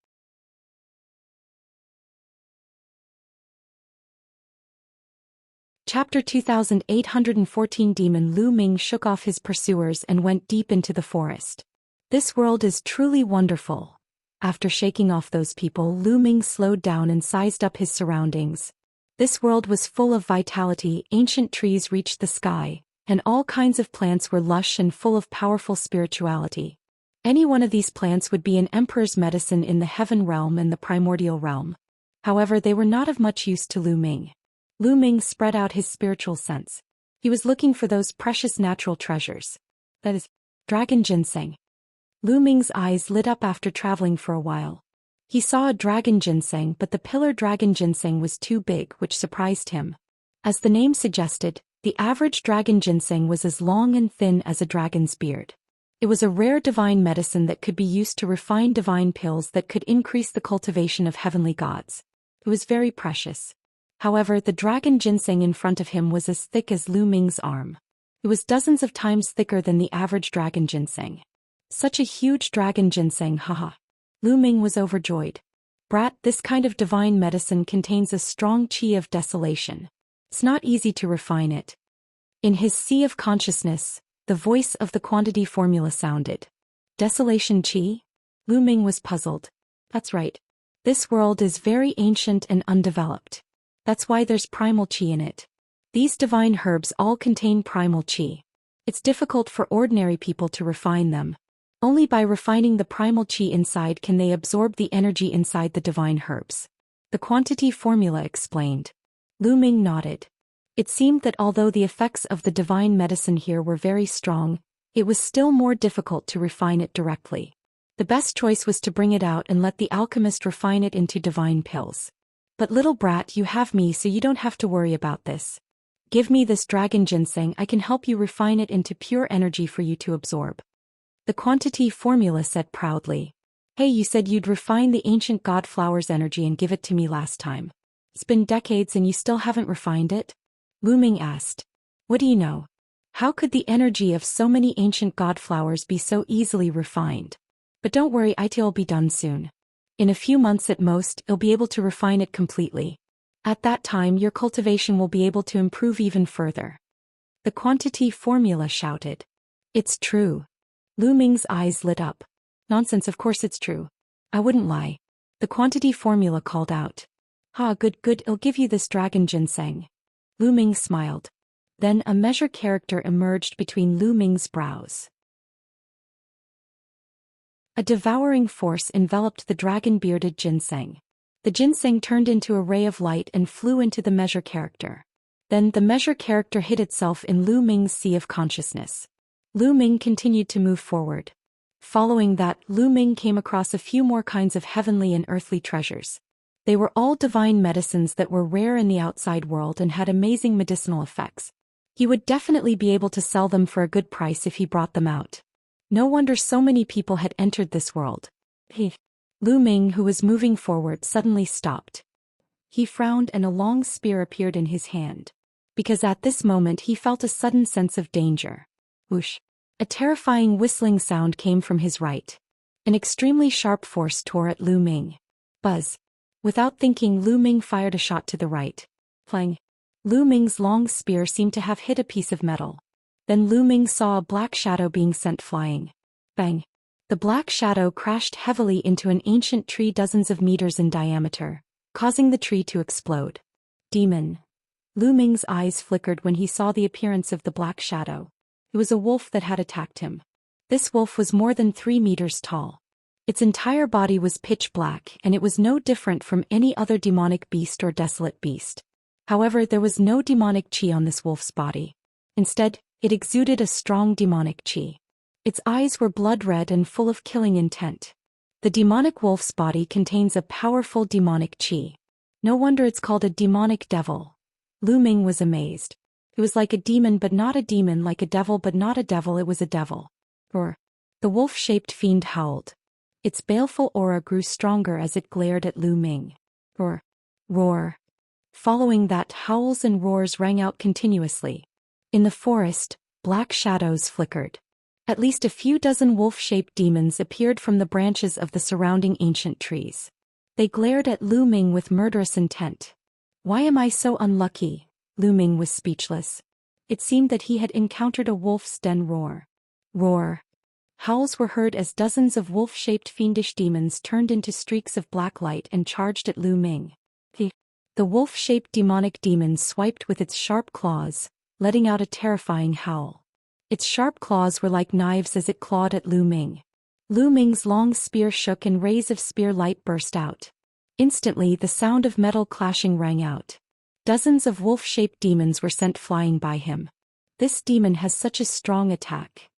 Chapter 2814 Demon Lu Ming shook off his pursuers and went deep into the forest. This world is truly wonderful. After shaking off those people, Lu Ming slowed down and sized up his surroundings. This world was full of vitality, ancient trees reached the sky, and all kinds of plants were lush and full of powerful spirituality. Any one of these plants would be an emperor's medicine in the heaven realm and the primordial realm. However, they were not of much use to Lu Ming. Lu Ming spread out his spiritual sense. He was looking for those precious natural treasures. That is, dragon ginseng. Lu Ming's eyes lit up after traveling for a while. He saw a dragon ginseng, but the pillar dragon ginseng was too big, which surprised him. As the name suggested, the average dragon ginseng was as long and thin as a dragon's beard. It was a rare divine medicine that could be used to refine divine pills that could increase the cultivation of heavenly gods. It was very precious. However, the dragon ginseng in front of him was as thick as Lu Ming's arm. It was dozens of times thicker than the average dragon ginseng. Such a huge dragon ginseng, haha. Lu Ming was overjoyed. Brat, this kind of divine medicine contains a strong qi of desolation. It's not easy to refine it. In his sea of consciousness, the voice of the quantity formula sounded. Desolation qi? Lu Ming was puzzled. That's right. This world is very ancient and undeveloped. That's why there's primal qi in it. These divine herbs all contain primal qi. It's difficult for ordinary people to refine them. Only by refining the primal qi inside can they absorb the energy inside the divine herbs. The quantity formula explained. Lu Ming nodded. It seemed that although the effects of the divine medicine here were very strong, it was still more difficult to refine it directly. The best choice was to bring it out and let the alchemist refine it into divine pills. But little brat, you have me, so you don't have to worry about this. Give me this dragon ginseng, I can help you refine it into pure energy for you to absorb. The quantity formula said proudly. Hey, you said you'd refine the ancient god flower's energy and give it to me last time. It's been decades and you still haven't refined it? Lu Ming asked. What do you know? How could the energy of so many ancient god flowers be so easily refined? But don't worry, it'll be done soon. In a few months at most, you'll be able to refine it completely. At that time, your cultivation will be able to improve even further. The quantity formula shouted. It's true. Lu Ming's eyes lit up. Nonsense, of course it's true. I wouldn't lie. The quantity formula called out. Ha, good, I'll give you this dragon ginseng. Lu Ming smiled. Then a measure character emerged between Lu Ming's brows. A devouring force enveloped the dragon-bearded ginseng. The ginseng turned into a ray of light and flew into the measure character. Then the measure character hid itself in Lu Ming's sea of consciousness. Lu Ming continued to move forward. Following that, Lu Ming came across a few more kinds of heavenly and earthly treasures. They were all divine medicines that were rare in the outside world and had amazing medicinal effects. He would definitely be able to sell them for a good price if he brought them out. No wonder so many people had entered this world. Lu Ming, who was moving forward, suddenly stopped. He frowned and a long spear appeared in his hand. Because at this moment he felt a sudden sense of danger. Whoosh! A terrifying whistling sound came from his right. An extremely sharp force tore at Lu Ming. Buzz! Without thinking, Lu Ming fired a shot to the right. Clang! Lu Ming's long spear seemed to have hit a piece of metal. Then Lu Ming saw a black shadow being sent flying. Bang! The black shadow crashed heavily into an ancient tree dozens of meters in diameter, causing the tree to explode. Demon! Lu Ming's eyes flickered when he saw the appearance of the black shadow. It was a wolf that had attacked him. This wolf was more than 3 meters tall. Its entire body was pitch black, and it was no different from any other demonic beast or desolate beast. However, there was no demonic chi on this wolf's body. Instead, it exuded a strong demonic chi. Its eyes were blood red and full of killing intent. The demonic wolf's body contains a powerful demonic chi. No wonder it's called a demonic devil. Lu Ming was amazed. It was like a demon but not a demon, like a devil but not a devil, it was a devil. Roar! The wolf-shaped fiend howled. Its baleful aura grew stronger as it glared at Lu Ming. Roar! Roar! Following that, howls and roars rang out continuously. In the forest, black shadows flickered. At least a few dozen wolf-shaped demons appeared from the branches of the surrounding ancient trees. They glared at Lu Ming with murderous intent. Why am I so unlucky? Lu Ming was speechless. It seemed that he had encountered a wolf's den. Roar! Roar! Howls were heard as dozens of wolf-shaped fiendish demons turned into streaks of black light and charged at Lu Ming. The wolf-shaped demonic demon swiped with its sharp claws, letting out a terrifying howl. Its sharp claws were like knives as it clawed at Lu Ming. Lu Ming's long spear shook and rays of spear light burst out. Instantly, the sound of metal clashing rang out. Dozens of wolf-shaped demons were sent flying by him. This demon has such a strong attack.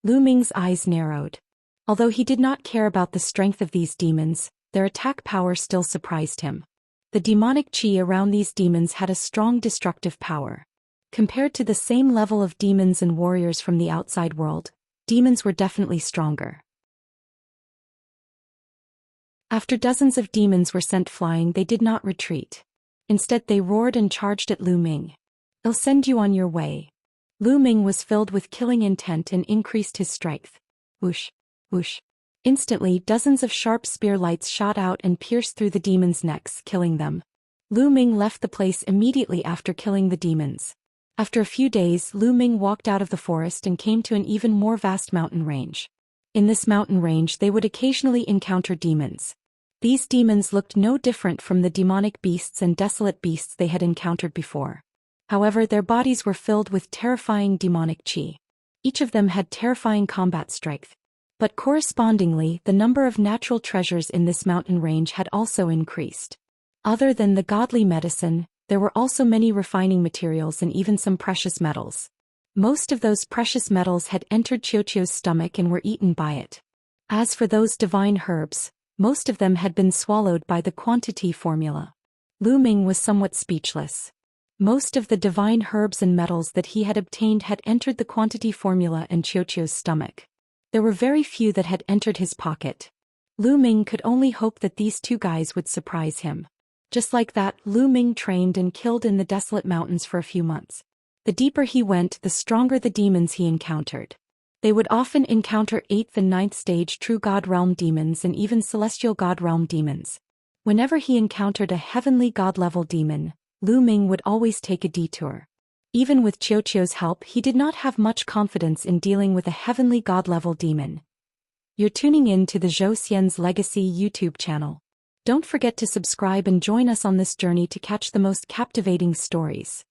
Lu Ming's eyes narrowed. Although he did not care about the strength of these demons, their attack power still surprised him. The demonic chi around these demons had a strong destructive power. Compared to the same level of demons and warriors from the outside world, demons were definitely stronger. After dozens of demons were sent flying, they did not retreat. Instead, they roared and charged at Lu Ming. "I'll send you on your way." Lu Ming was filled with killing intent and increased his strength. Whoosh! Whoosh! Instantly, dozens of sharp spear lights shot out and pierced through the demons' necks, killing them. Lu Ming left the place immediately after killing the demons. After a few days, Lu Ming walked out of the forest and came to an even more vast mountain range. In this mountain range, they would occasionally encounter demons. These demons looked no different from the demonic beasts and desolate beasts they had encountered before. However, their bodies were filled with terrifying demonic chi. Each of them had terrifying combat strength. But correspondingly, the number of natural treasures in this mountain range had also increased. Other than the godly medicine, there were also many refining materials and even some precious metals. Most of those precious metals had entered Xiaoqiu's stomach and were eaten by it. As for those divine herbs, most of them had been swallowed by the quantity formula. Lu Ming was somewhat speechless. Most of the divine herbs and metals that he had obtained had entered the quantity formula and Xiaoqiu's stomach. There were very few that had entered his pocket. Lu Ming could only hope that these two guys would surprise him. Just like that, Lu Ming trained and killed in the desolate mountains for a few months. The deeper he went, the stronger the demons he encountered. They would often encounter 8th and 9th stage true God realm demons and even celestial God realm demons. Whenever he encountered a heavenly God level demon, Lu Ming would always take a detour. Even with Xiaoqiu's help, he did not have much confidence in dealing with a heavenly God level demon. You're tuning in to the Zhou Xian's Legacy YouTube channel. Don't forget to subscribe and join us on this journey to catch the most captivating stories.